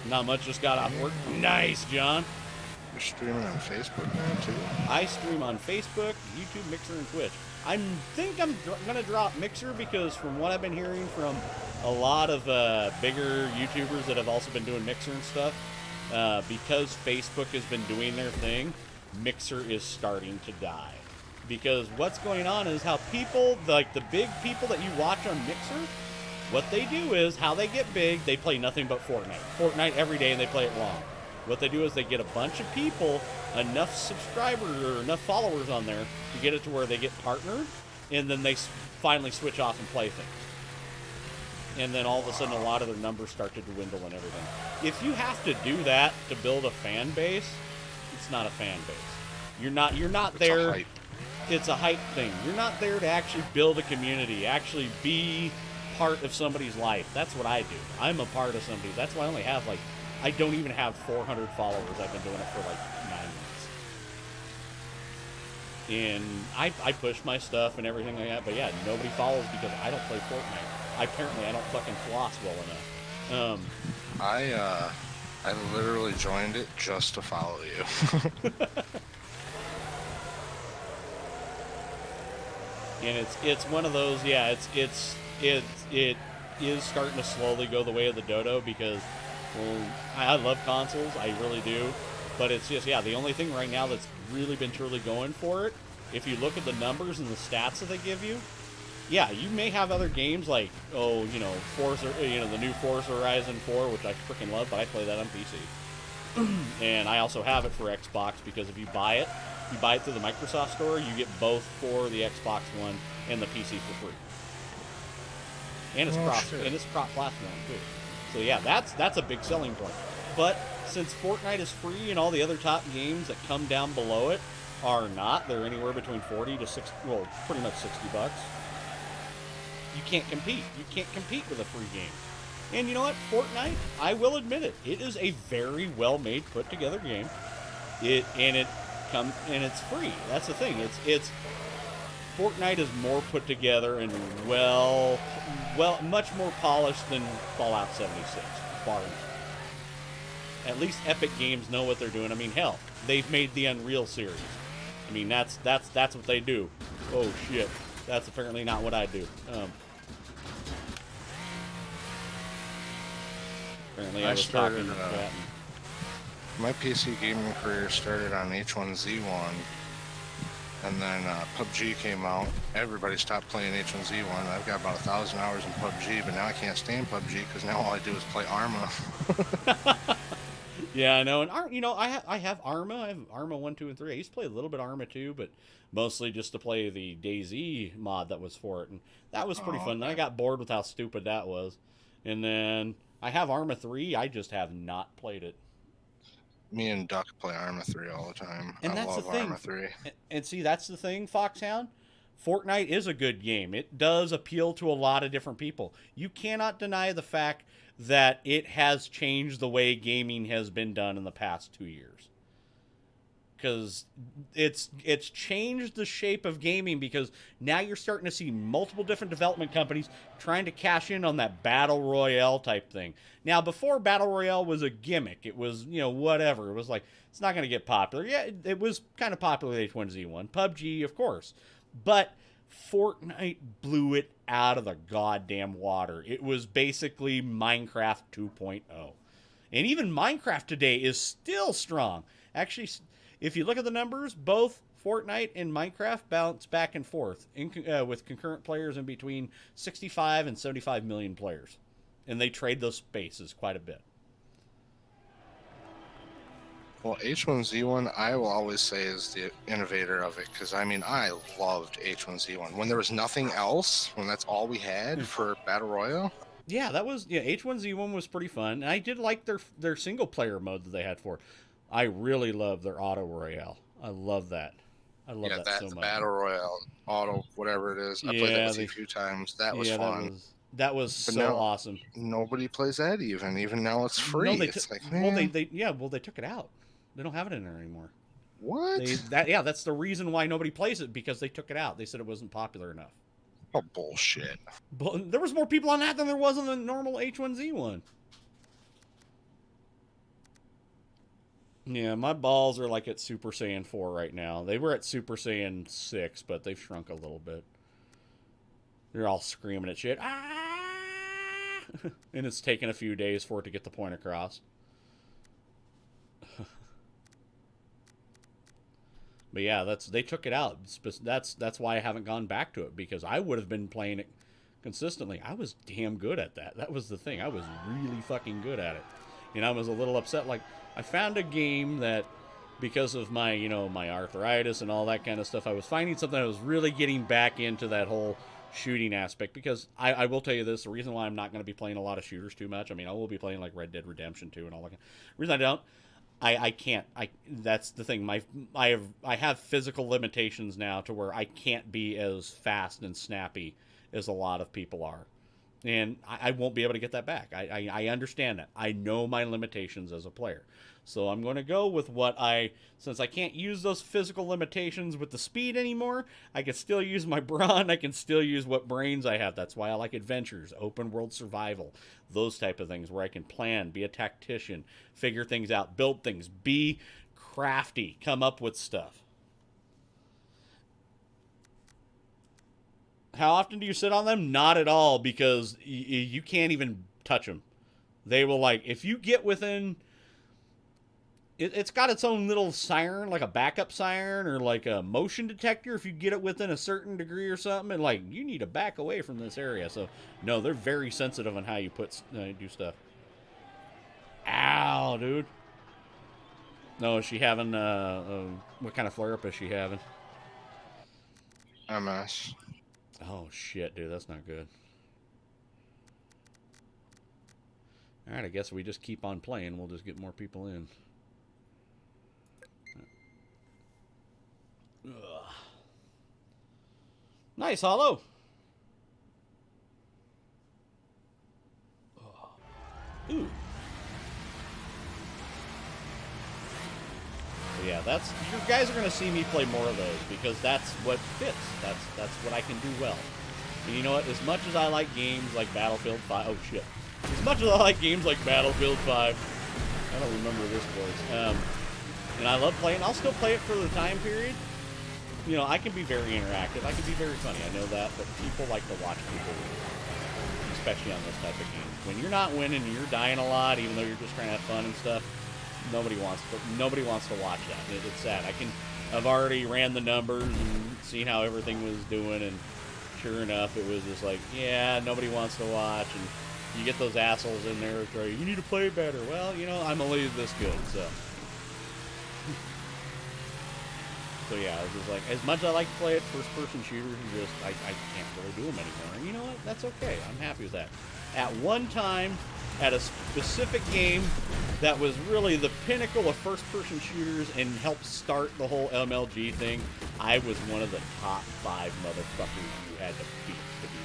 Not much, just got off work. Nice, John. You're streaming on Facebook now, too? I stream on Facebook, YouTube, Mixer, and Twitch. I think I'm going to drop Mixer because from what I've been hearing from a lot of bigger YouTubers that have also been doing Mixer and stuff, because Facebook has been doing their thing, Mixer is starting to die. Because what's going on is how people, like the big people that you watch on Mixer, what they do is, how they get big, they play nothing but Fortnite. Fortnite every day, and they play it long. What they do is they get a bunch of people, enough subscribers or enough followers on there to get it to where they get partnered, and then they finally switch off and play things. And then all of a sudden, a lot of their numbers start to dwindle and everything. If you have to do that to build a fan base, it's not a fan base. You're not there. It's a hype thing. You're not there to actually build a community, actually be part of somebody's life. That's what I do. I'm a part of somebody. That's why I only have I don't even have 400 followers. I've been doing it for 9 months. And I push my stuff and everything like that, but yeah, nobody follows because I don't play Fortnite. Apparently I don't fucking floss well enough. I literally joined it just to follow you. And it's one of those, yeah, it is starting to slowly go the way of the dodo because, well, I love consoles, I really do, but it's just, yeah, the only thing right now that's really been truly going for it, if you look at the numbers and the stats that they give you, yeah, you may have other games like, Forza, the new Forza Horizon 4, which I freaking love, but I play that on PC. And I also have it for Xbox because if you buy it through the Microsoft Store, you get both for the Xbox One and the PC for free. And it's cross-platform too. So yeah, that's a big selling point. But since Fortnite is free and all the other top games that come down below it are not, they're anywhere between 40 to 60, well, pretty much $60. You can't compete. You can't compete with a free game. And you know what? Fortnite, I will admit it, it is a very well-made, put-together game. And it's free. That's the thing. It's Fortnite is more put together and well, much more polished than Fallout 76. Bar none. At least Epic Games know what they're doing. I mean, hell, they've made the Unreal series. I mean, that's what they do. Oh shit, that's apparently not what I do. Apparently, I was talking to that. My PC gaming career started on H1Z1, and then PUBG came out. Everybody stopped playing H1Z1. I've got about 1,000 hours in PUBG, but now I can't stand PUBG because now all I do is play Arma. Yeah, I know. And I have Arma. I have Arma 1, 2, and 3. I used to play a little bit of Arma 2, but mostly just to play the DayZ mod that was for it, and that was pretty fun. Then I got bored with how stupid that was, and then I have Arma 3. I just have not played it. Me and Duck play Arma 3 all the time. And I that's love the thing. Arma 3. And see, that's the thing, Foxhound. Fortnite is a good game. It does appeal to a lot of different people. You cannot deny the fact that it has changed the way gaming has been done in the past 2 years. Because it's changed the shape of gaming, because now you're starting to see multiple different development companies trying to cash in on that battle royale type thing. Now, before battle royale was a gimmick, it was, whatever. It was like, it's not going to get popular. Yeah, it was kind of popular with H1Z1. PUBG, of course. But Fortnite blew it out of the goddamn water. It was basically Minecraft 2.0. And even Minecraft today is still strong. Actually, if you look at the numbers, both Fortnite and Minecraft bounce back and forth with concurrent players in between 65 and 75 million players. And they trade those spaces quite a bit. Well, H1Z1, I will always say, is the innovator of it, because, I mean, I loved H1Z1. When there was nothing else, when that's all we had for Battle Royale. Yeah, H1Z1 was pretty fun. And I did like their single-player mode that they had for it. I really love their Auto Royale. I love that. I love that so much. Battle Royale, Auto, whatever it is. I played that with you a few times. That was fun. That was so awesome. Nobody plays that even now it's free. No, it's like, man. They took it out. They don't have it in there anymore. What? That's the reason why nobody plays it, because they took it out. They said it wasn't popular enough. Oh, bullshit. But there was more people on that than there was on the normal H1Z1. Yeah, my balls are like at Super Saiyan 4 right now. They were at Super Saiyan 6, but they've shrunk a little bit. They're all screaming at shit. Ah! And it's taken a few days for it to get the point across. But yeah, they took it out. That's why I haven't gone back to it, because I would have been playing it consistently. I was damn good at that. That was the thing. I was really fucking good at it. And I was a little upset. Like, I found a game that, because of my, you know, my arthritis and all that kind of stuff, I was finding something that was really getting back into that whole shooting aspect. Because I will tell you this, the reason why I'm not going to be playing a lot of shooters too much, I mean, I will be playing like Red Dead Redemption 2 and all that. The reason I don't, I can't. That's the thing. I have physical limitations now to where I can't be as fast and snappy as a lot of people are, and I won't be able to get that back. I understand that. I know my limitations as a player, so I'm going to go with since I can't use those physical limitations with the speed anymore. I can still use my brawn. I can still use what brains I have. That's why I like adventures, open world survival, those type of things where I can plan, be a tactician, figure things out, build things, be crafty, come up with stuff. How often do you sit on them? Not at all, because you can't even touch them. They will, like, if you get within... It's got its own little siren, like a backup siren or like a motion detector if you get it within a certain degree or something, and like, you need to back away from this area. So, no, they're very sensitive on how you do stuff. Ow, dude. No, is she having, what kind of flare-up is she having? MS. Oh, shit, dude, that's not good. Alright, I guess we just keep on playing. We'll just get more people in. Ugh. Nice, Hollow. Ooh. So yeah, you guys are gonna see me play more of those, because that's what fits. That's what I can do well. And you know what? As much as I like games like Battlefield 5, oh shit. As much as I like games like Battlefield 5, I don't remember this voice. And I love playing. I'll still play it for the time period. You know, I can be very interactive. I can be very funny. I know that, but people like to watch people win, especially on this type of game. When you're not winning, you're dying a lot, even though you're just trying to have fun and stuff. Nobody wants to watch that. It's sad. I've already ran the numbers and seen how everything was doing, and sure enough, it was just like, yeah, nobody wants to watch. And you get those assholes in there, you need to play better. Well, you know, I'm only this good, so. So yeah, it's just like, as much as I like to play it, first-person shooters, I can't really do them anymore. And you know what? That's okay. I'm happy with that. At one time, at a specific game that was really the pinnacle of first-person shooters and helped start the whole MLG thing, I was one of the top 5 motherfuckers you had to beat to be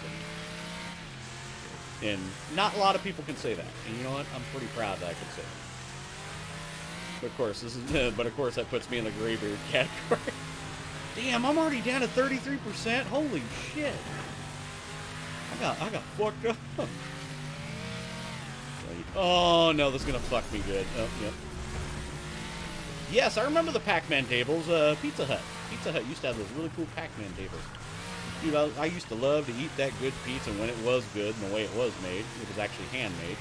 the. And not a lot of people can say that. And you know what? I'm pretty proud that I can say that. But of course, that puts me in the graybeard category. Damn, I'm already down to 33%. Holy shit! I got fucked up. Oh no, this is gonna fuck me good. Oh yep. Yes, I remember the Pac-Man tables. Pizza Hut. Pizza Hut used to have those really cool Pac-Man tables. Dude, I used to love to eat that good pizza when it was good and the way it was made. It was actually handmade.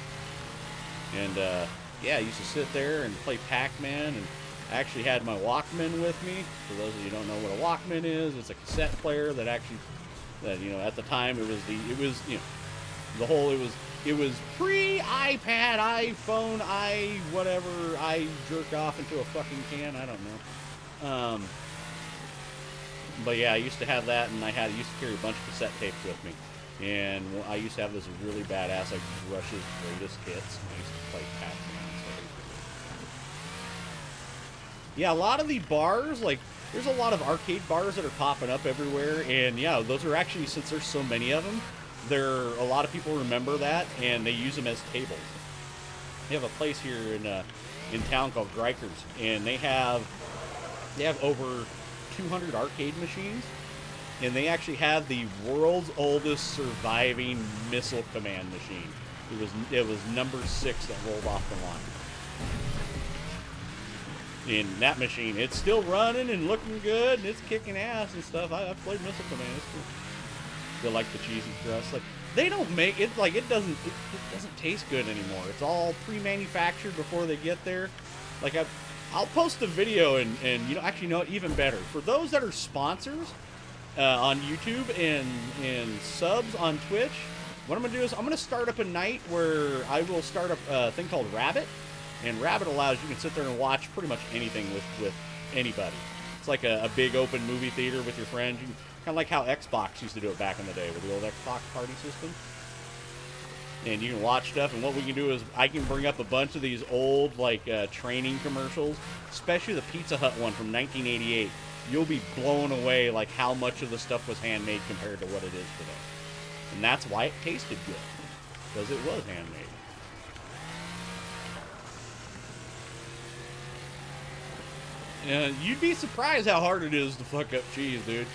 And yeah, I used to sit there and play Pac-Man, and I actually had my Walkman with me. For those of you who don't know what a Walkman is, it's a cassette player that you know, at the time it was pre-iPad, iPhone, whatever, I jerk off into a fucking can, I don't know. But yeah, I used to have that, and I used to carry a bunch of cassette tapes with me. And I used to have this really badass, like, Rush's Greatest Hits, and I used to play Pac-Man. Yeah, a lot of the bars, like, there's a lot of arcade bars that are popping up everywhere, and yeah, those are actually, since there's so many of them, a lot of people remember that, and they use them as tables. They have a place here in town called Grikers, and they have over 200 arcade machines, and they actually have the world's oldest surviving missile command machine. It was number 6 that rolled off the line. in that machine. It's still running and looking good, and it's kicking ass and stuff. I've played Missile Command. It's cool. Still like the cheesy crust. Like, they don't make it, like, it doesn't taste good anymore. It's all pre-manufactured before they get there. Like, I'll post a video and you know, actually, no, even better. For those that are sponsors on YouTube and subs on Twitch, what I'm going to do is I'm going to start up a night where I will start up a thing called Rabbit. And Rabbit allows you can sit there and watch pretty much anything with anybody. It's like a big open movie theater with your friends. You can, kind of like how Xbox used to do it back in the day with the old Xbox party system. And you can watch stuff, and what we can do is I can bring up a bunch of these old, like, training commercials, especially the Pizza Hut one from 1988. You'll be blown away, like, how much of the stuff was handmade compared to what it is today. And that's why it tasted good, because it was handmade. You'd be surprised how hard it is to fuck up cheese, dude.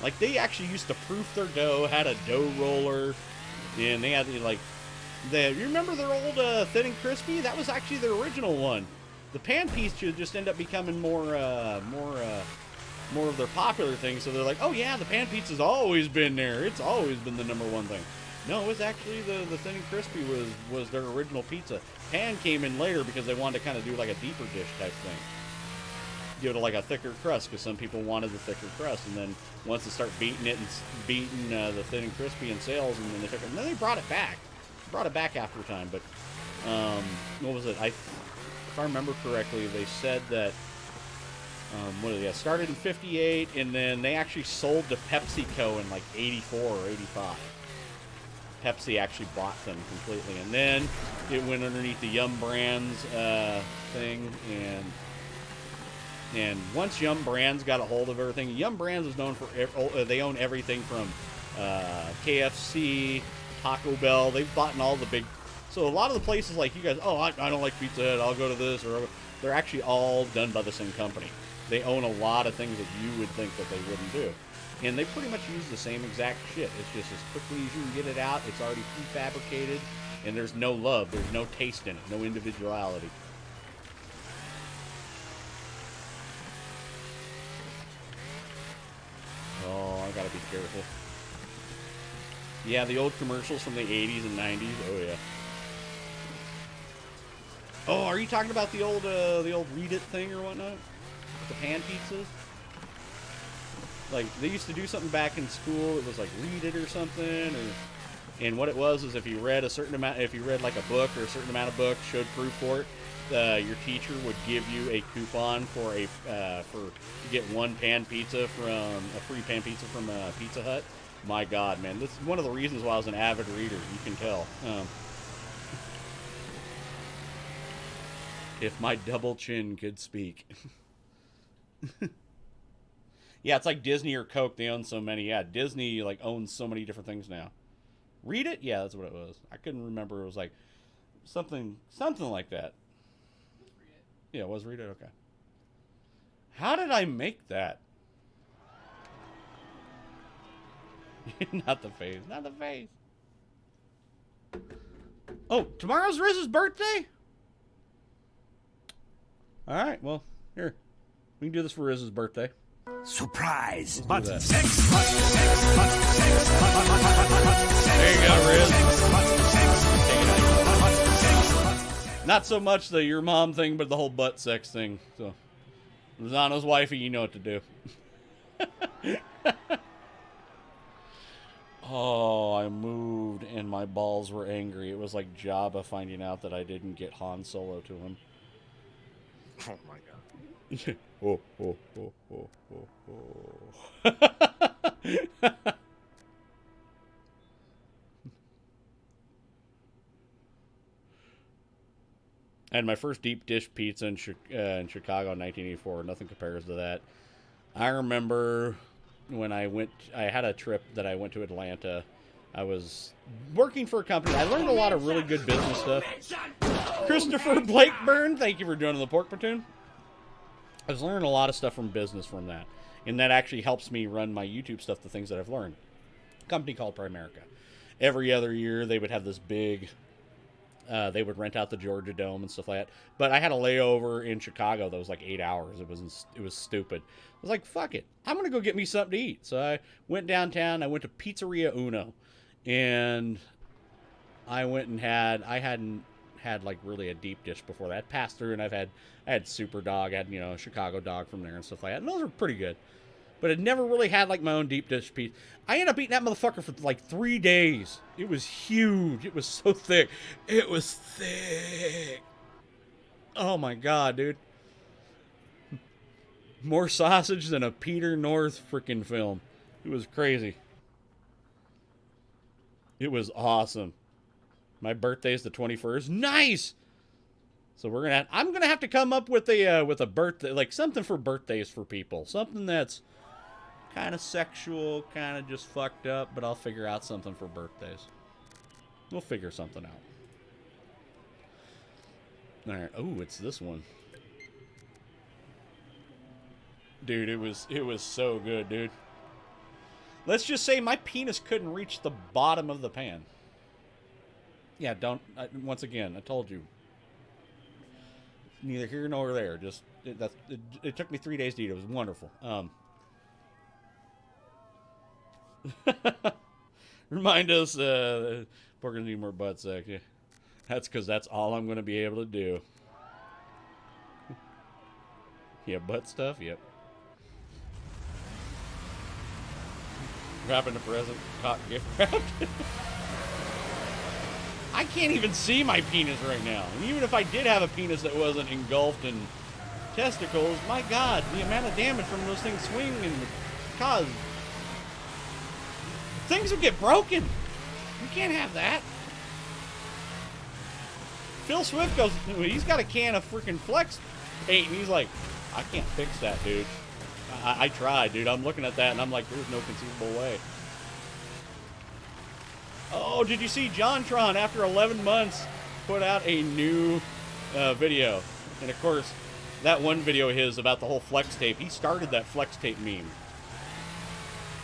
Like, they actually used to proof their dough, had a dough roller, and they had, like, you remember their old Thin and Crispy? That was actually their original one. The pan pizza just end up becoming more of their popular thing, so they're like, oh yeah, the pan pizza's always been there. It's always been the #1 thing. No, it was actually the Thin and Crispy was their original pizza. Pan came in later because they wanted to kind of do like a deeper dish type thing. Give it like a thicker crust because some people wanted the thicker crust, and then once they start beating it and beating the Thin and Crispy in sales, and then they took it, and then they brought it back. Brought it back after a time, but what was it? If I remember correctly, they said that started in '58, and then they actually sold to PepsiCo in like '84 or '85. Pepsi actually bought them completely, and then it went underneath the Yum Brands thing, and once Yum Brands got a hold of everything, Yum Brands is known for they own everything from KFC, Taco Bell. They've bought in all the big. So a lot of the places like you guys, oh, I don't like Pizza Hut, I'll go to this, or they're actually all done by the same company. They own a lot of things that you would think that they wouldn't do. And they pretty much use the same exact shit. It's just as quickly as you can get it out, it's already prefabricated, and there's no love, there's no taste in it, no individuality. Oh, I gotta be careful. Yeah, the old commercials from the 80s and 90s, oh yeah. Oh, are you talking about the old Read It thing or whatnot? The pan pizzas? Like, they used to do something back in school, it was like Read It or something, and what it was is if you read a certain amount, if you read like a book or a certain amount of books, showed proof for it, your teacher would give you a coupon for to get one pan pizza from, a free pan pizza from Pizza Hut. My God, man, this is one of the reasons why I was an avid reader, you can tell. If my double chin could speak. Yeah, it's like Disney or Coke. They own so many. Yeah, Disney like owns so many different things now. Read It? Yeah, that's what it was. I couldn't remember. It was like something like that. Yeah, it was Read It? Okay. How did I make that? Not the face. Not the face. Oh, tomorrow's Riz's birthday? Alright, well, here. We can do this for Riz's birthday. Surprise! But there you go, Riz. Not so much the your mom thing, but the whole butt sex thing. So, Rosanna's wifey, you know what to do. Oh, I moved and my balls were angry. It was like Jabba finding out that I didn't get Han Solo to him. Oh my God. Oh, oh, oh, oh, oh, oh. I had my first deep dish pizza in Chicago in 1984. Nothing compares to that. I remember when I had a trip that I went to Atlanta. I was working for a company. I learned a lot of really good business stuff. Christopher Blakeburn, thank you for joining the Pork Platoon. I was learning a lot of stuff from business from that. And that actually helps me run my YouTube stuff, the things that I've learned. A company called Primerica. Every other year, they would have this big... they would rent out the Georgia Dome and stuff like that. But I had a layover in Chicago that was like 8 hours. It was stupid. I was like, fuck it. I'm going to go get me something to eat. So I went downtown. I went to Pizzeria Uno. And I went and I hadn't had like really a deep dish before that. Passed through and I had Super Dog. I had, you know, a Chicago dog from there and stuff like that. And those were pretty good. But I'd never really had like my own deep dish pizza. I ended up eating that motherfucker for like 3 days. It was huge. It was so thick. It was thick. Oh my God, dude. More sausage than a Peter North freaking film. It was crazy. It was awesome. My birthday's the 21st. Nice. So I'm gonna have to come up with a birthday, like something for birthdays for people. Something that's kind of sexual, kind of just fucked up, but I'll figure out something for birthdays. We'll figure something out. All right. Oh, it's this one. Dude, it was so good, dude. Let's just say my penis couldn't reach the bottom of the pan. Yeah, once again, I told you. Neither here nor there. Just it took me 3 days to eat. It was wonderful. Remind us, Porkins need more butt sex. Yeah. That's because that's all I'm going to be able to do. Yeah, butt stuff. Yep. Wrapping the present. Hot gift wrapped. I can't even see my penis right now. And even if I did have a penis that wasn't engulfed in testicles, my God, the amount of damage from those things swing and cause. Things would get broken. You can't have that. Phil Swift goes, he's got a can of freaking Flex paint, and he's like, I can't fix that, dude. I tried, dude. I'm looking at that, and I'm like, there's no conceivable way. Oh, did you see JonTron, after 11 months, put out a new video? And, of course, that one video of his about the whole flex tape, he started that flex tape meme.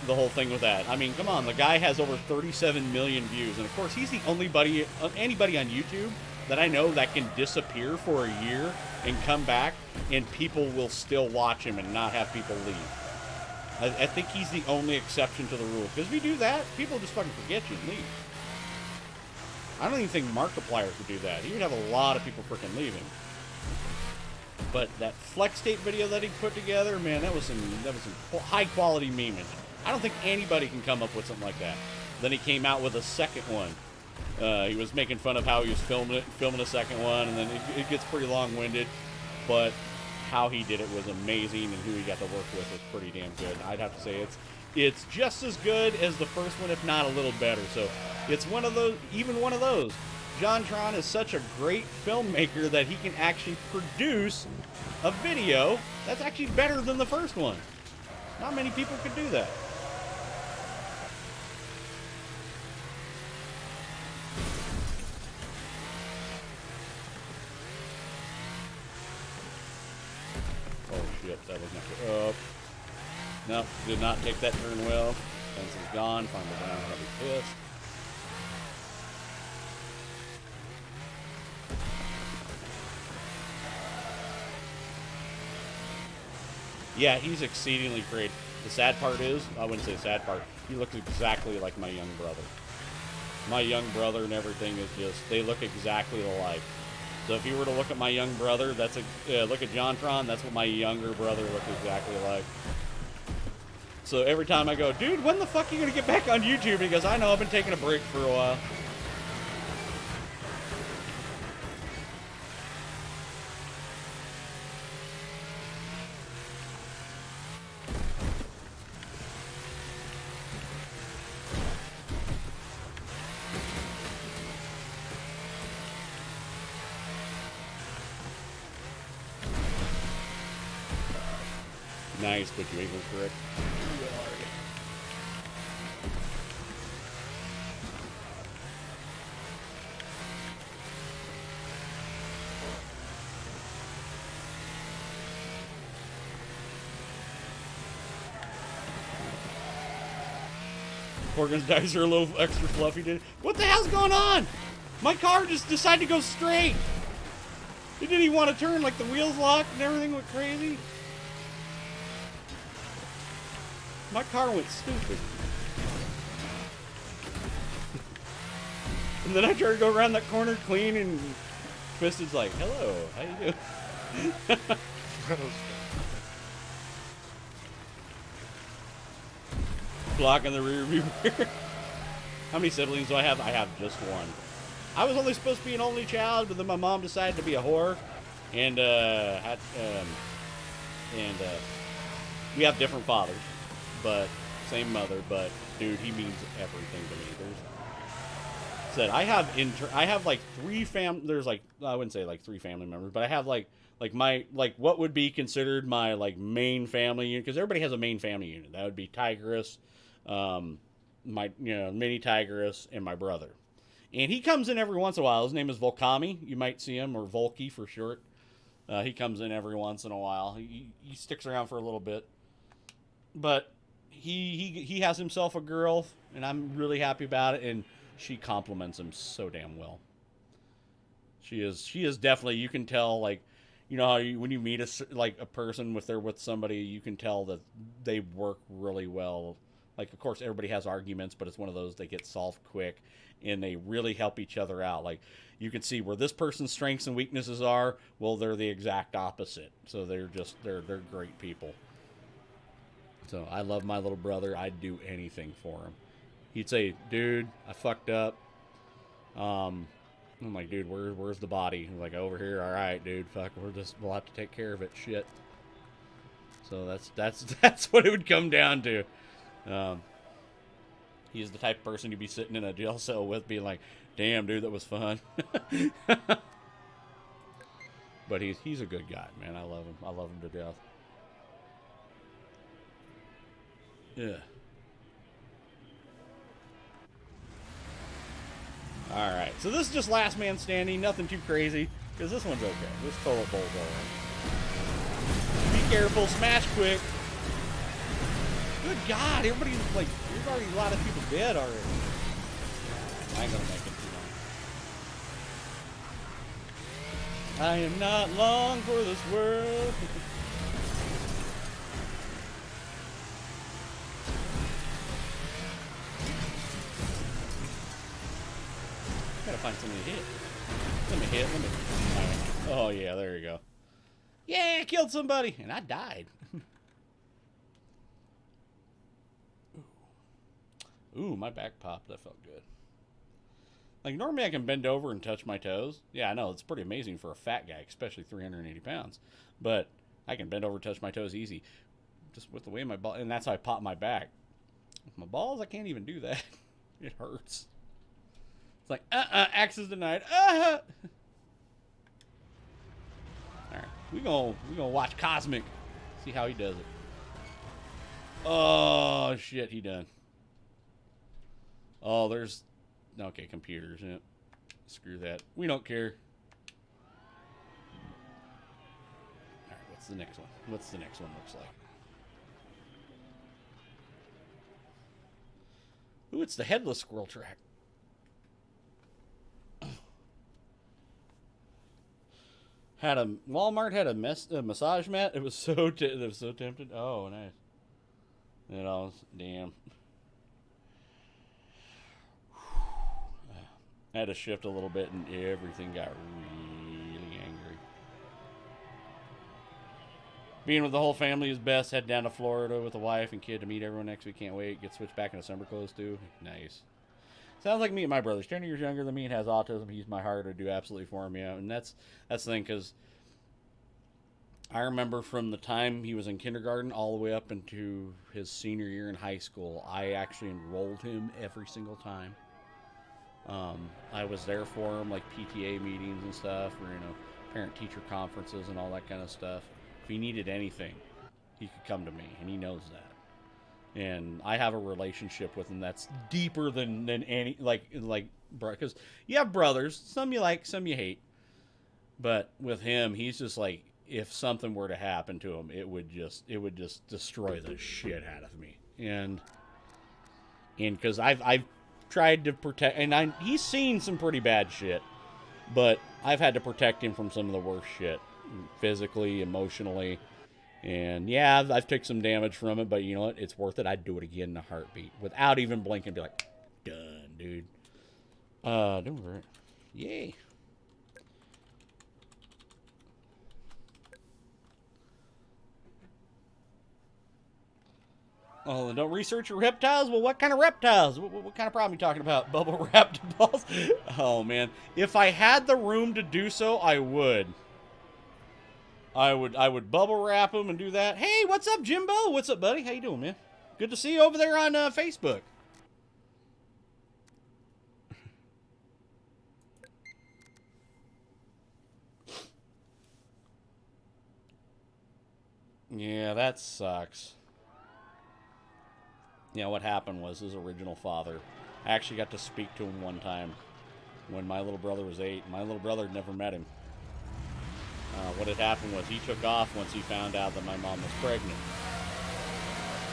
The whole thing with that. I mean, come on. The guy has over 37 million views. And, of course, he's the only anybody on YouTube that I know that can disappear for a year and come back, and people will still watch him and not have people leave. I think he's the only exception to the rule. Because if you do that, people just fucking forget you and leave. I don't even think Markiplier could do that. He would have a lot of people freaking leaving. But that flex tape video that he put together, man, that was some high quality memeage. I don't think anybody can come up with something like that. Then he came out with a second one. He was making fun of how he was filming a second one, and then it gets pretty long-winded. But how he did it was amazing, and who he got to work with was pretty damn good. I'd have to say it's just as good as the first one, if not a little better. So it's one of those, even one of those. JonTron is such a great filmmaker that he can actually produce a video that's actually better than the first one. Not many people could do that. Oh shit, that was not good. Oh. No, did not take that turn well. Fence is gone. Final down, I'll be pissed. Yeah, he's exceedingly creative. The sad part is, I wouldn't say sad part, he looks exactly like my young brother. My young brother and everything is just, they look exactly alike. So if you were to look at my young brother, look at JonTron, that's what my younger brother looked exactly like. So every time I go, dude, when the fuck are you gonna get back on YouTube? He goes, I know, I've been taking a break for a while. Nice, but you ain't gonna correct. Porkins dice are a little extra fluffy. What the hell's going on? My car just decided to go straight. It didn't even want to turn, like the wheels locked and everything went crazy. My car went stupid. And then I tried to go around that corner clean, and Twisted's like, hello, how you doing? Blocking the rear view mirror. How many siblings do I have? I have just one. I was only supposed to be an only child, but then my mom decided to be a whore, and we have different fathers, but same mother. But dude, he means everything to me. I have like three there's like, I wouldn't say like three family members, but I have like my, like what would be considered my like main family unit, because everybody has a main family unit. That would be Tigress, my mini Tigress, and my brother. And he comes in every once in a while. His name is Volkami. You might see him, or Volky for short. He comes in every once in a while. He sticks around for a little bit. But he has himself a girl, and I'm really happy about it. And she compliments him so damn well. She is definitely, you can tell, like, you know how when you meet a person with somebody, you can tell that they work really well. Like, of course, everybody has arguments, but it's one of those that get solved quick, and they really help each other out. Like, you can see where this person's strengths and weaknesses are. Well, they're the exact opposite. So they're great people. So I love my little brother. I'd do anything for him. He'd say, dude, I fucked up. I'm like, dude, where's the body? He's like, over here. All right, dude, fuck, we'll have to take care of it. Shit. So that's what it would come down to. He's the type of person you'd be sitting in a jail cell with, being like, damn, dude, that was fun. But he's a good guy, man. I love him. I love him to death. Yeah. Alright, so this is just last man standing, nothing too crazy, because this one's okay. This total bull's alright. Be careful, smash quick. Good God, everybody's like, there's already a lot of people dead already. I ain't gonna make it too long. I am not long for this world. Gotta find something to hit. Let me hit. Right. Oh, yeah, there you go. Yeah, I killed somebody. And I died. Ooh, my back popped. That felt good. Like, normally I can bend over and touch my toes. Yeah, I know. It's pretty amazing for a fat guy, especially 380 pounds. But I can bend over and touch my toes easy. Just with the way my ball... And that's how I pop my back. With my balls, I can't even do that. It hurts. It's like, access denied. Alright, we gonna watch Cosmic. See how he does it. Oh, shit, he done. Oh, there's... Okay, computers. Yeah. Screw that. We don't care. Alright, what's the next one? What's the next one looks like? Ooh, it's the headless squirrel track. Walmart had a massage mat. It was so tempted. Oh, nice. It all damn. I had to shift a little bit, and everything got really angry. Being with the whole family is best. Head down to Florida with the wife and kid to meet everyone next week. Can't wait. Get switched back into summer clothes too. Nice. Sounds like me and my brother. He's 10 years younger than me and has autism. He's my heart. I do absolutely for him, yeah. And that's the thing, because I remember from the time he was in kindergarten all the way up into his senior year in high school, I actually enrolled him every single time. I was there for him, like PTA meetings and stuff, or parent-teacher conferences and all that kind of stuff. If he needed anything, he could come to me, and he knows that. And I have a relationship with him that's deeper than any, because you have brothers, some you like, some you hate. But with him, he's just like, if something were to happen to him, it would just destroy the shit out of me. And And because I've tried to protect, and he's seen some pretty bad shit, but I've had to protect him from some of the worst shit, physically, emotionally. And yeah, I've took some damage from it, but you know what? It's worth it. I'd do it again in a heartbeat without even blinking. Be like, done, dude. Don't worry. Yay. Oh, then don't research your reptiles? Well, what kind of reptiles? What kind of problem are you talking about? Bubble wrapped balls? Oh, man. If I had the room to do so, I would. I would bubble wrap them and do that. Hey, what's up, Jimbo? What's up, buddy? How you doing, man? Good to see you over there on Facebook. Yeah, that sucks. Yeah, what happened was his original father. I actually got to speak to him one time when my little brother was 8. My little brother had never met him. What had happened was he took off once he found out that my mom was pregnant.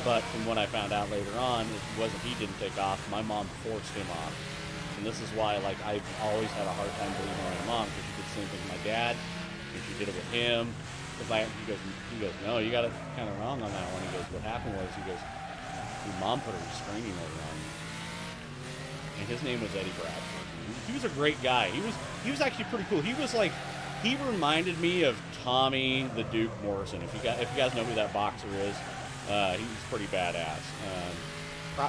But from what I found out later on, it wasn't he didn't take off. My mom forced him off. And this is why, like, I've always had a hard time believing my mom, because she did the same thing with my dad, and she did it with him. He goes, no, you got it kind of wrong on that one. He goes, what happened was, he goes, your mom put a restraining order on me. And his name was Eddie Bradford. He was a great guy. He was actually pretty cool. He reminded me of Tommy the Duke Morrison. If you guys know who that boxer is, he's pretty badass.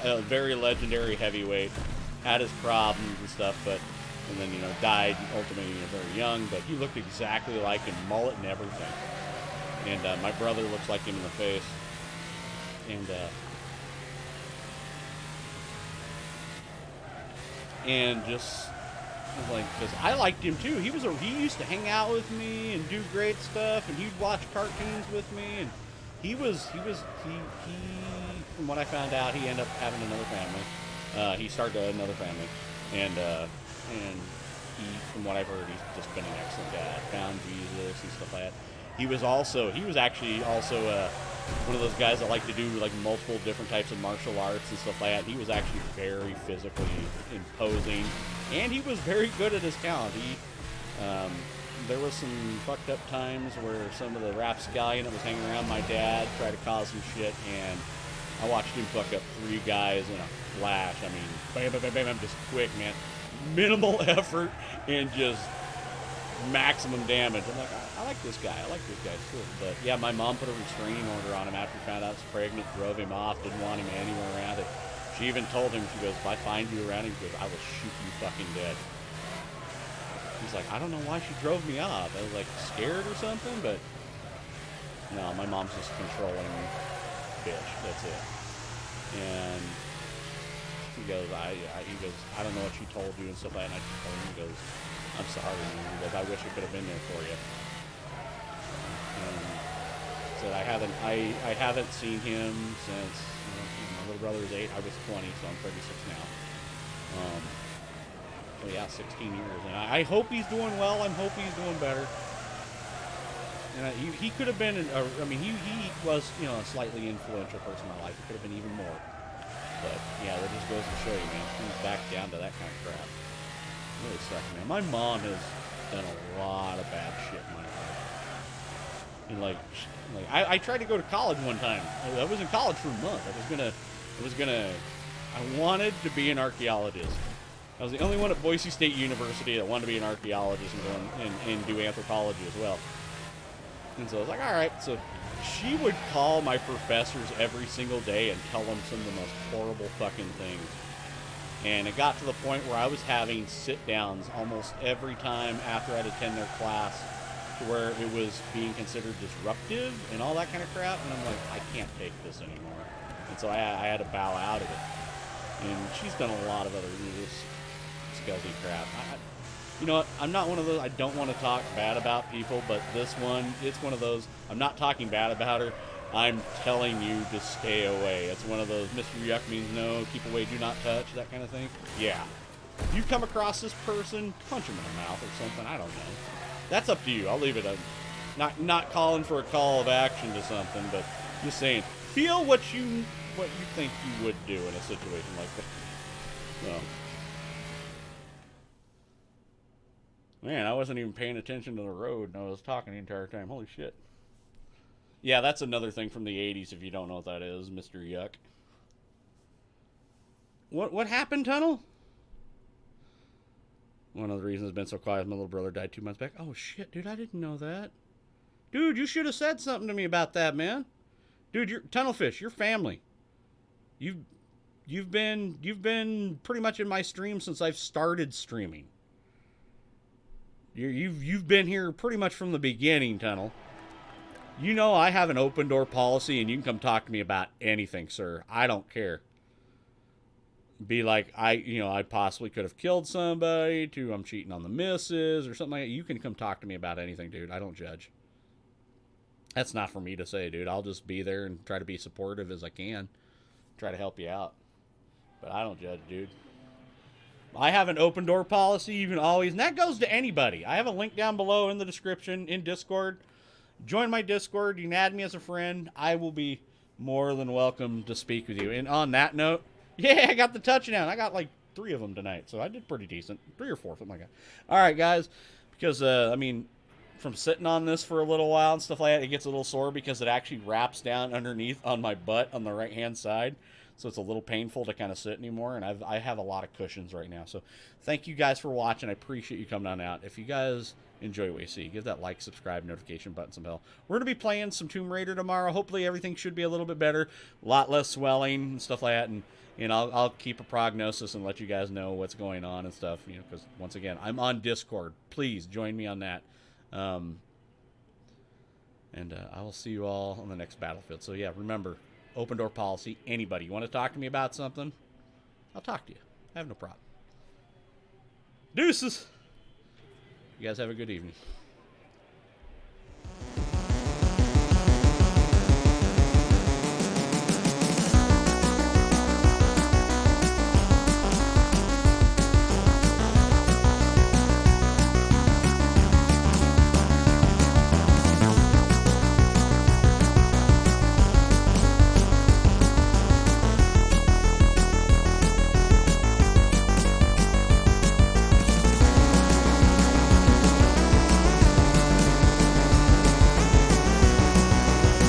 A very legendary heavyweight. Had his problems and stuff, and then died ultimately very young. But he looked exactly like him, mullet and everything. And my brother looks like him in the face. And just like, because I liked him too. He used to hang out with me and do great stuff, and he'd watch cartoons with me. And he from what I found out, he ended up having another family. He started another family, and he, from what I've heard, he's just been an excellent dad. Found Jesus and stuff like that. He was actually also one of those guys that like to do like multiple different types of martial arts and stuff like that. He was actually very physically imposing, and he was very good at his talent. There was some fucked up times where some of the rapscallion that was hanging around my dad tried to cause some shit, and I watched him fuck up 3 guys in a flash. I mean, bam, bam, bam, bam, just quick, man. Minimal effort and just maximum damage. I'm like, I like this guy. I like this guy too. But yeah, my mom put a restraining order on him after he found out he was pregnant, drove him off, didn't want him anywhere around it. She even told him, she goes, if I find you around him, she goes, I will shoot you fucking dead. He's like, I don't know why she drove me off. I was like, scared or something, but no, my mom's just controlling bitch. That's it. And he goes, I don't know what she told you and stuff like that. And I just told him, he goes, I'm sorry, man. He goes, I wish I could have been there for you. And said I haven't seen him since my little brother was 8. I was 20, so I'm 36 now. So yeah, 16 years, and I hope he's doing well. I hope he's doing better. And he could have been, he was a slightly influential person in my life. He could have been even more. But yeah, that just goes to show you, man. He's back down to that kind of crap. Really sucks, man. My mom has done a lot of bad shit in my life. And I tried to go to college one time. I was in college for a month. I wanted to be an archaeologist. I was the only one at Boise State University that wanted to be an archaeologist and do anthropology as well. And so I was like, all right. So she would call my professors every single day and tell them some of the most horrible fucking things. And it got to the point where I was having sit-downs almost every time after I'd attend their class, to where it was being considered disruptive and all that kind of crap. And I'm like, I can't take this anymore. And so I had to bow out of it. And she's done a lot of other scuzzy crap. You know what? I'm not one of those. I don't want to talk bad about people, but this one, it's one of those. I'm not talking bad about her. I'm telling you to stay away. It's one of those, Mr. Yuck means no, keep away, do not touch, that kind of thing. Yeah. If you come across this person, punch him in the mouth or something. I don't know. That's up to you. I'll leave it. Not calling for a call of action to something, but Just saying, feel what you think you would do in a situation like that. So, man, I wasn't even paying attention to the road, and I was talking the entire time. Holy shit. Yeah, that's another thing from the 80s, if you don't know what that is, Mr. Yuck. What happened, Tunnel? One of the reasons it's been so quiet is my little brother died 2 months back. Oh, shit, dude, I didn't know that. Dude, you should have said something to me about that, man. Dude, you're Tunnelfish, you're family. You've been pretty much in my stream since I've started streaming. You've been here pretty much from the beginning, Tunnel. You know I have an open door policy, and you can come talk to me about anything, sir. I don't care. Be like, I possibly could have killed somebody, to I'm cheating on the missus, or something like that. You can come talk to me about anything, dude. I don't judge. That's not for me to say, dude. I'll just be there and try to be supportive as I can. Try to help you out. But I don't judge, dude. I have an open door policy. You can always, and that goes to anybody. I have a link down below in the description in Discord. Join my Discord. You can add me as a friend. I will be more than welcome to speak with you. And on that note, yeah, I got the touchdown. I got like 3 of them tonight, so I did pretty decent. 3 or 4, something like that. All right, guys. Because, I mean, from sitting on this for a little while and stuff like that, it gets a little sore because it actually wraps down underneath on my butt on the right-hand side. So it's a little painful to kind of sit anymore, and I have a lot of cushions right now. So thank you guys for watching. I appreciate you coming on out. If you guys enjoy what you see, give that like, subscribe, notification button some bell. We're going to be playing some Tomb Raider tomorrow. Hopefully everything should be a little bit better, a lot less swelling and stuff like that, and I'll keep a prognosis and let you guys know what's going on and stuff, you know, because once again, I'm on Discord. Please join me on that. And I will see you all on the next Battlefield. So yeah, remember, open door policy. Anybody, you want to talk to me about something, I'll talk to you. I have no problem. Deuces. You guys have a good evening.